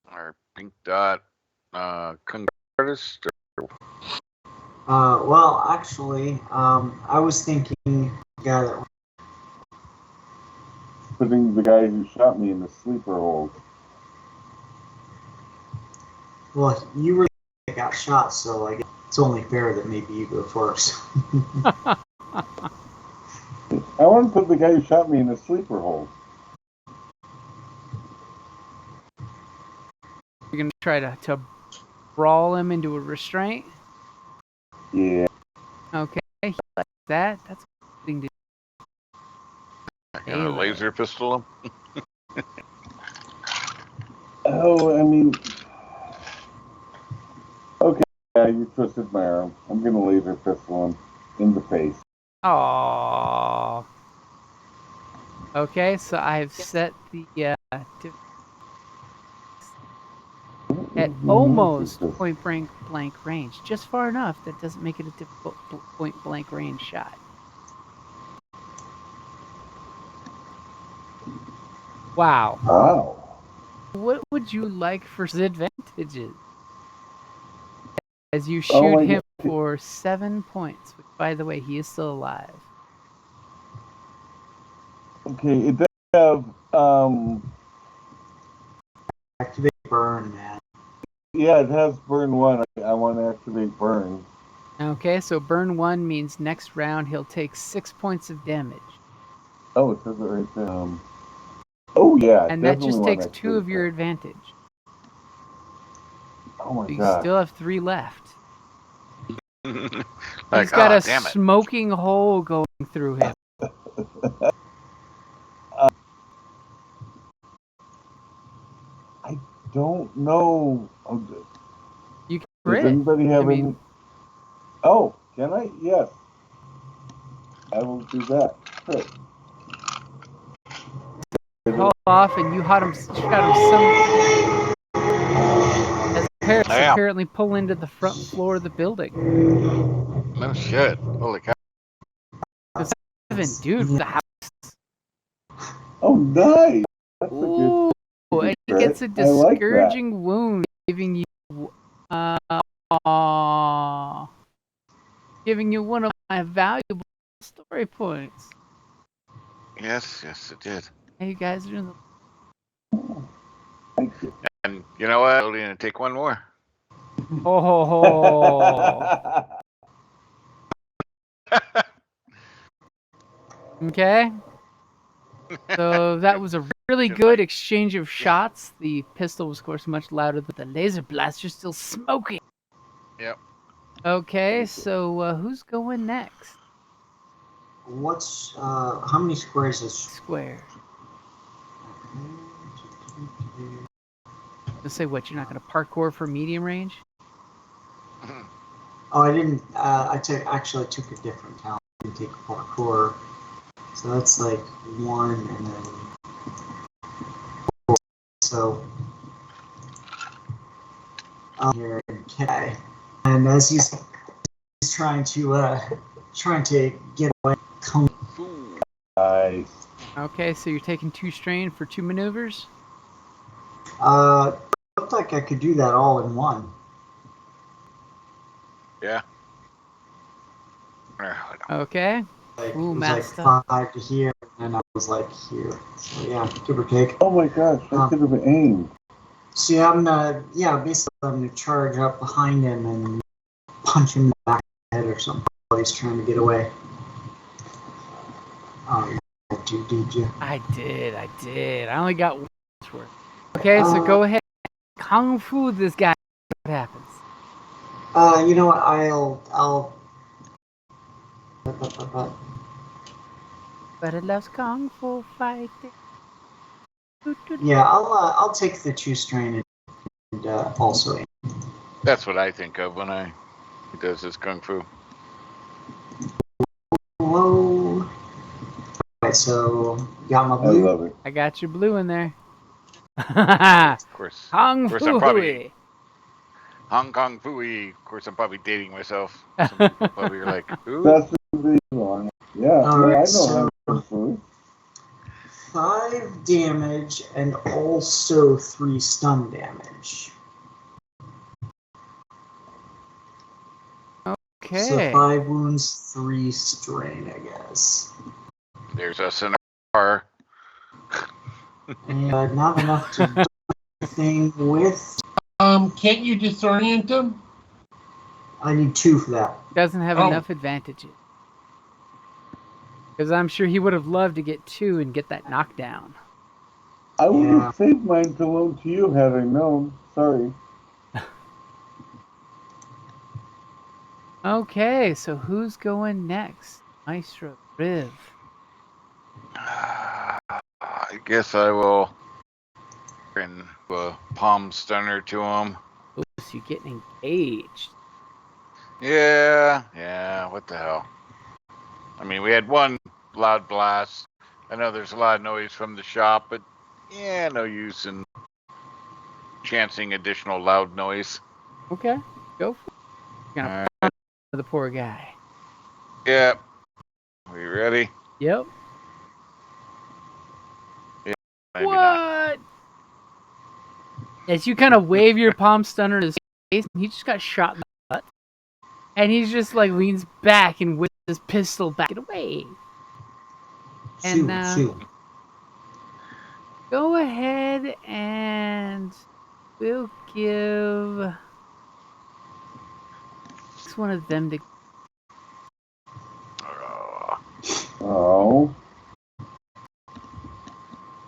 Our pink dot artist.
Well, actually, I was thinking the guy that
Putting the guy who shot me in the sleeper hold.
well, you were the guy that got shot, so I guess it's only fair that maybe you go first.
I want to put the guy who shot me in the sleeper hold.
You're gonna try to brawl him into a restraint.
Yeah.
Okay, like that. That's a good thing to do.
Gonna laser pistol him.
Oh, I mean. Okay, yeah, you twisted my arm. I'm gonna laser pistol him in the face.
Aww. Okay, so I've set the at almost point blank range, just far enough that doesn't make it a difficult point blank range shot. Wow.
Wow.
What would you like for advantages? As you shoot him for 7 points, which, by the way, he is still alive.
Okay, it does have
Activate burn, man.
yeah, it has burn 1. I want to activate burn.
Okay, so burn 1 means next round he'll take 6 points of damage.
Oh, it says it right there. Oh yeah,
and that just takes 2 of your advantage.
Oh my
so you
god!
still have 3 left.
Like,
he's got a smoking hole going through him.
I don't know.
You can
Does anybody have any? Oh, can I? Yes. I will do that. Crit.
Call off and you shot him some. As Paris apparently pull into the front floor of the building.
No shit. Holy cow.
Dude, the house.
Oh, nice.
That's Ooh, and he gets a discouraging wound, giving you one of my valuable story points.
Yes, it did.
Hey, you guys are doing
Thank you.
And you know what? I'm only gonna take one more.
Oh. Okay. So that was a really good exchange of shots. The pistol was, of course, much louder, but the laser blaster's still smoking.
Yep.
Okay, so who's going next?
What's how many squares is
square? Let's say what? You're not going to parkour for medium range?
Oh, I didn't. I took a different talent. I didn't take parkour. So that's like 1 and then 4. So here okay. And as he's trying to get away, come.
Nice.
Okay, so you're taking 2 strain for 2 maneuvers?
Looked like I could do that all in one.
Yeah.
Okay.
Like,
Ooh,
it was
master.
like 5 to here, and I was like here. So yeah, give or take.
Oh my gosh, I could have aimed.
So yeah, basically I'm gonna charge up behind him and punch him in the back of the head or something while he's trying to get away. Did you?
I did. I only got 1 worth. Okay, so go ahead. Kung Fu this guy. What happens?
You know what? I'll.
But it loves Kung Fu fighting.
Yeah, I'll take the 2 strain and also aim.
That's what I think of when he does his kung fu.
Whoa. Alright, so you got my
I
blue.
love it.
I got your blue in there.
Of course.
Kung
course,
Fu.
I'm probably Hong Kong Fooey. Of course, I'm probably dating myself. Some people probably are like, "Ooh."
That's the one. Yeah,
Alright,
I know
so
Kung Fu.
5 damage and also 3 stun damage.
Okay.
So 5 wounds, 3 strain, I guess.
There's us in our car.
And not enough to do anything with.
Can't you disorient him?
I need 2 for that.
Doesn't have enough advantages. Because I'm sure he would have loved to get 2 and get that knockdown.
I would have saved mine to loan to you had I known. Sorry.
Okay, so who's going next? Maestro Riv.
I guess I will bring a palm stunner to him.
Ooh, so you're getting engaged.
Yeah, what the hell? I mean, we had 1 loud blast. I know there's a lot of noise from the shop, but yeah, no use in chancing additional loud noise.
Okay, go for it. You're gonna
Alright.
the poor guy.
Yep. Are you ready?
Yep.
Maybe
What?
not.
As you kind of wave your palm stunner in his face, he just got shot in the butt. And he's just like leans back and whips his pistol back. Get away. And
Shoot.
go ahead and we'll give one of them to.
Oh.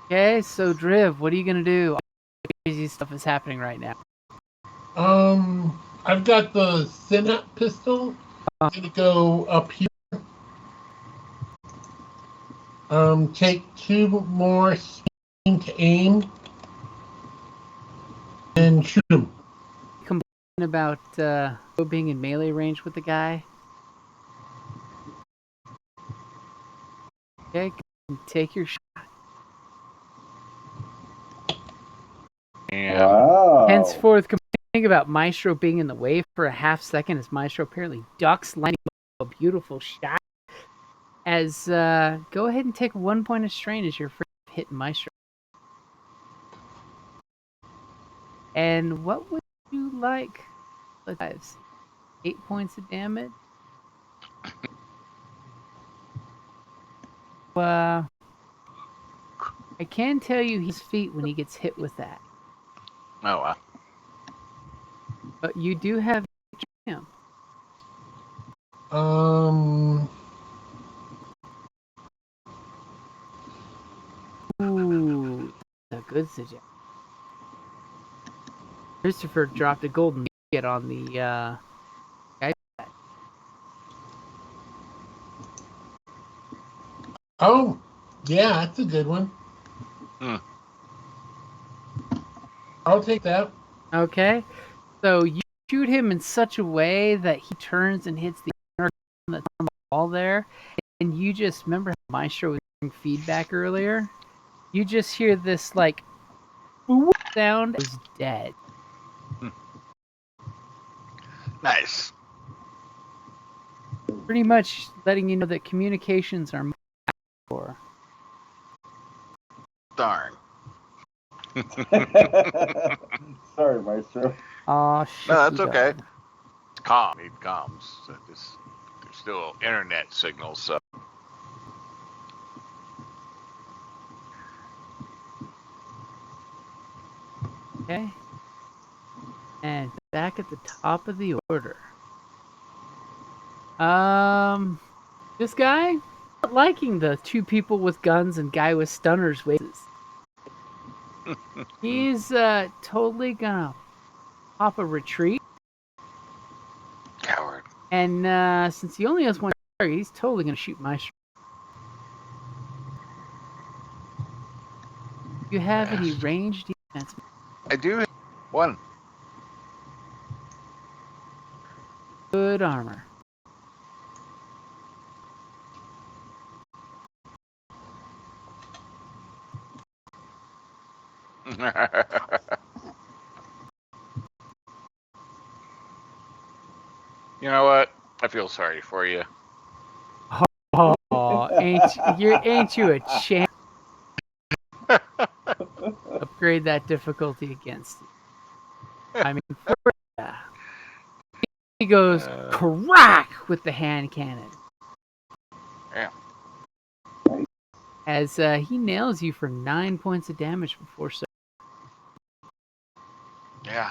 Okay, so Driv, what are you gonna do? All crazy stuff is happening right now.
I've got the Synap pistol. I'm gonna go up here. Take 2 more steam to aim and shoot him.
Complain about being in melee range with the guy. Okay, take your shot.
Yeah.
Wow.
Henceforth, complaining about Maestro being in the way for a half second as Maestro apparently ducks, lining up a beautiful shot. As go ahead and take 1 point of strain as your first hit Maestro. And what would you like? 8 points of damage. I can tell you his feet when he gets hit with that.
Oh, wow.
But you do have him. Ooh, a good suggestion. Christopher dropped a golden nugget on the guy.
Oh, yeah, that's a good one. I'll take that.
Okay. So you shoot him in such a way that he turns and hits the inner that's on the wall there. And you just remember how Maestro was giving feedback earlier? You just hear this like whoop sound. It was dead.
Nice.
Pretty much letting you know that communications are for.
Darn.
Sorry, Maestro.
Oh shit.
No, that's okay. It's calm. It calms. There's still internet signals, so.
Okay. And back at the top of the order. This guy not liking the two people with guns and guy with stunners ways. He's totally gonna pop a retreat.
Coward.
And since he only has one target, he's totally gonna shoot Maestro. Do you have any range defense?
I do have one.
Good armor.
You know what? I feel sorry for you.
Oh, ain't you a champ? Upgrade that difficulty against you. I mean, he goes crack with the hand cannon.
Yeah.
As he nails you for 9 points of damage before so.
Yeah.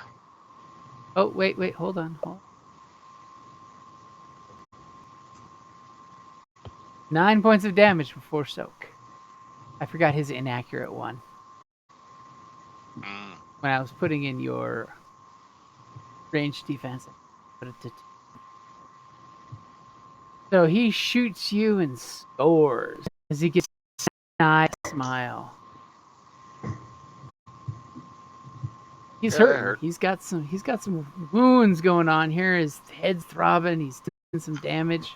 Oh, wait, hold on. 9 points of damage before soak. I forgot his inaccurate one. When I was putting in your range defense, I put it to 2. So he shoots you and scores as he gets a nice smile. He's hurting. He's got some wounds going on here. His head's throbbing. He's doing some damage.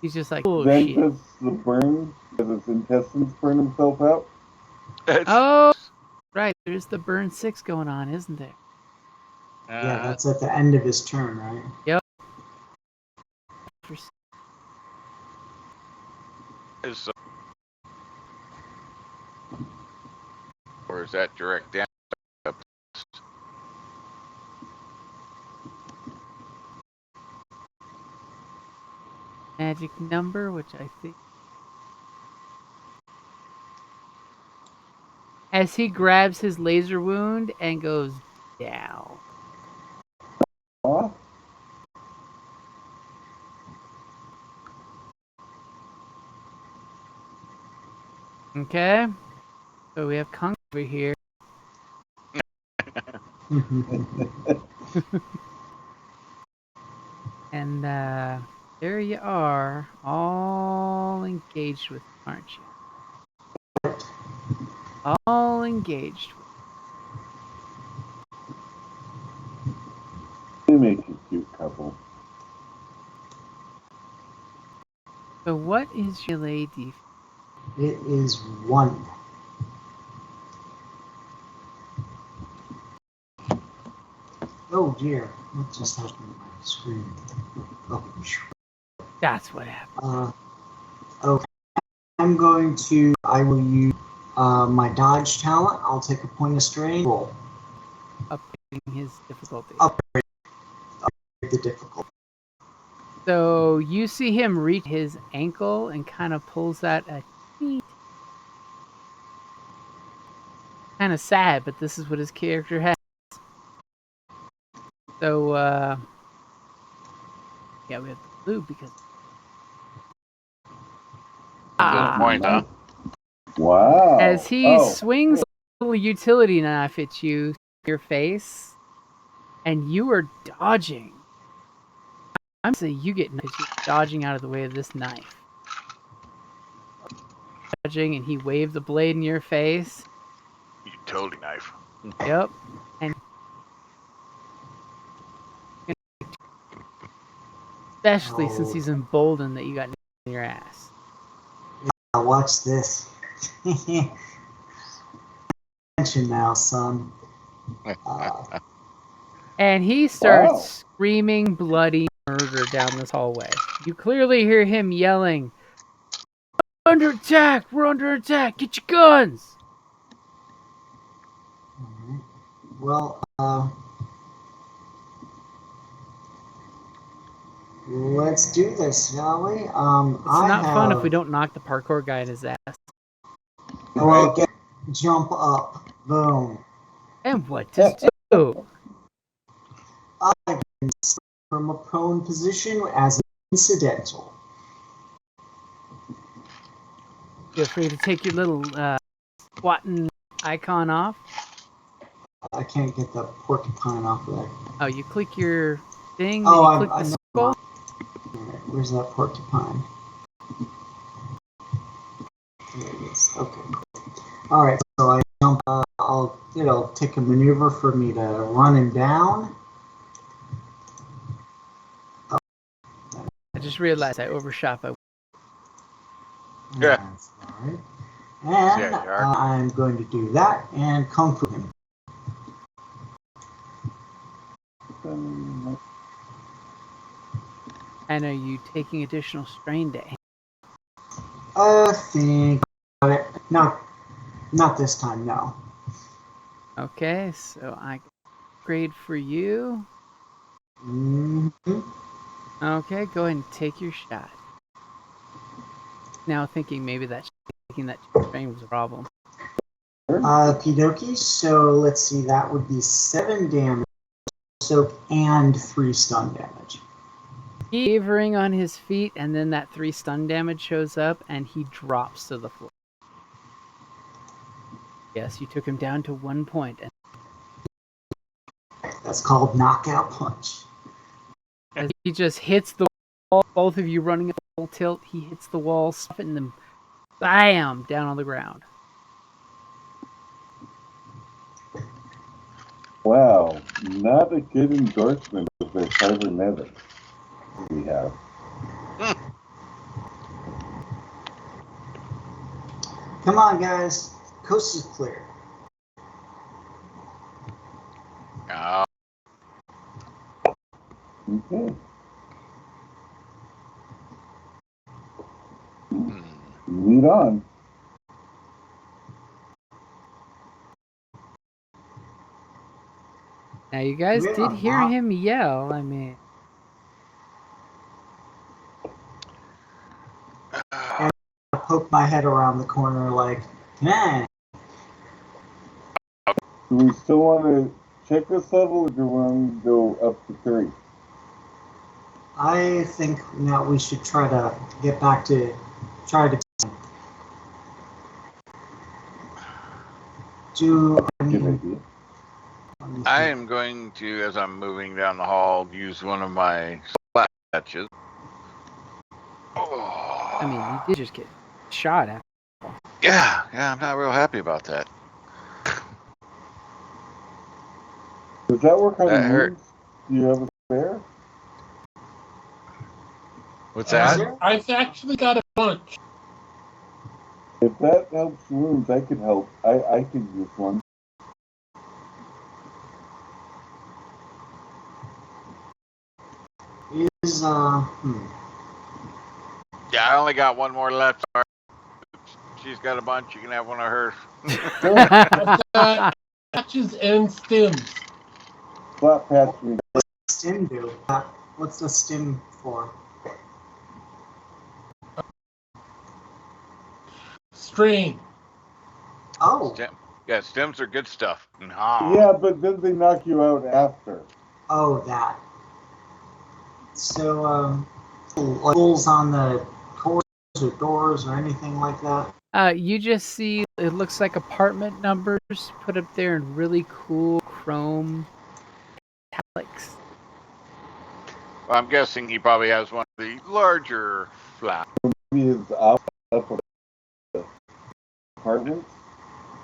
He's just like, oh
Then
shit.
does the burn, does his intestines burn himself out?
Oh, right. There's the burn 6 going on, isn't there?
Yeah, that's at the end of his turn, right?
Yep.
Or is that direct damage?
Magic number, which I think. As he grabs his laser wound and goes down.
Huh?
Okay. So we have Kong over here. And there you are, all engaged with him, aren't you? All engaged with
They make a cute couple.
So what is your lady?
It is 1. Oh dear, what just happened to my screen? Oh,
That's what happened.
Okay, I will use my dodge talent. I'll take a point of strain. Roll.
Upping his difficulty.
Upgrade the difficulty.
So you see him reach his ankle and kind of pulls that a kind of sad, but this is what his character has. So yeah, we have the blue because
Good point, huh?
Wow.
as he swings a little utility knife at you, your face, and you are dodging. I'm saying you get dodging out of the way of this knife. Dodging, and he waved the blade in your face.
Utility knife.
Yep. And especially since he's emboldened that you got in your ass.
Now watch this. Attention now, son.
And he starts screaming bloody murder down this hallway. You clearly hear him yelling, "We're under attack! We're under attack! Get your guns!"
Alright. Well, let's do this, shall we?
It's not fun if we don't knock the parkour guy in his ass.
Well, jump up. Boom.
And what does do?
I can start from a prone position as an incidental.
Feel free to take your little squatting icon off.
I can't get the porcupine off of there.
Oh, you click your thing, then
Oh,
you click the
know.
skull.
Alright, where's that porcupine? There it is. Okay. Alright, so I jump. It'll take a maneuver for me to run him down.
I just realized I overshot by.
Yeah.
That's alright. And
Yeah, you are.
I'm going to do that and kung fu him.
And are you taking additional strain to aim?
Think about it. Not this time, no.
Okay, so I grade for you.
hmm
Okay, go ahead and take your shot. Now thinking maybe that taking that strain was a problem.
Okie so let's see, that would be 7 damage, soak, and 3 stun damage.
He's wavering on his feet, and then that 3 stun damage shows up, and he drops to the floor. Yes, you took him down to 1 point. And
That's called knockout punch.
as he just hits the wall, both of you running at full tilt, he hits the wall, and then bam, down on the ground.
Wow, not a good endorsement of the cybernetics we have.
Come on, guys. Coast is clear.
Okay. Lead on.
Now, you guys
Yeah,
did hear
wow.
him yell. I mean,
I poke my head around the corner like, man.
Do we still want to check this level, or do we want to go up to 3?
I think now we should try to get back to do. I
Good
mean,
idea.
I am going to, as I'm moving down the hall, use one of my splat patches. Oh.
I mean, you did just get shot at.
Yeah, I'm not real happy about that.
Does that work on
That
the
hurt.
moves? Do you have a spare?
What's that?
I've actually got a bunch.
If that helps wounds, I could help. I could use one.
is
Yeah, I only got one more left. She's got a bunch. You can have one of hers.
I've got patches and stims.
Flat patch me.
stim do? What's the stim for?
Strain.
Oh,
Yeah, stems are good stuff.
Yeah, but then they knock you out after.
that. So, holes on the corners or doors or anything like that?
You just see, it looks like apartment numbers put up there in really cool chrome metallics.
Well, I'm guessing he probably has one of the larger flats.
Maybe it's up of the apartment.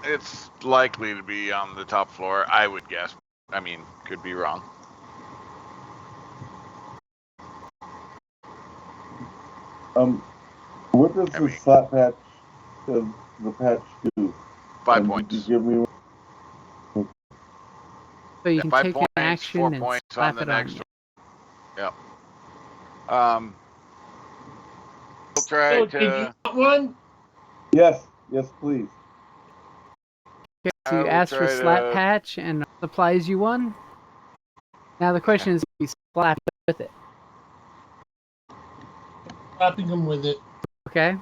It's likely to be on the top floor, I would guess. I mean, could be wrong.
What does the slap patch, the patch do?
5 points.
Did you give me one?
So you can
5
take
points,
an action
4
and
points
slap
on the
it on
next
you.
one. Yep. We'll try
So,
to.
did you want one?
Yes, please.
Okay, so
I
you
will
asked for
try
slap
to-
patch and supplies you one. Now the question is, you slap with it.
Slapping him with it.
Okay.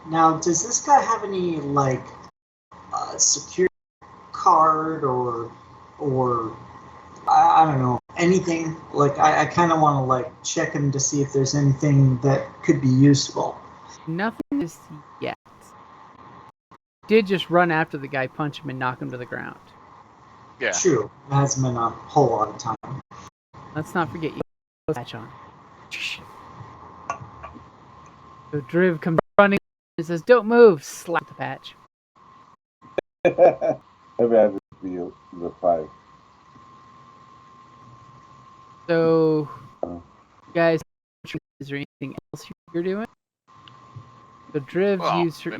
Now, does this guy have any like security card or I don't know, anything? Like I kind of want to like check him to see if there's anything that could be useful.
Nothing is yet. Did just run after the guy, punch him, and knock him to the ground.
Yeah.
True, it hasn't been a whole lot of time.
Let's not forget you patch on. So Driv comes running and says, "Don't move!" Slap the patch.
I've added the 5.
So, guys, is there anything else you're doing? So Driv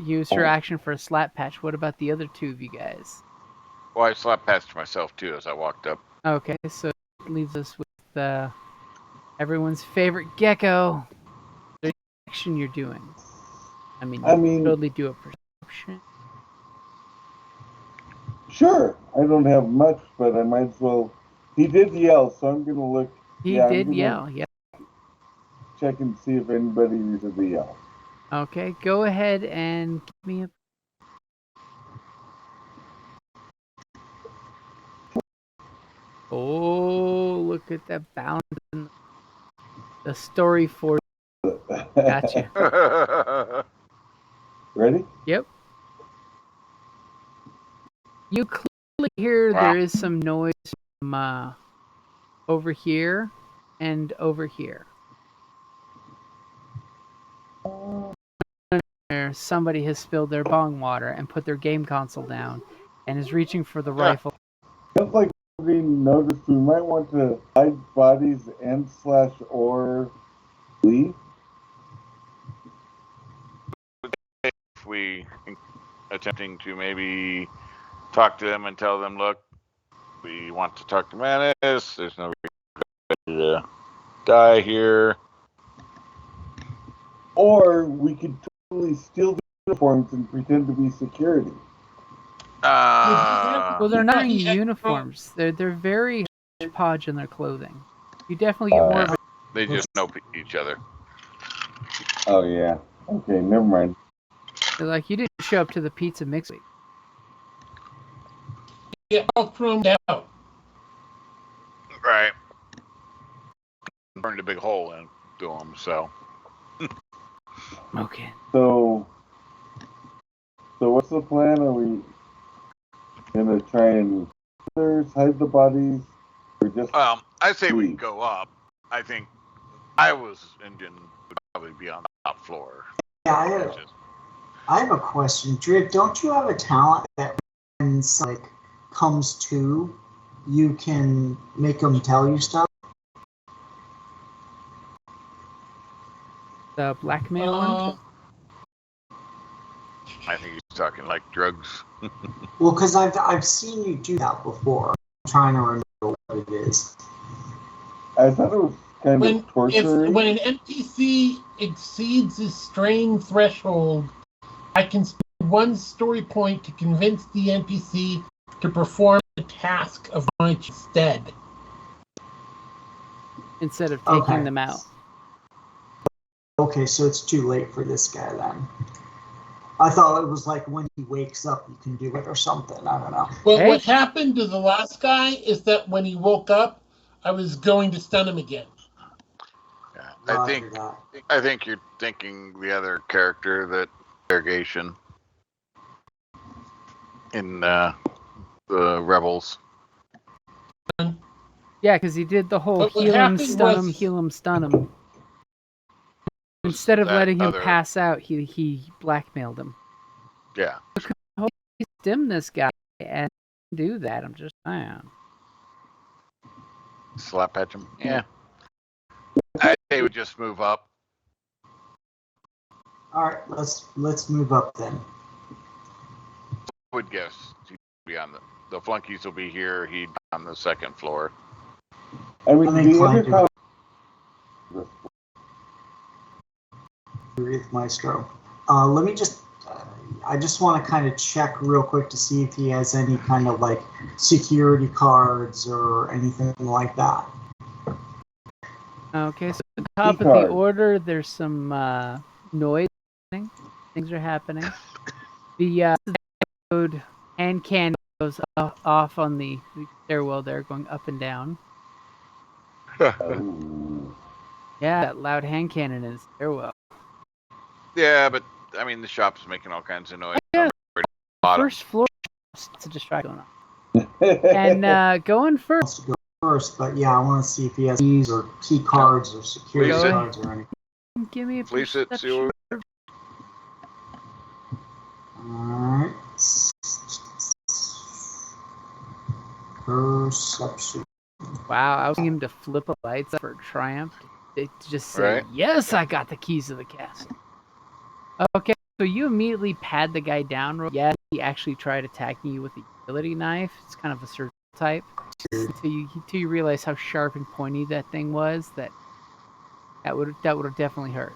used her action for a slap patch. What about the other two of you guys?
Well, I slap patched myself too as I walked up.
Okay, so it leaves us with everyone's favorite gecko. Is there any action you're doing? I mean, you can totally do a perception.
Sure, I don't have much, but I might as well. He did yell, so I'm gonna look.
He did yell, yeah.
Check and see if anybody did the yell.
Okay, go ahead and give me a. Oh, look at that balance in the story for. Gotcha.
Ready?
Yep. You clearly hear there is some noise from over here and over here. Somebody has spilled their bong water and put their game console down and is reaching for the rifle.
Just like we noticed, we might want to hide bodies and /or leave.
If we attempting to maybe talk to them and tell them, look, we want to talk to Manus. There's no reason to die here.
Or we could totally steal the uniforms and pretend to be security.
Well, they're not in uniforms. They're very hodgepodge in their clothing. You definitely get more of a.
They just know each other.
Oh yeah. Okay, never mind.
They're like, you didn't show up to the pizza mix week.
Get all thrown out.
Right. Burned a big hole into them, so.
Okay.
So what's the plan? Are we gonna try and hide the bodies, or just?
I say we go up. I think engine would probably be on the top floor.
Yeah, I have a question. Driv, don't you have a talent that when like comes to, you can make them tell you stuff?
The blackmail one?
I think he's talking like drugs.
Well, because I've seen you do that before. I'm trying to remember what it is.
I thought it was kind of torture.
When an NPC exceeds his strain threshold, I can spend 1 story point to convince the NPC to perform the task of knowledge
instead of taking them out.
Okay, so it's too late for this guy then. I thought it was like when he wakes up, you can do it or something. I don't know.
Well, what happened to the last guy is that when he woke up, I was going to stun him again.
Yeah, I think you're thinking the other character, that interrogation in the Rebels.
Yeah, because he did the whole heal him, stun him. Instead of letting him pass out, he blackmailed him.
Yeah.
The stim this guy and do that. I'm just saying.
Slap at him. Yeah. I say we just move up.
All right, let's move up then.
I would guess he'd be on the flunkies will be here. He'd be on the second floor.
I mean,
I'm
the
inclined to
intercom.
agree with Maestro. Let me just. I just want to kind of check real quick to see if he has any kind of like security cards or anything like that.
Okay, so at the top of the
card.
order, there's some noise. Things are happening. The code hand can goes off on the stairwell there, going up and down.
Oh.
Yeah, that loud hand cannon in the stairwell.
Yeah, but I mean the shop's making all kinds of noise.
Yeah,
Bottom.
first floor. It's a distraction going on. And going first.
Wants to go first, but yeah, I want to see if he has keys or key cards or security
Fleece it.
cards or anything.
Give me a
Fleece it. See
perception.
what
Alright. Perception.
Wow, I was asking him to flip a lights up for triumph. To just say,
Right.
yes, I got the keys to the castle. Okay, so you immediately pad the guy down. Yes, he actually tried attacking you with a utility knife. It's kind of a surgical type. Until you realize how sharp and pointy that thing was, that would have definitely hurt.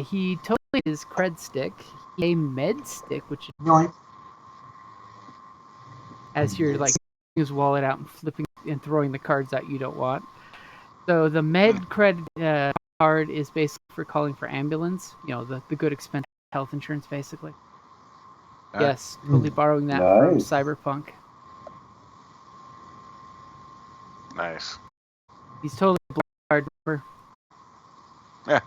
He totally his cred stick. A med stick, which
Yoink.
as you're like his wallet out and flipping and throwing the cards out you don't want. So the med cred card is basically for calling for ambulance. You know, the good expensive health insurance, basically. Yes, totally borrowing that from
Nice.
Cyberpunk.
Nice.
He's totally a black card number.
Yeah.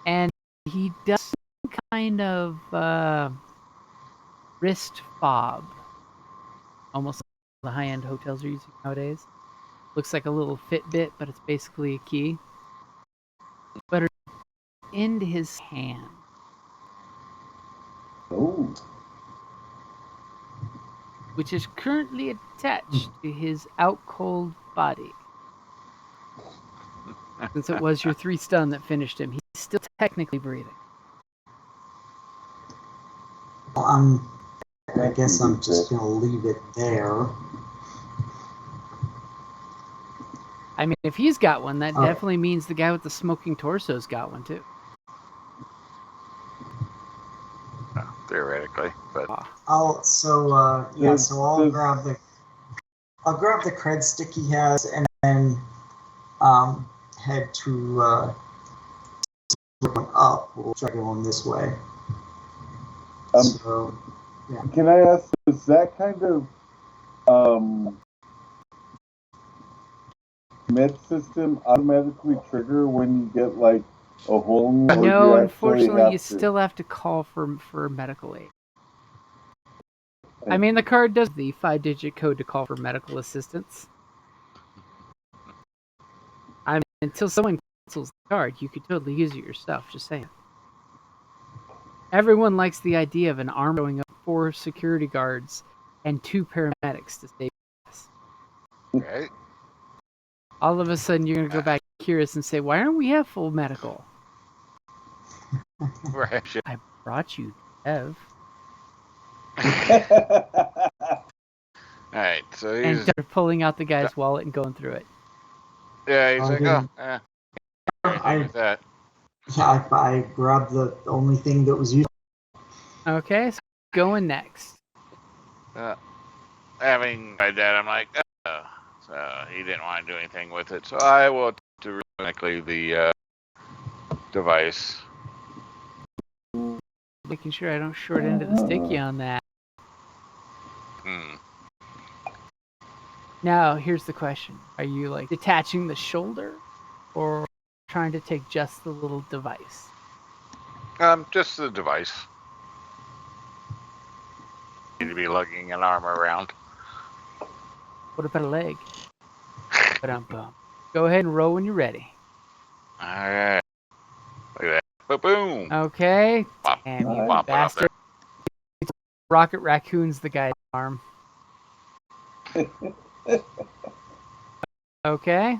And he does some kind of wrist fob. Almost like the high-end hotels are using nowadays. Looks like a little Fitbit, but it's basically a key. But it's into his hand.
Oh.
Which is currently attached to his out-cold body. Since it was your 3 stun that finished him, he's still technically breathing.
Well, I guess I'm just gonna leave it there.
I mean, if he's got one, that
Oh.
definitely means the guy with the smoking torso's got one too.
Theoretically, but
I'll grab the cred stick he has and then head to up. We'll try going this way. So yeah.
Can I ask, does that kind of med system automatically trigger when you get like a hole in you? Or do
No,
you
unfortunately,
have
you
to?
still have to call for medical aid. I mean, the card does the 5-digit code to call for medical assistance. I mean, until someone cancels the card, you could totally use it yourself, just saying. Everyone likes the idea of an arm showing up 4 security guards and 2 paramedics to save us.
right?
All of a sudden, you're going to go back to Keras and say, why aren't we at full medical?
Right.
I brought you, Ev.
Alright, so
And
he's
they're pulling out the guy's wallet and going through it.
yeah, he's
I
like,
didn't-
oh,
I
with that.
I grabbed the only thing that was useful.
Okay, so going next.
Having my dad, I'm like, so he didn't want to do anything with it, so I will to technically the device.
Making sure I don't short into the sticky on that.
Hmm.
Now, here's the question. Are you like detaching the shoulder or trying to take just the little device?
Just the device. Need to be lugging an arm around.
What about a leg? Ba-dum-bum. Go ahead and roll when you're ready.
Alright. Look at that. Boom.
Okay.
Bop,
Damn you
bop,
bastard. Rocket Raccoon's the guy's arm. Okay.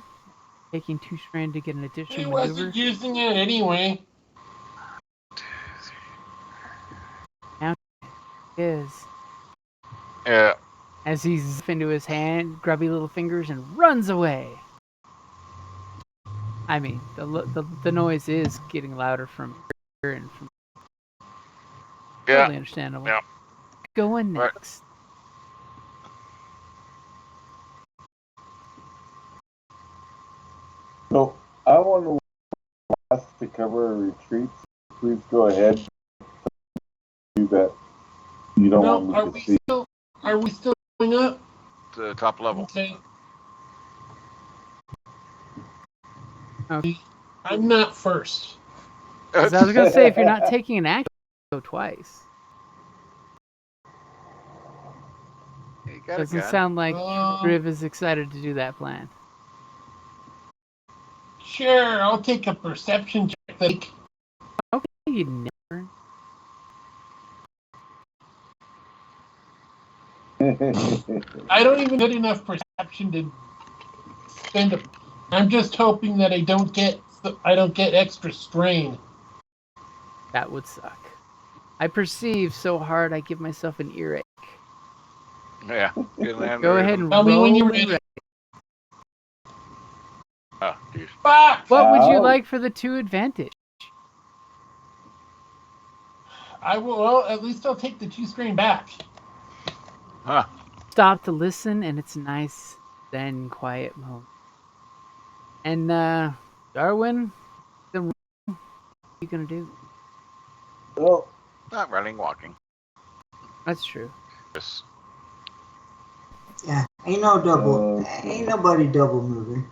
Taking 2 strain to get an
He
additional
wasn't
maneuver.
using it anyway.
Is
Yeah.
as he zips into his hand, grubby little fingers, and runs away. I mean, the noise is getting louder from here and from.
Yeah.
Totally understandable.
Yeah.
Going
Right.
next.
So I want to ask to cover a retreat. Please go ahead. Do that. You don't
No,
want
are
me
we
to see.
still going up?
The top level.
Okay.
Okay.
I'm not first.
'Cause I was gonna say, if you're not taking an action, go twice.
You got a
Doesn't
gun.
sound like
Um,
Driv is excited to do that plan.
Sure, I'll take a perception check.
Okay, you never.
I don't even get enough perception to spend a. I'm just hoping that I don't get extra strain.
That would suck. I perceive so hard I give myself an earache.
Yeah. Good land
Go ahead
rhythm.
and
Tell me when
roll
you're
when
ready.
Oh, geez.
Fuck!
What would you
Ow.
like for the 2 advantage?
I will. Well, at least I'll take the 2 strain back.
Huh.
Stop to listen, and it's a nice, zen, quiet moment. And Darwin, what are you gonna do?
Well,
Not running, walking.
That's true.
Just
Yeah, ain't nobody double moving.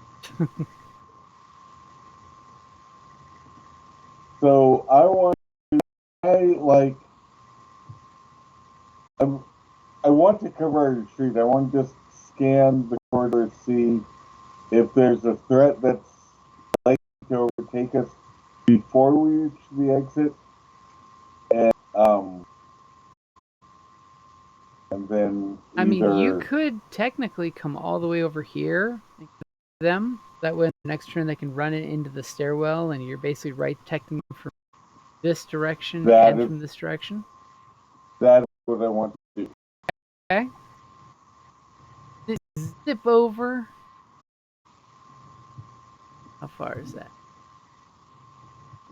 so I want to cover our retreat. I want to just scan the corridor, see if there's a threat that's likely to overtake us before we reach the exit, and then
I mean, you
either
could technically come all the way over here and them. That way, the next turn they can run it into the stairwell, and you're basically right protecting them from this direction
That
and
is-
from this direction.
that's what I want to do.
Okay. Zip over. How far is that?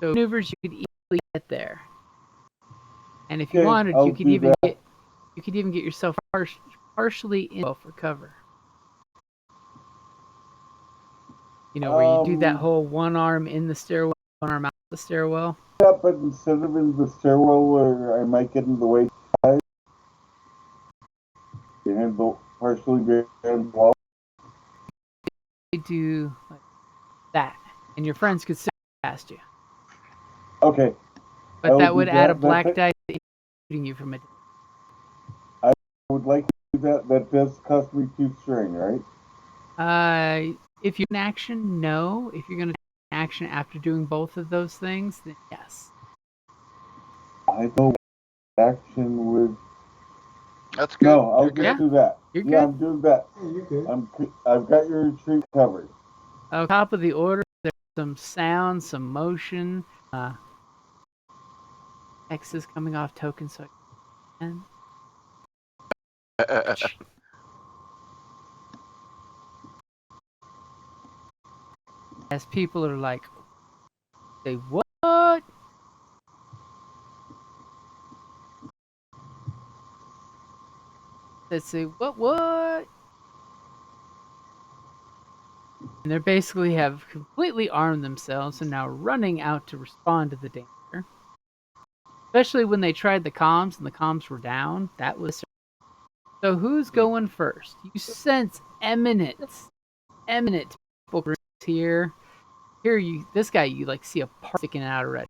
So maneuvers you could easily get there. And if you
Okay,
wanted,
I'll
you could
do
even
that.
get yourself partially in for cover. You know, where you do that whole one arm in the stairwell, one arm out the stairwell.
Yeah, but instead of in the stairwell where I might get in the way, you handle partially behind the wall.
You do like that, and your friends could sit past you.
Okay, I
But
will
that
do
would add a
that.
black
That's
die shooting you from a.
I would like to do that. That does cost me 2 strain, right?
If you're in action, no. If you're gonna take action after doing both of those things, then yes.
I don't action with.
that's good.
No, I'll
You're
just
good.
do that.
You're
Yeah,
good.
I'm doing that.
Yeah, you're good.
I've got your retreat covered.
On top of the order, there's some sound, some motion. X's coming off tokens, so I can. As people are like, say what? They say what? And they basically have completely armed themselves and now running out to respond to the danger. Especially when they tried the comms and the comms were down. That was so. Who's going first? You sense imminent people groups here. Here, this guy, you like see a part sticking out already.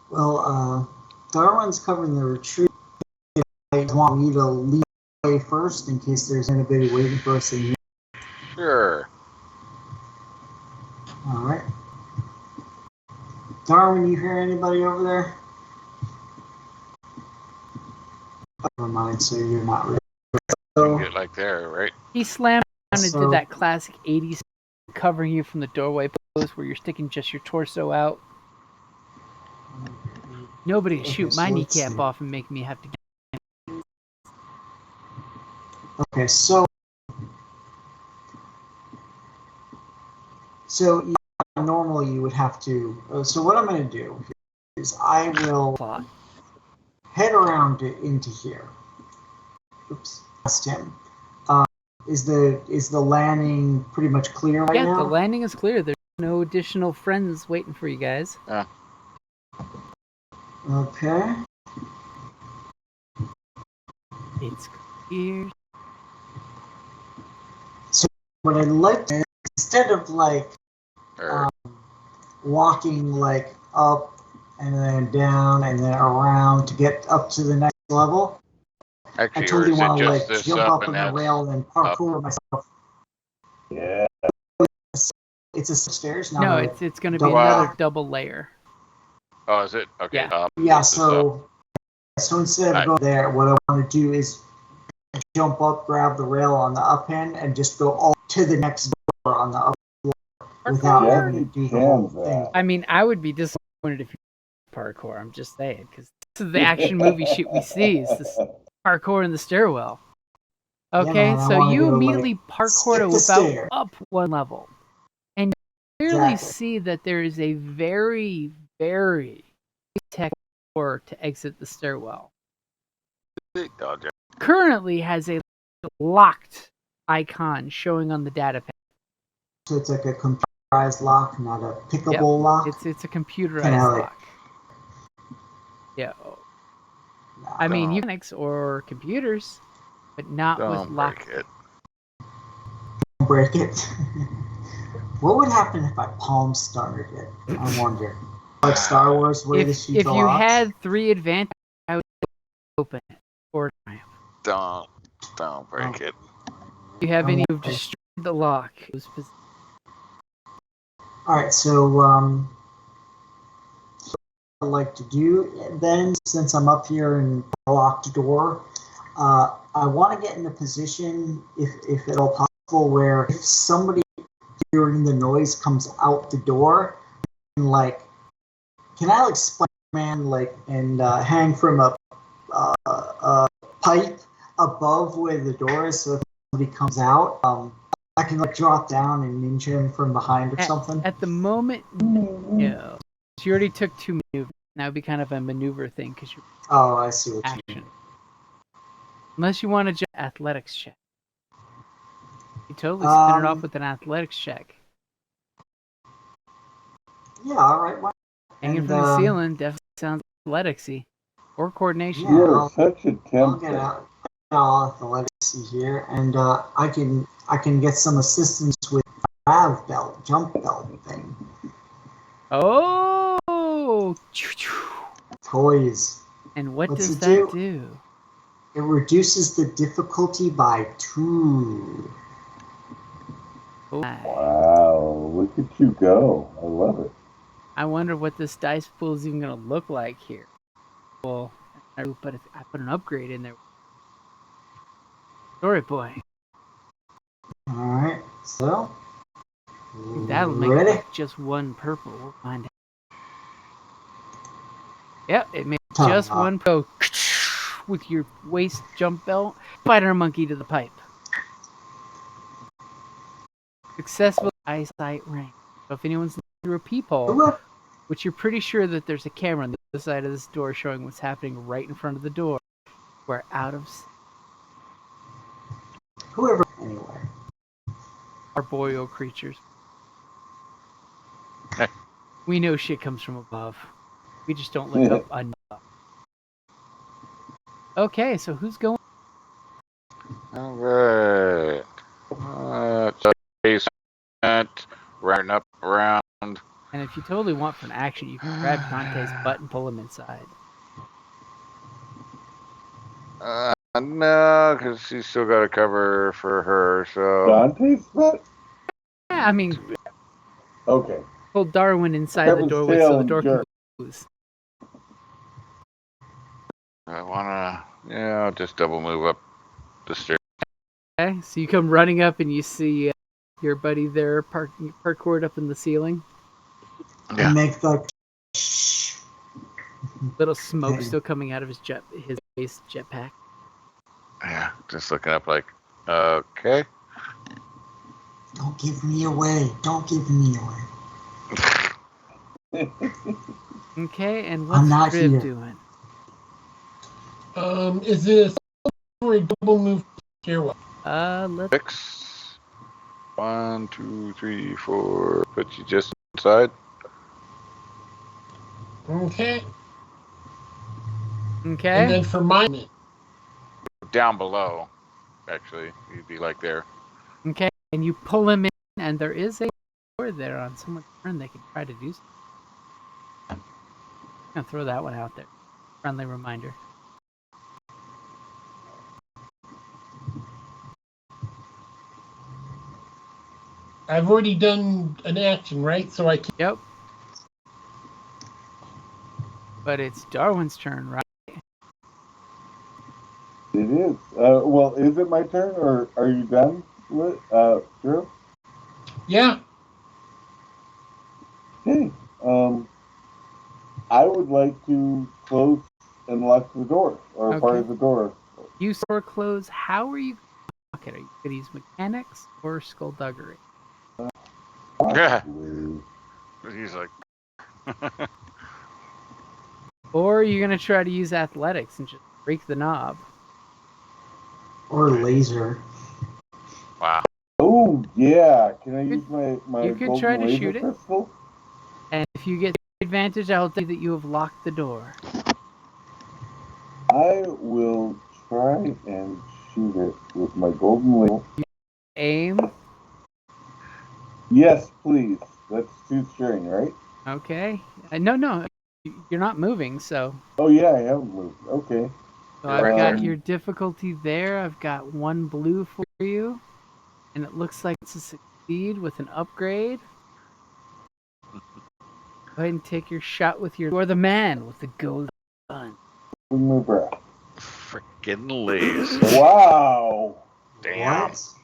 Well, Darwin's covering the retreat. I want me to lead the way first in case there's anybody waiting for us in here.
Sure.
All right. Darwin, you hear anybody over there? Never mind, so you're not really.
You can get like there, right?
He slammed down and
So-
did that classic 80s covering you from the doorway pose where you're sticking just your torso out. Nobody can shoot my
let's
kneecap
see.
off and make me have to get.
Okay, so normally you would have to. So what I'm going to do is I will
Plot.
head around into here. Oops, past him. Is the landing pretty much clear right
Yeah,
now?
the landing is clear. There's no additional friends waiting for you guys.
Okay.
It's clear.
What I'd like to, instead of like
Or
walking like up and then down and then around to get up to the next level, I
actually, or
totally
is it
want to
just
like
this
jump
up
up
and
on the
that's
rail and parkour myself.
Yeah.
It's a stairs, not
No,
a,
it's going to be
double-
another double layer.
Oh, is it? Okay.
Yeah.
Up.
yeah.
This is up.
So instead of
Right.
going there, what I want to do is jump up, grab the rail on the up end, and just go all to the next door on the up without
Parkour?
having to do the whole
Can
thing.
that.
I mean, I would be disappointed if you parkour. I'm just saying, because this is the action movie shit we see. Is this parkour in the stairwell? Okay,
man, I
so
wanna
you
go,
parkour
skip
to
the
about
stair.
up one level, and you clearly
Exactly.
see that there is a very, very tech door to exit the stairwell.
Oh, yeah.
Currently has a locked icon showing on the data pad.
So it's like a computerized lock, not a pickable lock.
It's a computerized
Kinda like-
lock. Yeah.
Nah,
I mean, Unix or computers, but not with
Don't
lock.
break it.
don't break it. What would happen if I palm started it? I wonder. Like Star Wars, where the
If
sheets
you had 3 advantage, I would open it. Or
Don't break
Oh.
it.
you have any who've
Okay.
destroyed the lock.
All right, so what I'd like to do then, since I'm up here in the locked door, I want to get in a position, if at all possible, where if somebody hearing the noise comes out the door, and like, can I like Spider-Man like and hang from a pipe above where the door is, so if somebody comes out, I can like drop down and ninja him from behind or something.
At the moment, no. So you already took 2 maneuvers. Now it'd be kind of a maneuver thing because you're
Oh, I see what you
action.
mean.
Unless you want to just athletics check. You totally spin it off with an athletics check.
Yeah, all right. Well,
Hanging
and,
from the ceiling definitely sounds athleticsy. Or coordination.
Yeah.
You're
I'll-
such a
I'll get
tempter.
out. Let's see here, and I can get some assistance with grab belt, jump belt thing,
Oh!
toys.
And what
What's
does
it
that
do?
do?
It reduces the difficulty by 2.
Wow, look at you go. I love it.
I wonder what this dice pool is even going to look like here. Well, but if I put an upgrade in there. Story boy.
All right, so
That'll make
ready?
it like just 1 purple. We'll find out. Yep, it made just
Ta-da.
1 pro with your waist jump belt. Spider monkey to the pipe. Successful eyesight range. So if anyone's looking through a peephole,
Whoever,
which you're pretty sure that there's a camera on the other side of this door showing what's happening right in front of the door, we're out of
anyway.
arboreal creatures. We know shit comes from above. We just don't look up enough. Okay, so who's going?
All right. So basement, running up around.
And if you totally want for an action, you can grab Dante's butt and pull him inside.
No, because she's still got a cover for her. So
Dante's butt?
Yeah, I mean,
Okay.
Hold Darwin inside the
Kevin's
doorway so the
tail
door can
jerk.
close.
I wanna. Yeah, I'll just double move up the stairs.
Okay, so you come running up and you see your buddy there parkoured up in the ceiling.
Yeah.
Make the
Little smoke
Okay.
still coming out of his base jetpack.
Yeah, just looking up like, okay.
Don't give me away. Don't give me away.
Okay, and
I'm
what's
not
Driv
here.
doing?
Is it a double move stairwell?
Let's
6. 1, 2, 3, 4. Put you just inside.
Okay. And
okay.
then for my
Down below, actually. You'd be like there.
Okay, and you pull him in, and there is a door there on someone's turn. They can try to do something. I'm gonna throw that one out there. Friendly reminder.
I've already done an action, right? So I can.
Yep. But it's Darwin's turn, right?
It is. Well, is it my turn, or are you done with Drew?
Yeah.
Okay. I would like to close and lock the door, or part
Okay.
of the door.
You store close. How are you gonna lock it? Are you gonna use mechanics or skullduggery?
Possibly.
He's like,
Or are you gonna try to use athletics and just break the knob?
Or laser.
wow.
Oh yeah! Can I use my
you could
golden
try to
laser
shoot it.
pistol?
And if you get advantage, I'll tell you that you have locked the door.
I will try and shoot it with my golden laser.
Aim.
Yes, please. That's 2 string, right?
Okay. No, you're not moving, so.
Oh yeah, I haven't moved. Okay.
So
You're
I've
right
got
there.
your difficulty there. I've got 1 blue for you, and it looks like it's a succeed with an upgrade. Go ahead and take your shot with your. You're the man with the gold gun.
With my breath.
Freaking laser.
Wow.
Damn.
What?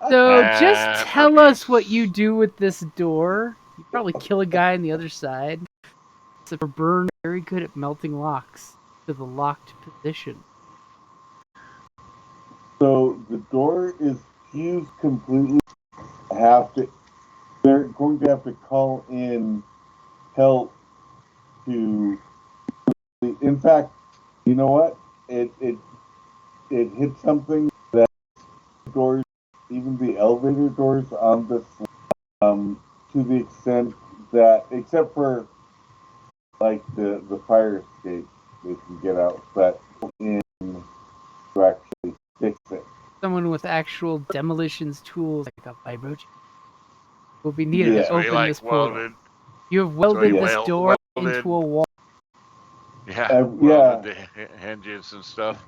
So just
Ah,
tell
for
us what
pieces.
you do with this door. You probably kill a guy on the other side. It's a burn very good at melting locks to the locked position.
So the door is fused completely. They're going to have to call in help to. In fact, you know what? It hit something that doors, even the elevator doors on this, to the extent that, except for like the fire escape, they can get out, but in to actually fix it.
Someone with actual demolitions tools like a vibrogen will be needed
Yeah.
to
So he
open this
like
portal.
welded.
You have
So
welded
he
this door
welded.
into a wall.
Yeah.
Yeah.
Welded the hinges and stuff.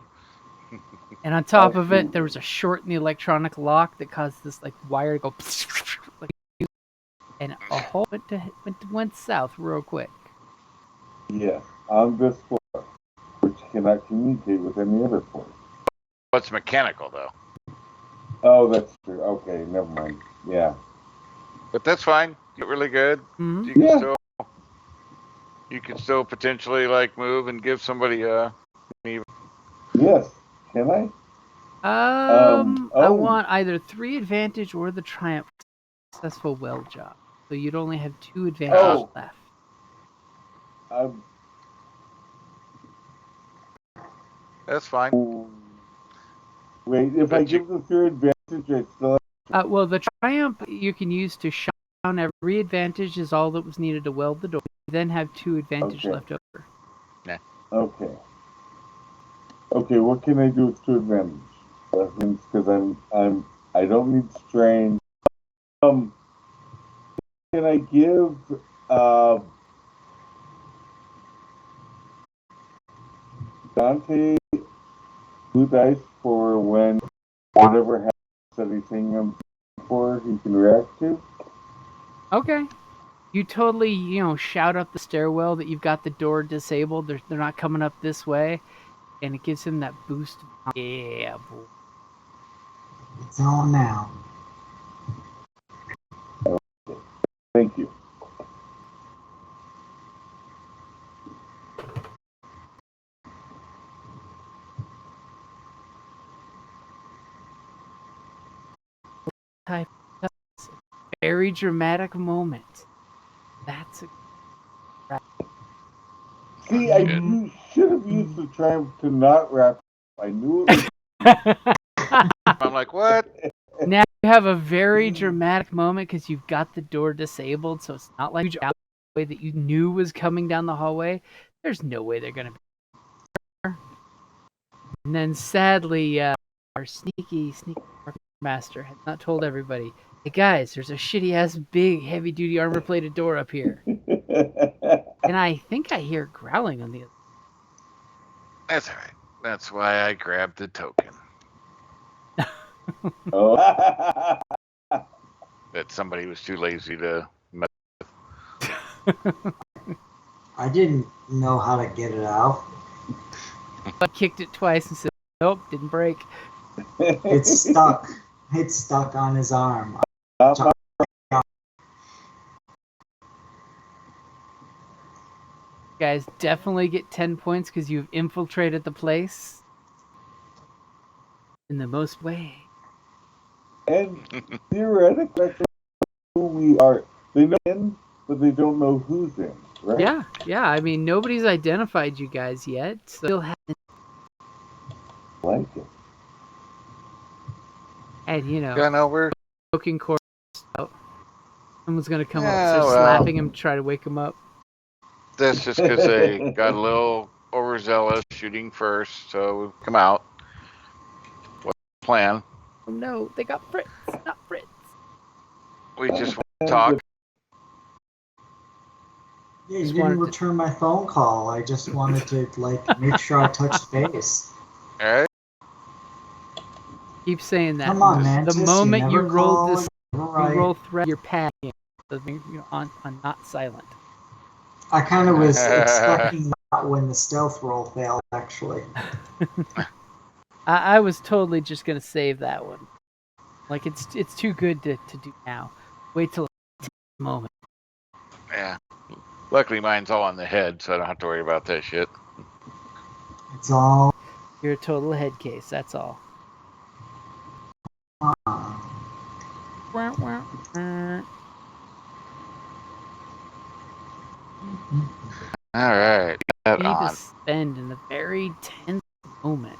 And on top of it, there was a short in the electronic lock that caused this like wire to go, like, and a hole went south real quick.
Yes, on this floor, which cannot communicate with any other floor.
What's mechanical though?
Oh, that's true. Okay, never mind. Yeah.
But that's fine. You're really good.
Mhm.
You can
Yeah.
still. You can still potentially like move and give somebody a.
Yes. Can I?
I want either 3 advantage or the triumph successful weld job. So you'd only have 2 advantage left.
That's fine.
Wait, if
But
I give them 3 advantage, I still
Well, the triumph you can use to shut down every advantage is all that was needed to weld the door. You then have 2 advantage
Okay.
left over.
Okay. Okay, what can I do with 2 advantage? Because I don't need strain. Can I give Dante blue dice for when whatever happens that he's hanging him before he can react to.
Okay. You totally, shout up the stairwell that you've got the door disabled. They're not coming up this way, and it gives him that boost. Yeah, boy.
It's on now.
Thank you.
Type of very dramatic moment. That's a
See,
Good.
you should have used the triumph to not wrap. I knew it was.
I'm like, what?
Now you have a very dramatic moment because you've got the door disabled, so it's not like a way that you knew was coming down the hallway. There's no way they're gonna be there. And then sadly, our sneaky master had not told everybody, hey guys, there's a shitty ass big heavy duty armor plated door up here. And I think I hear growling on the other.
That's all right. That's why I grabbed the token
Oh.
that somebody was too lazy to.
I didn't know how to get it out.
I kicked it twice and said, nope, didn't break.
It's stuck. It's stuck on his arm.
You guys definitely get 10 points because you've infiltrated the place in the most way.
And theoretically, that's who we are. They know in, but they don't know who's in, right?
Yeah. I mean, nobody's identified you guys yet. So still haven't.
Like it.
And
Yeah, no, we're.
choking corpse out. Someone's gonna come up,
Yeah,
start
well.
slapping him, try to wake him up.
That's just because they got a little overzealous shooting first, so come out. What's the plan?
Oh no, they got Fritz, not Fritz.
We just want to talk.
Yeah, you
Just
didn't
wanted to-
return my phone call. I just wanted to make sure I touched base.
All right.
Keep saying that.
Come on, man.
The moment you roll this,
Right.
you roll threat, you're padding. On not silent.
I kind of was expecting that when the stealth roll failed, actually.
I was totally just gonna save that one. Like it's too good to do now. Wait till the moment.
Yeah. Luckily, mine's all on the head, so I don't have to worry about that shit.
It's all.
You're a total head case. That's all. Wah, wah, wah.
All right.
You need to spend in a very tense moment.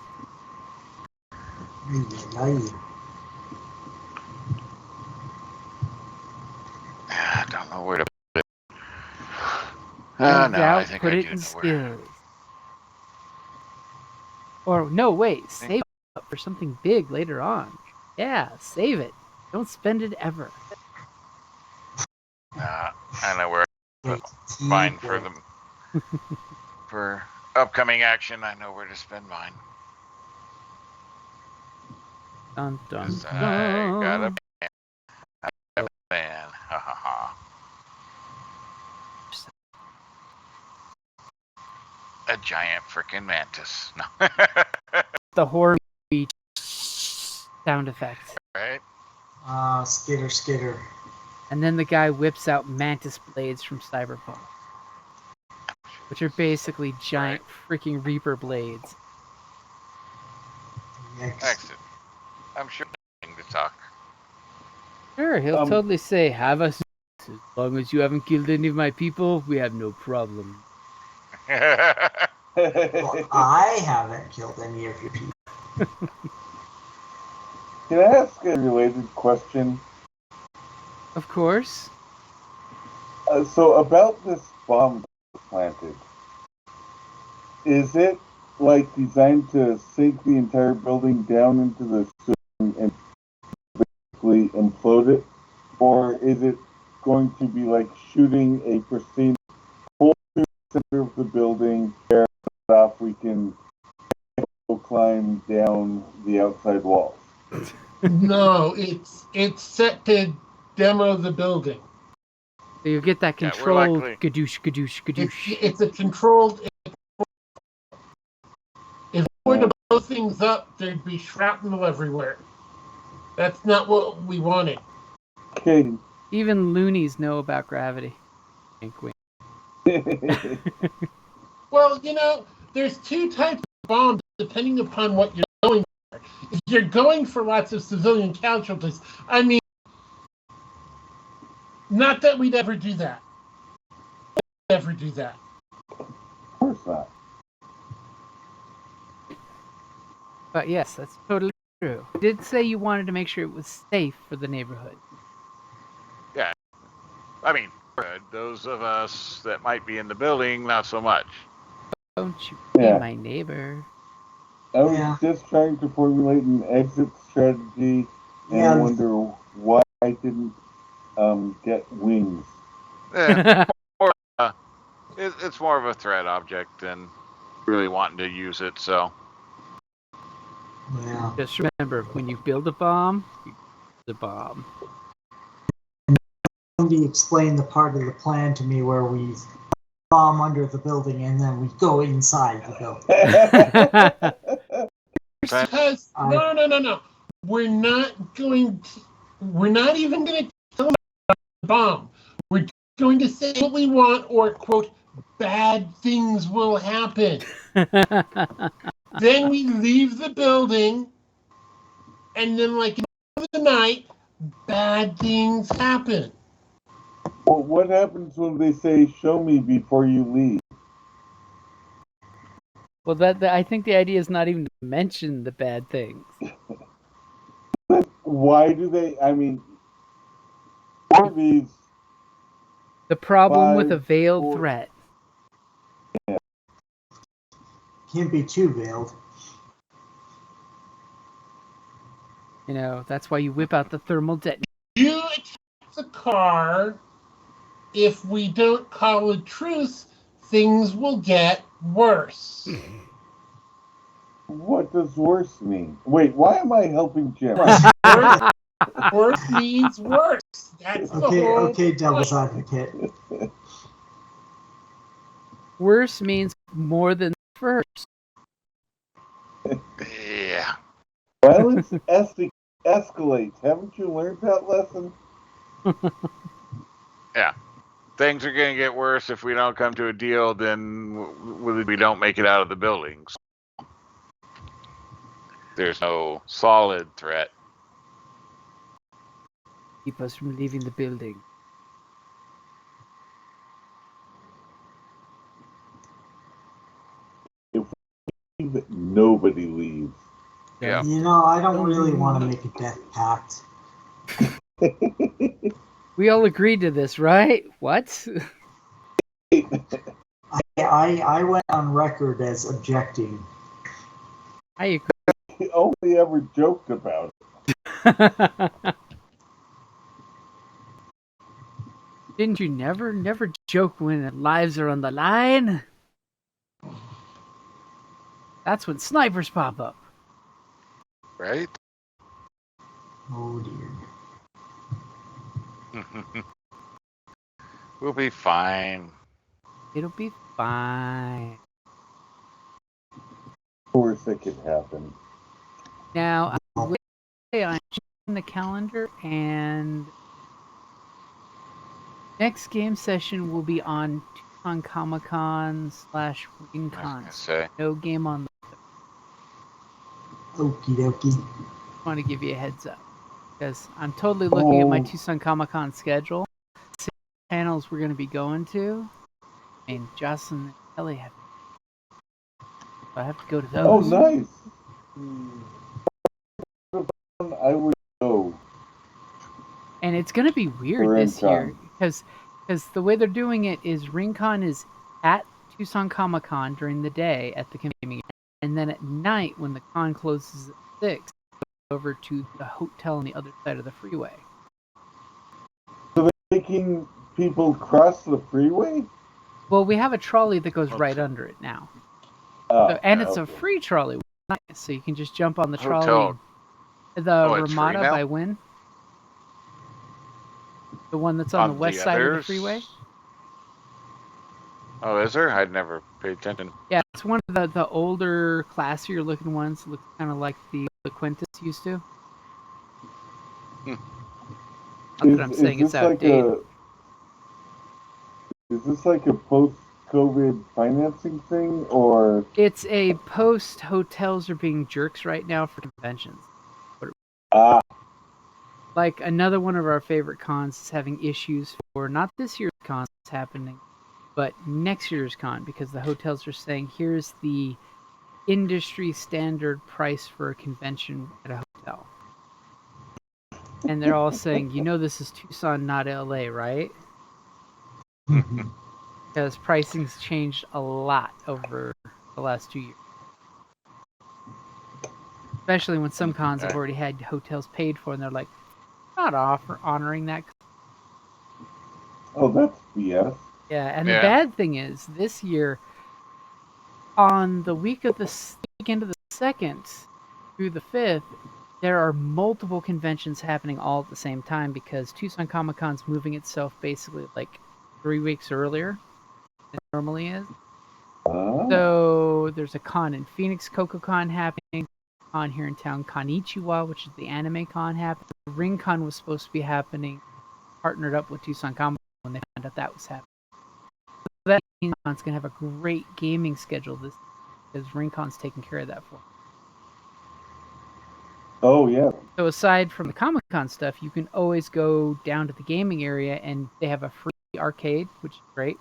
I don't know where to put it.
And
No, I think
put
I
it
do
in
know where.
skills. Or no, wait, save it up for something big later on. Yeah, save it. Don't spend it ever.
I know where to put mine for them. For upcoming action, I know where to spend mine.
Dun dun
'Cause
dun.
I got a plan. I got a plan. Ha ha ha. A giant freaking mantis. No.
The horror movie sound effects.
Right?
Skitter, skitter.
And then the guy whips out mantis blades from Cyberpunk, which are basically giant freaking Reaper blades.
Excellent. I'm sure to talk.
Sure, he'll totally say, have us. As long as you haven't killed any of my people, we have no problem.
Well, I haven't killed any of your people.
Can I ask a related question?
Of course.
So about this bomb planted, is it like designed to sink the entire building down into the ceiling and basically implode it, or is it going to be like shooting a pristine hole through the center of the building, where off we can climb down the outside walls?
No, it's set to demo the building.
So you get that
Yeah, we're
controlled
likely-
gadoosh, gadoosh, gadoosh.
It's a controlled. If we were to blow things up, there'd be shrapnel everywhere. That's not what we wanted.
Okay.
Even loonies know about gravity. Wink, wink.
Well, there's two types of bombs depending upon what you're going for. If you're going for lots of civilian casualties, I mean, not that we'd ever do that. Never do that.
Of course not.
But yes, that's totally true. You did say you wanted to make sure it was safe for the neighborhood.
I mean, good. Those of us that might be in the building, not so much.
Don't you be
Yeah.
my neighbor.
I was
Yeah.
just trying to formulate an exit strategy, and
Yeah.
I wonder why I didn't get wings.
Yeah, it's more of a threat object than really wanting to use it. So
Yeah.
Just remember, when you build a bomb, you build a bomb.
Somebody explained the part of the plan to me where we bomb under the building and then we go inside the building.
Because no. We're not even going to tell them about the bomb. We're going to say what we want, or quote, bad things will happen. Then we leave the building, and then like in the night, bad things happen.
Well, what happens when they say, "Show me before you leave"?
Well, I think the idea is not even to mention the bad things.
Why do they? I mean, for these,
The problem with a
5,
veiled
4
threat.
Can't be too veiled.
That's why you whip out the thermal detonator.
You attack the car. If we don't call a truce, things will get worse.
what does worse mean? Wait, why am I helping Jim?
Worse means worse. That's the whole
Okay, devil's
point.
advocate.
Worse means more than first.
yeah,
Violence escalates. Haven't you learned that lesson?
things are going to get worse if we don't come to a deal. Then we don't make it out of the buildings. There's no solid threat.
Keep us from leaving the building.
Nobody leaves.
Yeah.
I don't really want to make a death pact.
We all agreed to this, right? What?
I went on record as objecting.
I agree.
He only ever joked about it.
Didn't you never joke when lives are on the line? That's when snipers pop up.
Right?
Oh dear.
We'll be fine.
It'll be fine.
Of course, it could happen.
Now, I will say I'm checking the calendar, and next game session will be on Tucson Comic-Con /
I was
RingCon.
gonna say.
No game on.
Okie dokie.
I want to give you a heads up because I'm totally looking at my
Oh.
Tucson Comic-Con schedule. 6 panels we're going to be going to. I mean, Jocelyn and Kelly have. So I have to go to those.
Oh, nice. I would go.
And it's going to be weird
For
this year
RingCon.
because the way they're doing it is RingCon is at Tucson Comic Con during the day at the gaming, and then at night when the con closes at 6, over to the hotel on the other side of the freeway.
Making people cross the freeway?
Well, we have a trolley that goes right
Okay.
under it now,
Oh,
so, and it's a
okay.
free trolley, which is nice, so you can just jump on the trolley.
Hotel.
The
Oh, it's free
Ramada
now?
by Wynn. The one that's on the west side of the
others?
freeway.
Oh, is there? I'd never paid attention.
Yeah, it's one of the older, classier looking ones. Looks kind of like the Quintus used to.
Hmm.
Not that I'm saying it's outdated.
Is this like a post-COVID financing thing, or?
It's a post hotels are being jerks right now for conventions.
Ah,
Like another one of our favorite cons is having issues for not this year's con that's happening, but next year's con because the hotels are saying here's the industry standard price for a convention at a hotel. And they're all saying, this is Tucson, not LA, right? Because pricing's changed a lot over the last 2 years. Especially when some cons have already had hotels paid for, and they're like, not honoring that.
oh, that's BS.
Yeah, and the bad thing is, this year, on the weekend of the 2nd through the 5th, there are multiple conventions happening all at the same time because Tucson Comic Con's moving itself basically like 3 weeks earlier than it normally is. So there's a con in Phoenix, CocoCon happening, con here in town, Konichiwa, which is the anime con happening. Ring Con was supposed to be happening, partnered up with Tucson Comic Con when they found out that was happening. So that means it's going to have a great gaming schedule this year because Ring Con's taking care of that for them.
Oh, yeah.
So aside from the Comic Con stuff, you can always go down to the gaming area and they have a free arcade, which is great.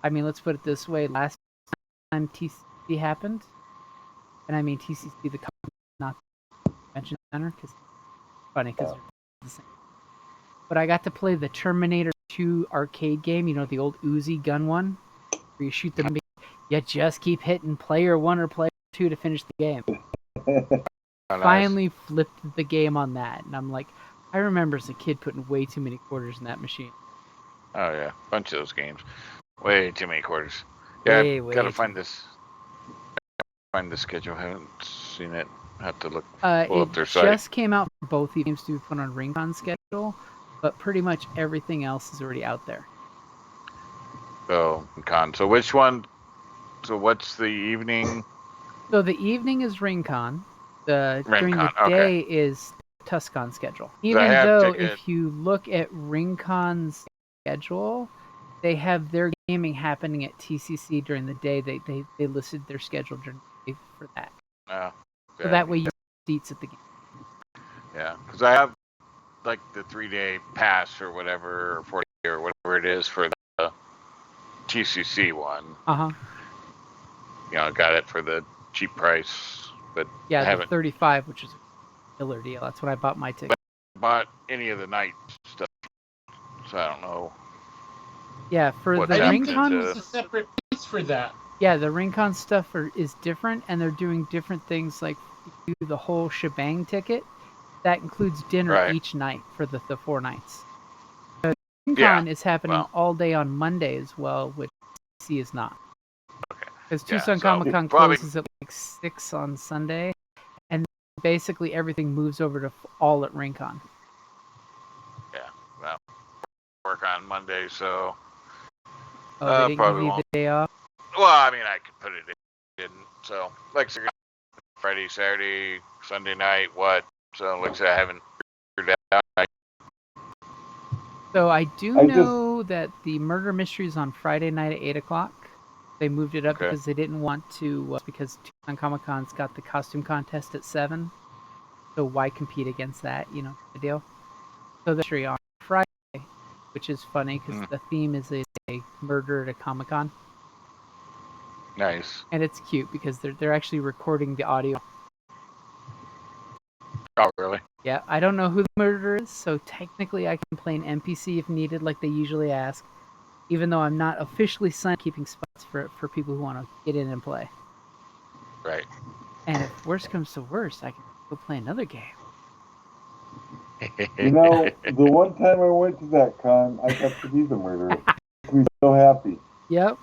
I mean, let's put it this way. Last time TCC happened, and I mean TCC, the company, not the convention center, because it's funny because they're the same. But I got to play the Terminator 2 arcade game, the old Uzi gun one, where you shoot them. You just keep hitting player 1 or player 2 to finish the game.
Oh, nice.
Finally flipped the game on that, and I'm like, I remember as a kid putting way too many quarters in that machine.
Oh yeah, bunch of those games. Way too many quarters. Yeah,
way
gotta find this. Find the schedule. Haven't seen it. Have to look. Pull up their site.
It just came out for both games to be put on RingCon's schedule, but pretty much everything else is already out there.
Oh, con. So which one? So what's the evening?
So the evening is RingCon. During the day is Tuscon schedule. Even though if you look at RingCon's schedule, they have their gaming happening at TCC during the day. They listed their schedule during the day for that. So that way you have seats at the game.
Yeah, because I have like the 3-day pass or whatever, or 40 or whatever it is for the TCC one. Got it for the cheap price, but
yeah,
I haven't.
The 35, which is a killer deal. That's when I bought my ticket.
But bought any of the night stuff, so I don't know.
Yeah, for the RingCon,
there's a separate place for that.
Yeah, the RingCon stuff is different, and they're doing different things. Like you do the whole shebang ticket, that includes dinner each night for the 4 nights. The RingCon is happening all day on Monday as well, which TCC is not. Because Tucson Comic Con closes at like 6 on Sunday, and basically everything moves over to all at RingCon.
Yeah, well, work on Monday, so
they didn't
probably
give you
won't.
The day off?
Well, I mean, I could put it in. Didn't. So, like, Friday, Saturday, Sunday night, what? So, like I said, I haven't figured that out.
So, I know that the Murder Mystery is on Friday night at 8 o'clock. They moved it up because they didn't want to, because Tucson Comic Con's got the costume contest at 7. So, why compete against that? The deal. So, they're on Friday, which is funny because the theme is a murder at a Comic Con.
Nice.
And it's cute because they're actually recording the audio.
Oh, really?
Yeah, I don't know who the murderer is, so technically I can play an NPC if needed, like they usually ask, even though I'm not officially signed keeping spots for people who want to get in and play.
Right.
And if worse comes to worse, I can go play another game.
The one time I went to that con, I got to be the murderer. Makes me so happy.
Yep.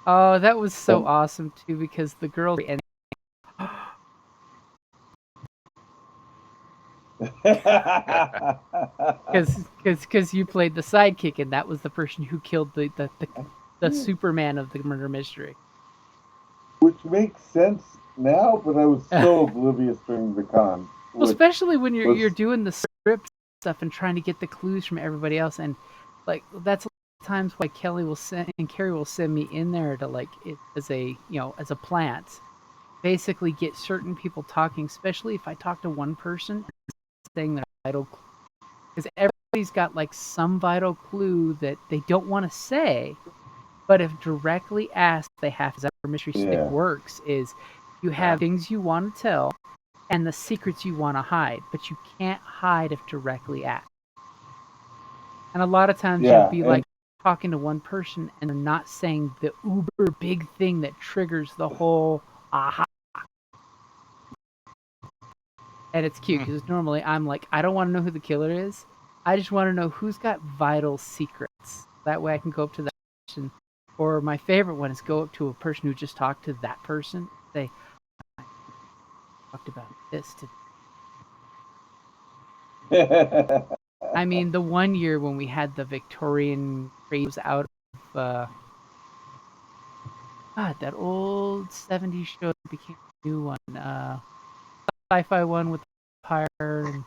Oh, that was so awesome too, because the girl and Because you played the sidekick, and that was the person who killed the Superman of the murder mystery.
Which makes sense now, but I was so oblivious during the con.
Well, especially when you're
was-
you're doing the script stuff and trying to get the clues from everybody else, and like that's times why Kelly will send and Carrie will send me in there to like it as a as a plant, basically get certain people talking, especially if I talk to one person saying their vital, because everybody's got like some vital clue that they don't want to say, but if directly asked, they have to. That mystery stick works is you have things you want to tell and the secrets you want to hide, but you can't hide if directly asked. And a lot of times you'll be like talking to one person and they're not saying the uber big thing that triggers the whole aha. And it's cute because normally I'm like, I don't want to know who the killer is. I just want to know who's got vital secrets. That way I can go up to that person. Or my favorite one is go up to a person who just talked to that person and say, I talked about this today. I mean, the one year when we had the Victorian craze out of that old 70s show that became a new one. Sci-fi one with Empire and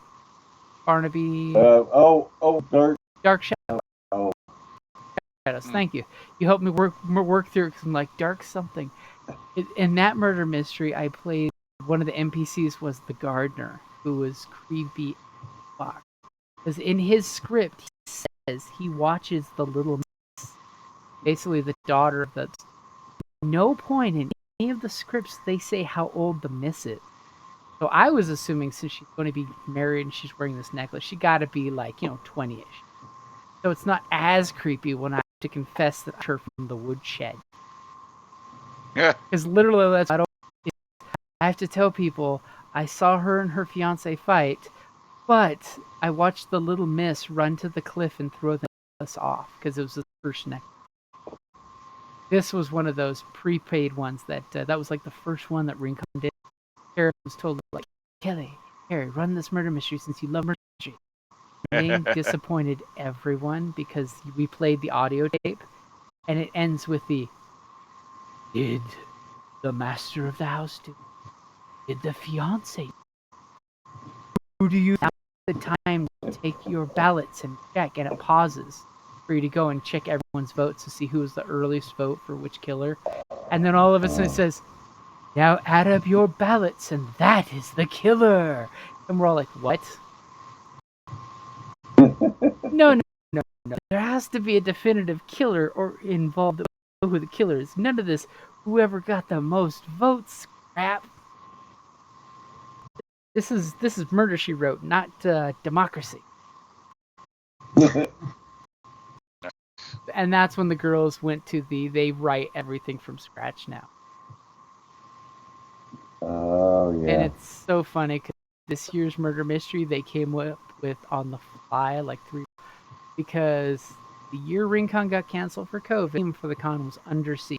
Barnaby.
Dark
Shadows.
Oh.
Shadows. Thank you. You helped me work through it because I'm like, dark something. In that murder mystery, I played one of the NPCs was the gardener, who was creepy as fuck. Because in his script, he says he watches the little miss, basically the daughter of the. No point in any of the scripts they say how old the miss is. So I was assuming since she's going to be married and she's wearing this necklace, she got to be like 20-ish. So it's not as creepy when I have to confess that I'm her from the woodshed.
Yeah.
Because literally, I have to tell people I saw her and her fiance fight. But I watched the little miss run to the cliff and throw the necklace off because it was the first necklace. This was one of those prepaid ones that was like the first one that Rincon did. Keras was told like, Carrie, run this murder mystery since you love murder mystery. They disappointed everyone because we played the audio tape and it ends with the did the master of the house do? Did the fiance? Who do you? The time to take your ballots and check, and it pauses for you to go and check everyone's votes to see who was the earliest vote for which killer, and then all of a sudden it says, "Now add up your ballots, and that is the killer." And we're all like, "What?" No. There has to be a definitive killer or involved to know who the killer is. None of this. Whoever got the most votes, crap. This is Murder, She Wrote, not democracy. And that's when the girls went to they write everything from scratch now.
Oh, yeah.
And it's so funny because this year's murder mystery they came up with on the fly, like 3, because the year Rincon got canceled for COVID, the name for the con was Underseas.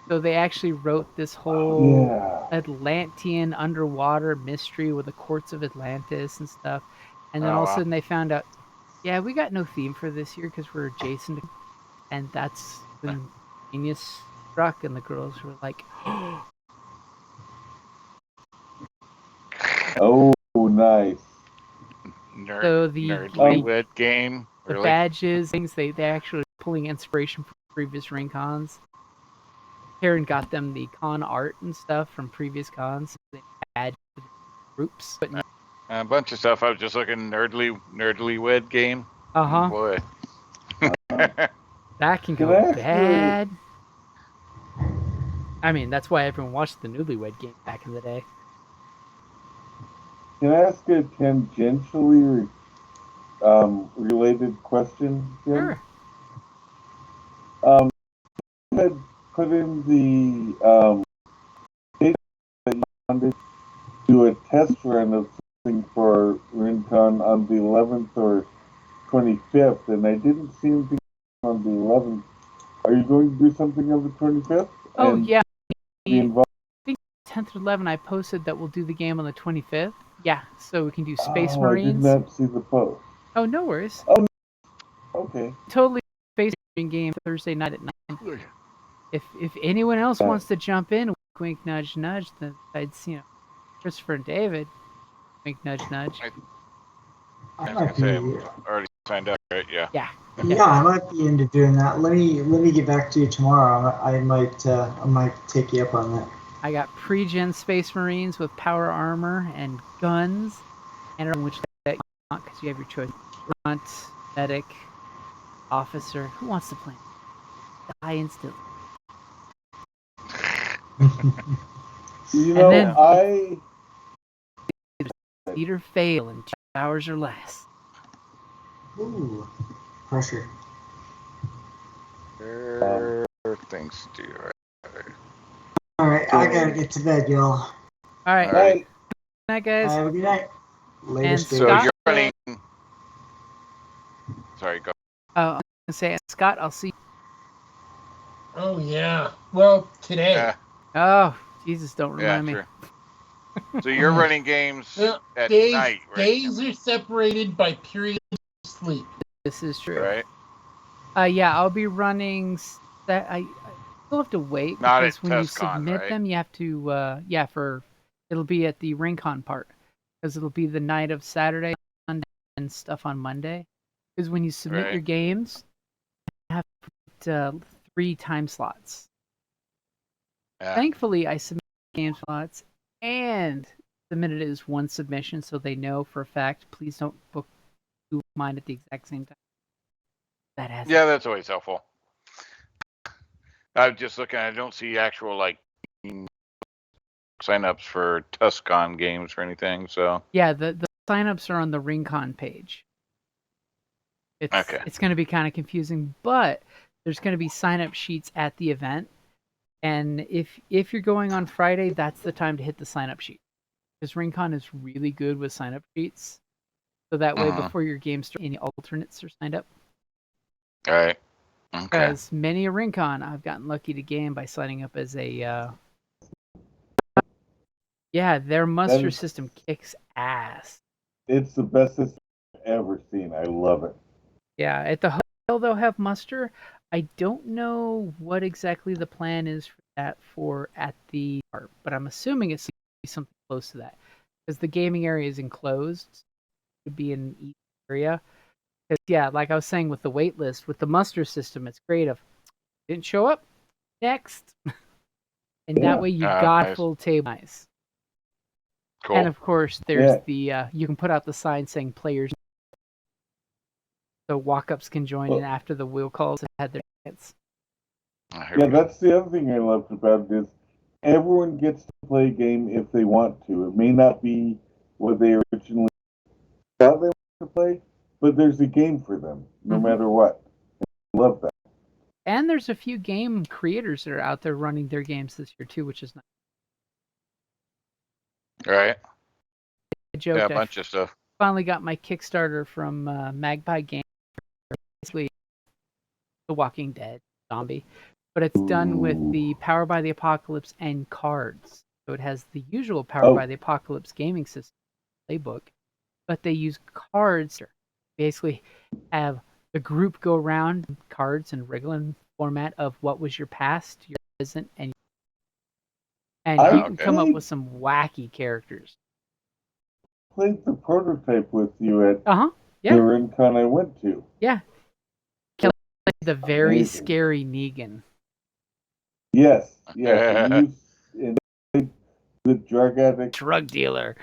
So they actually wrote this whole Atlantean underwater mystery with the courts of Atlantis and stuff. And then all of a sudden they found out, yeah, we got no theme for this year because we're adjacent. And that's when genius struck, and the girls were like,
oh, nice.
So the
Nerdlywood game.
The
really?
badges, things, they actually pulling inspiration from previous Rincons. Karen got them the con art and stuff from previous cons. They had groups. But
A bunch of stuff. I was just looking Nerdlywood game. Boy.
That can go bad. I mean, that's why everyone watched the Newlywed Game back in the day.
Can I ask a tangentially related question, Jim?
Sure.
You had put in the data that you wanted to do a test run of something for Rincon on the 11th or 25th, and I didn't see anything on the 11th. Are you going to do something on the 25th?
Oh, yeah.
Be involved?
I think 10th or 11th, I posted that we'll do the game on the 25th. Yeah, so we can do Space
Oh, I did
Marines.
not see the post.
Oh, no worries.
Okay.
Totally Space Marine game Thursday night at 9. If anyone else wants to jump in, wink, wink, nudge, nudge, then I'd Christopher and David, wink, nudge, nudge.
I
I was
might
gonna say
be.
I'm already signed up, right? Yeah.
Yeah.
Yeah, I might be into doing that. Let me get back to you tomorrow. I might take you up on that.
I got pre-gen Space Marines with power armor and guns, and which that you want because you have your choice: grunt, medic, officer. Who wants to play? Die instantly.
You
And
know,
then-
I
Lead or fail in 2 hours or less.
Ooh, pressure.
Things to do. Right.
All right, I gotta get to bed, y'all.
All right.
All right.
Good night, guys.
Have a good night. Later,
And
Steve.
So
Scott-
you're running. Sorry, go.
I'm gonna say, Scott, I'll see.
Oh yeah. Well, today.
Yeah,
Oh, Jesus, don't
yeah,
remind me.
sure. So you're running games
Well,
at
days
night, right?
days are separated by periods of sleep.
This is true.
Right.
Yeah, I'll be running. I still have to wait
Not
because
at
when you
TUSCon,
submit
right?
them, you have to. It'll be at the RingCon part because it'll be the night of Saturday, Sunday, and stuff on Monday. Because when you submit
Right.
your games, you have to put 3 time slots.
Yeah.
Thankfully, I submitted game slots and submitted it as one submission, so they know for a fact. Please don't book 2 of mine at the exact same time. That has
Yeah, that's always helpful. I'm just looking. I don't see actual like signups for TUSCon games or anything. So
Yeah, the signups are on the RingCon page.
Okay.
It's going to be kind of confusing, but there's going to be sign-up sheets at the event, and if you're going on Friday, that's the time to hit the sign-up sheet because RingCon is really good with sign-up sheets. So that way,
Mhm.
before your game starts, any alternates are signed up.
all right. Okay.
Because many a RingCon, I've gotten lucky to game by signing up as a. Yeah, their muster
is-
system kicks ass.
it's the best system I've ever seen. I love it.
Yeah, at the hotel they'll have muster. I don't know what exactly the plan is for that for at the park, but I'm assuming it's something close to that because the gaming area is enclosed to be in each area. 'Cause, yeah, like I was saying with the wait list, with the muster system, it's creative. Didn't show up, next, and
Yeah.
that way you got
Nice.
full table. Nice.
Cool.
And of course, there's
Yeah.
you can put out the sign saying players, so walk-ups can join in after the wheel calls have had their tickets.
Oh, here
Yeah,
we go.
that's the other thing I loved about it is everyone gets to play a game if they want to. It may not be what they originally thought they wanted to play, but there's a game for them, no
Mhm.
matter what. I love that.
And there's a few game creators that are out there running their games this year too, which is nice.
All right.
I joked
Yeah, a
I
bunch of stuff.
finally got my Kickstarter from Magpie Games, basically The Walking Dead zombie, but it's done with the Power by the Apocalypse and cards. So it has the usual Power by the Apocalypse gaming system playbook, but they use cards. Basically, have the group go around cards and wriggling format of what was your past, your present, and
I
you can come up
played-
with some wacky characters.
Played the prototype with you at
Yeah.
the RinCon I went to.
Yeah. The very
Amazing.
scary Negan.
Yes, yes. And the drug addict.
Drug dealer.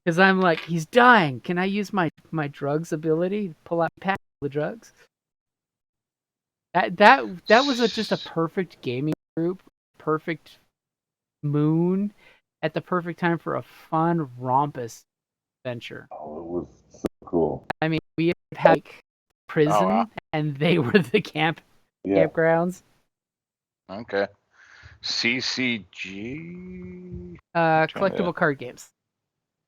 Because I'm like, he's dying. Can I use my drugs ability to pull out the drugs? That was just a perfect gaming group, perfect moon at the perfect time for a fun rompus adventure.
Oh, it was so cool.
I mean, we had like prison,
wow.
and they were the
Yeah.
campgrounds.
Okay. CCG.
Collectible card games.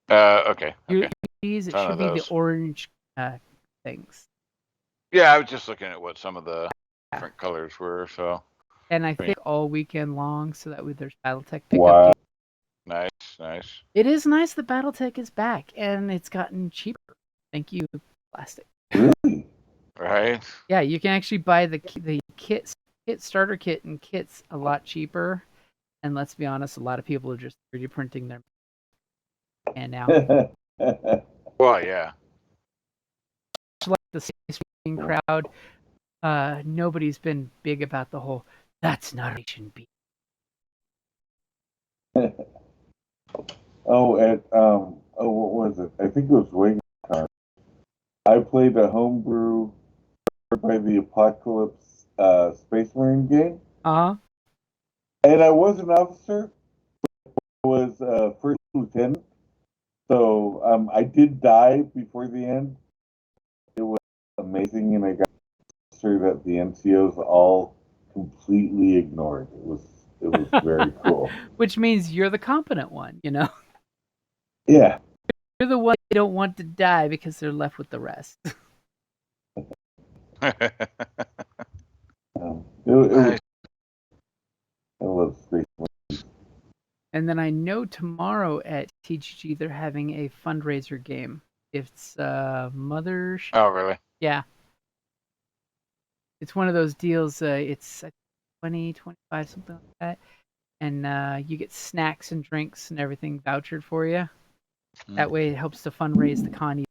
Okay.
It
Ton
should
of
be the
those.
orange things.
Yeah, I was just looking at what some of the different colors were. So
And I think all weekend long, so that way there's BattleTech pickup
Wow.
games.
Nice.
It is nice that BattleTech is back, and it's gotten cheaper. Thank you, plastic.
Really?
Right?
Yeah, you can actually buy the starter kit and kits a lot cheaper. And let's be honest, a lot of people are just 3D printing their and now.
Well, yeah.
Like the space crowd, nobody's been big about the whole. That's not Asian beat.
What was it? I think it was Wing. I played a homebrew by the Apocalypse Space Marine game, and I was an officer. I was first lieutenant, so I did die before the end. It was amazing, and I got sure that the NCOs all completely ignored. It was very cool.
Which means you're the competent one, you know?
Yeah.
You're the one they don't want to die because they're left with the rest.
It was great.
And then I know tomorrow at TGG they're having a fundraiser game. It's Mother.
Oh, really?
Yeah. It's one of those deals. It's 20, 25, something like that. And you get snacks and drinks and everything vouchered for you. That way it helps to fundraise the con.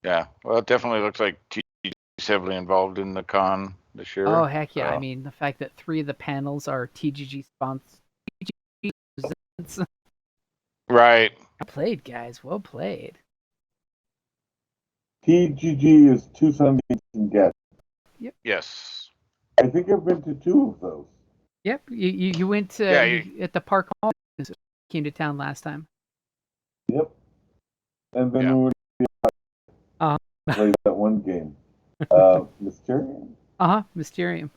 Yeah. Well, it definitely looks like TGG's heavily involved in the con this year.
Oh, heck yeah.
So.
I mean, the fact that 3 of the panels are TGG sponsors.
Right.
Well played, guys. Well played.
TGG is Tucson and Get.
Yep.
Yes.
I think I've been to 2 of those.
Yep. You went to at the park hall. Came to town last time.
Yep. And then we played that one game. Mysterium?
Mysterium.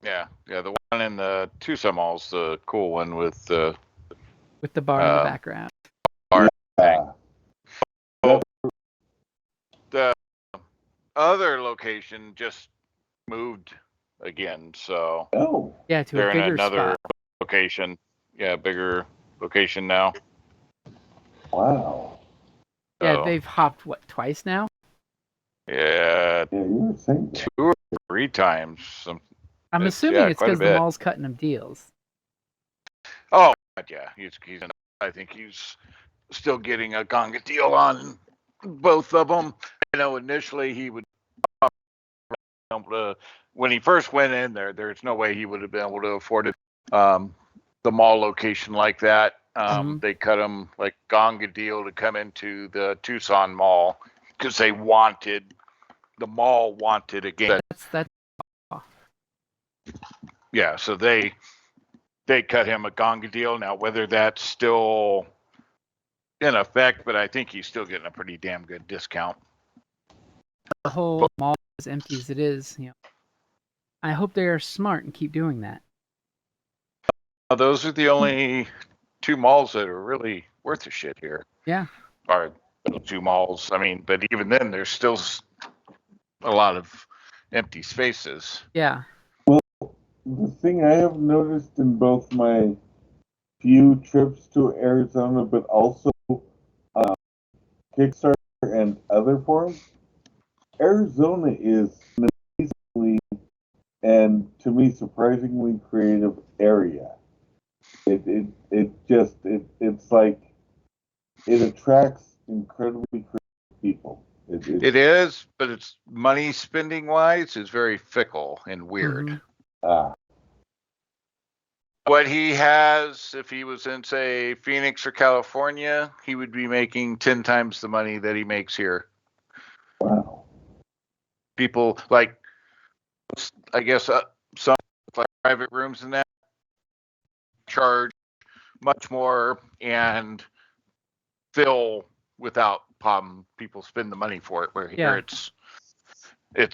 Yeah. The one in the Tucson Mall's the cool one with the
bar in the background.
Bar thing. Oh, the other location just moved again, so
yeah, to
they're
a bigger
in another
spot.
location. Yeah, bigger location now.
Wow.
Yeah, they've hopped twice now?
Yeah,
you were saying
2 or 3 times.
I'm assuming it's because the
bit.
mall's cutting them deals.
Oh, yeah, I think he's still getting a Gonga deal on both of them. I know initially he would when he first went in there's no way he would have been able to afford it. The mall location like that. They cut him like Gonga deal to come into the Tucson Mall because the mall wanted again.
That's
yeah, so they cut him a Gonga deal. Now whether that's still in effect, but I think he's still getting a pretty damn good discount.
The whole mall is empty as it is, I hope they are smart and keep doing that.
Those are the only 2 malls that are really worth a shit here.
Yeah.
Are the 2 malls. I mean, but even then, there's still a lot of empty spaces.
Yeah.
Well, the thing I have noticed in both my few trips to Arizona, but also Kickstarter and other forums, Arizona is an amazingly and to me surprisingly creative area. It's like it attracts incredibly creative people.
It is, but it's money spending wise is very fickle and weird. What he has, if he was in, say, Phoenix or California, he would be making 10 times the money that he makes here.
Wow.
People like, I guess, some like private rooms and that charge much more and fill without problem. People spend the money for it. Where here it's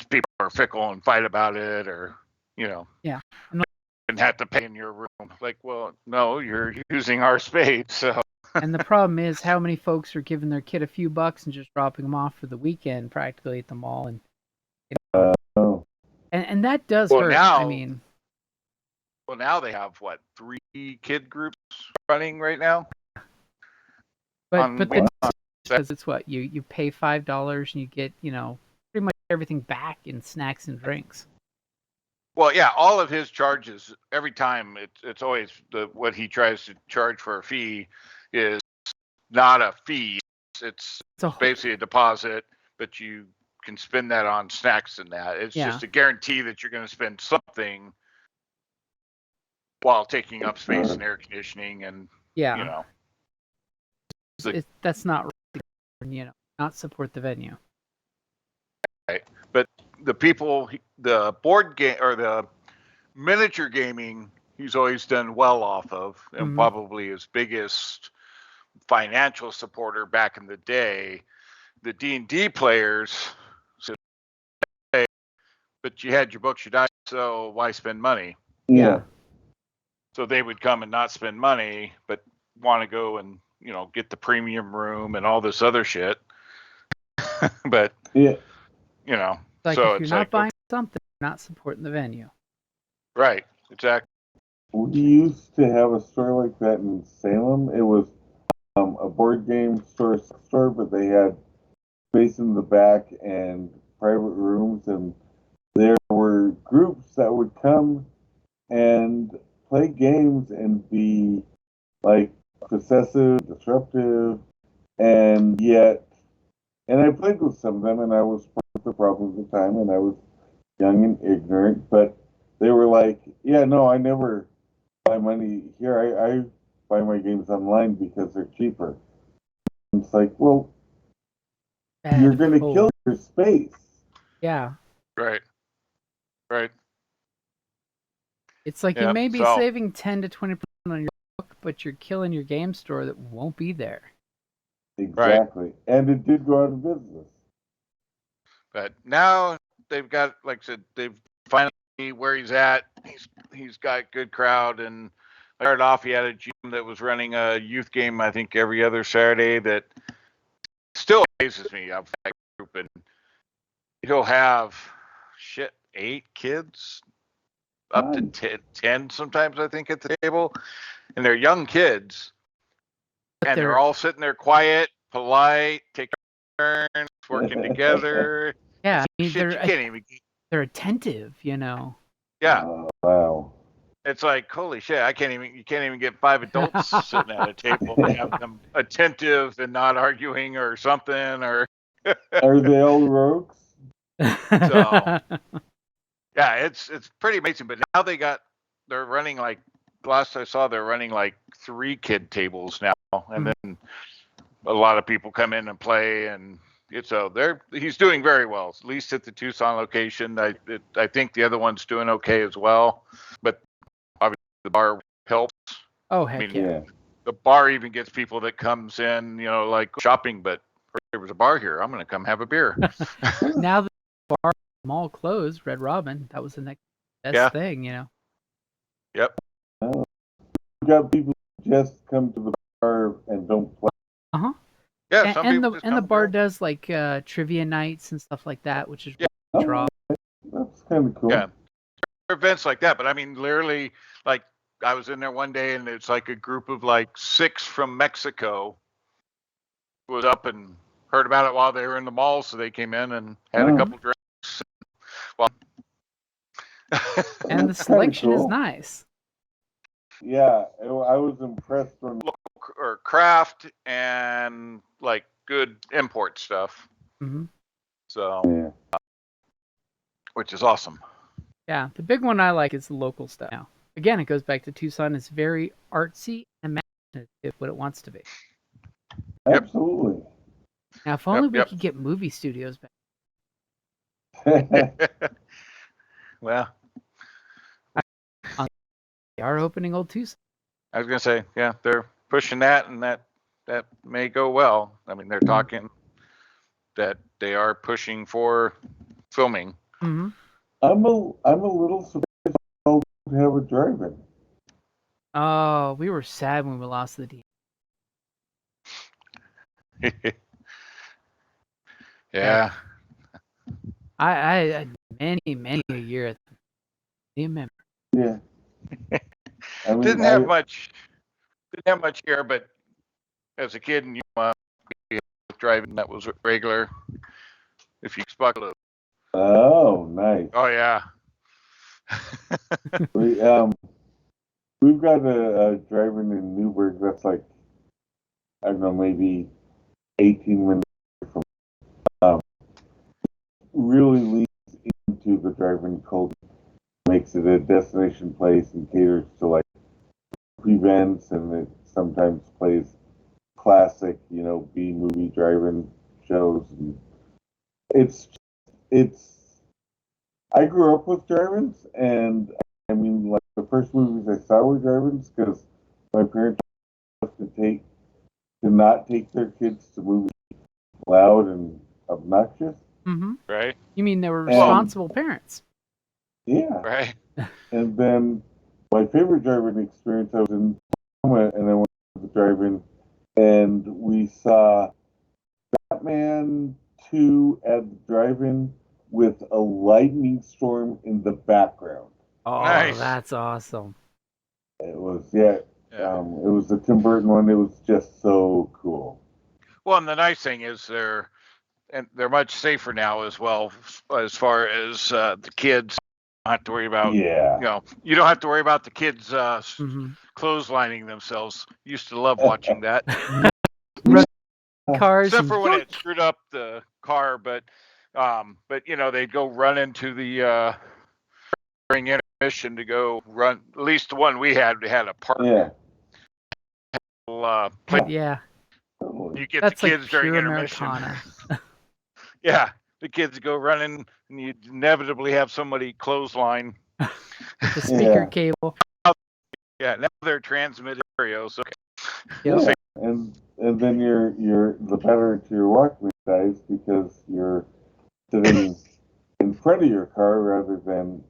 people are fickle and fight about it, or and have to pay in your room. Like, well, no, you're using our space. So.
And the problem is how many folks are giving their kid a few bucks and just dropping them off for the weekend, practically at the mall, and and that does hurt.
Now,
I mean,
Well, now they have what, 3 kid groups running right now?
But then
on-
because it's what you pay $5 and you get pretty much everything back in snacks and drinks.
Well, yeah, all of his charges every time it's always what he tries to charge for a fee is not a fee. It's basically a deposit, but you can spend that on snacks and that. It's just a guarantee that you're going to spend something while taking up space and air conditioning and
that's not right, not support the venue.
Right. But the people, the board game or the miniature gaming, he's always done well off of, and probably his biggest financial supporter back in the day. The D&D players said, "Hey, but you had your books, you died, so why spend money?"
Yeah.
So they would come and not spend money, but want to go and get the premium room and all this other shit. But
like
so
if you're not buying something, you're not supporting the venue.
Right, exactly.
We used to have a store like that in Salem. It was a board game store, but they had space in the back and private rooms, and there were groups that would come and play games and be like possessive, disruptive, and I played with some of them, and I was part of the problem at the time, and I was young and ignorant, but they were like, yeah, no, I never buy money here. I buy my games online because they're cheaper. And it's like, well, you're going to kill your space.
Yeah.
Right.
It's like you may be saving 10 to 20% on your book, but you're killing your game store that won't be there.
Exactly. Right. And it did go out of business.
But now they've got, like I said, they've finally where he's at. He's got good crowd, and I started off. He had a gym that was running a youth game, I think, every other Saturday. That still amazes me of that group, and he'll have 8 kids, up to 10 sometimes, I think, at the table, and they're young kids, and they're all sitting there quiet, polite, taking turns, working together.
Yeah,
they're
attentive,
Yeah.
Wow.
It's like, holy shit! You can't even get 5 adults sitting at a table and have them attentive and not arguing or something. Or
are they all rogues?
So yeah, it's pretty amazing. But now they're running like, last I saw, they're running like 3 kid tables now, and then a lot of people come in and play, and he's doing very well. At least at the Tucson location, I think the other one's doing okay as well. But obviously the bar helps.
Oh heck yeah!
The bar even gets people that comes in, like shopping, but there was a bar here. I'm going to come have a beer.
Now the bar mall closed, Red Robin. That was the next best thing,
Yep.
You got people who just come to the bar and don't play.
Yeah,
and the bar does like trivia nights and stuff like that, which is really draw.
That's kind of cool.
Yeah, events like that. But I mean, literally, like I was in there one day, and it's like a group of like 6 from Mexico was up and heard about it while they were in the mall, so they came in and had a couple drinks.
And the selection is nice.
Yeah, I was impressed when
local or craft and like good import stuff. So, which is awesome.
Yeah, the big one I like is the local stuff. Now, again, it goes back to Tucson. It's very artsy and imaginative, what it wants to be.
Absolutely.
Now, if only we could get movie studios back.
Well,
they are opening Old Tucson.
I was gonna say, yeah, they're pushing that, and that may go well. I mean, they're talking that they are pushing for filming.
Mm-hmm.
I'm a little surprised to have a drive-in.
Oh, we were sad when we lost the D.
Yeah.
I many a year at the member.
Yeah. I mean,
Didn't have much here, but as a kid, and driving, that was regular. If you buckle.
Oh, nice.
Oh yeah.
We've got a driver in Newburgh that's like, I don't know, maybe 18 minutes from. Really leans into the driving culture, makes it a destination place, and caters to like events, and it sometimes plays classic, B movie driving shows. And it's. I grew up with drive-ins, and I mean, like the first movies I saw were drive-ins because my parents to not take their kids to movies loud and obnoxious.
Mm-hmm.
Right.
You mean they were responsible parents?
Yeah.
Right.
And then my favorite drive-in experience, I was in Tacoma, and I went to the drive-in, and we saw Batman 2 at the drive-in with a lightning storm in the background.
Oh,
Nice.
That's awesome.
It was, it was the Tim Burton one. It was just so cool.
Well, and the nice thing is they're much safer now as well, as far as the kids don't have to worry about.
Yeah.
You don't have to worry about the kids
Mm-hmm.
clotheslining themselves. Used to love watching that.
Cars,
Except
and
for when it screwed up the car, but they'd go run into the during intermission to go run. At least the one we had a park.
Yeah.
Yeah.
You get
That's
the kids
like
during
pure
intermission.
Americana.
Yeah, the kids go running, and you inevitably have somebody clothesline.
With the speaker cable.
Yeah, now they're transmitted stereos. Okay.
Yep.
Yeah, and then you're the better to your Walkman guys because you're sitting in front of your car rather than.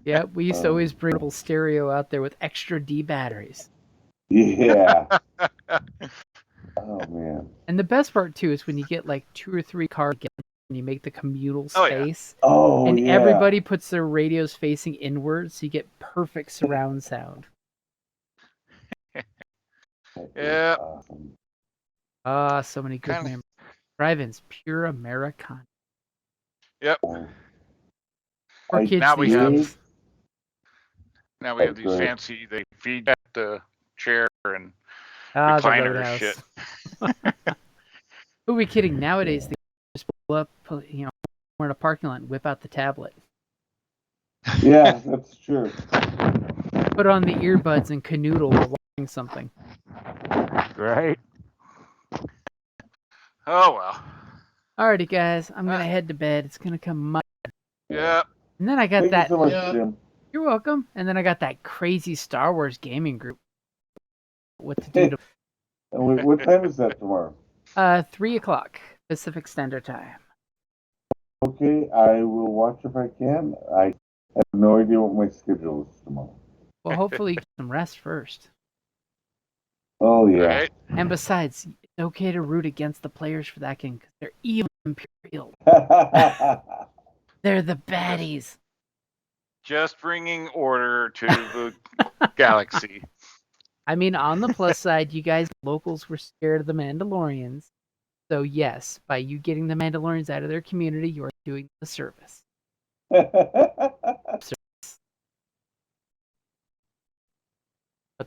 Yeah, we used to always bring a little stereo out there with extra D batteries.
Yeah. Oh man.
And the best part too is when you get like 2 or 3 cars together and you make the communal
Oh, yeah.
space.
Oh,
and
yeah.
everybody puts their radios facing inwards, so you get perfect surround sound.
Yeah.
Awesome.
Ah, so many good memories. Drive-ins, pure Americana.
Yep.
For kids
now we
these
have-
days.
Now we have these
Right.
fancy. They feed at the chair and
The
recliner
Roadhouse.
shit.
Who are we kidding? Nowadays, they just pull up, we're in a parking lot and whip out the tablet.
Yeah, that's true.
Put on the earbuds and canoodle while watching something.
Right. Oh well.
Alrighty, guys, I'm gonna head to bed. It's gonna come Monday.
Yeah.
And then I got
Thank
that.
you so much,
Yeah.
Jim.
You're welcome. And then I got that crazy Star Wars gaming group. What to do to
And what time is that tomorrow?
3:00 Pacific Standard Time.
Okay, I will watch if I can. I have no idea what my schedule is tomorrow.
Well, hopefully you get some rest first.
Oh yeah.
Right.
And besides, it's okay to root against the players for that game because they're evil Imperial. They're the baddies.
Just bringing order to the galaxy.
I mean, on the plus side, you guys locals were scared of the Mandalorians. So yes, by you getting the Mandalorians out of their community, you are doing the service. But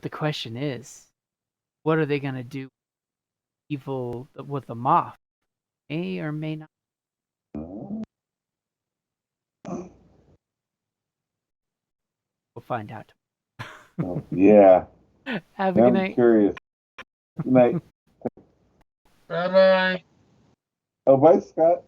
the question is, what are they going to do evil with the Moff? May or may not. We'll find out.
Yeah.
Have a good
I'm
night.
curious. Good night.
Bye bye.
Oh, bye, Scott.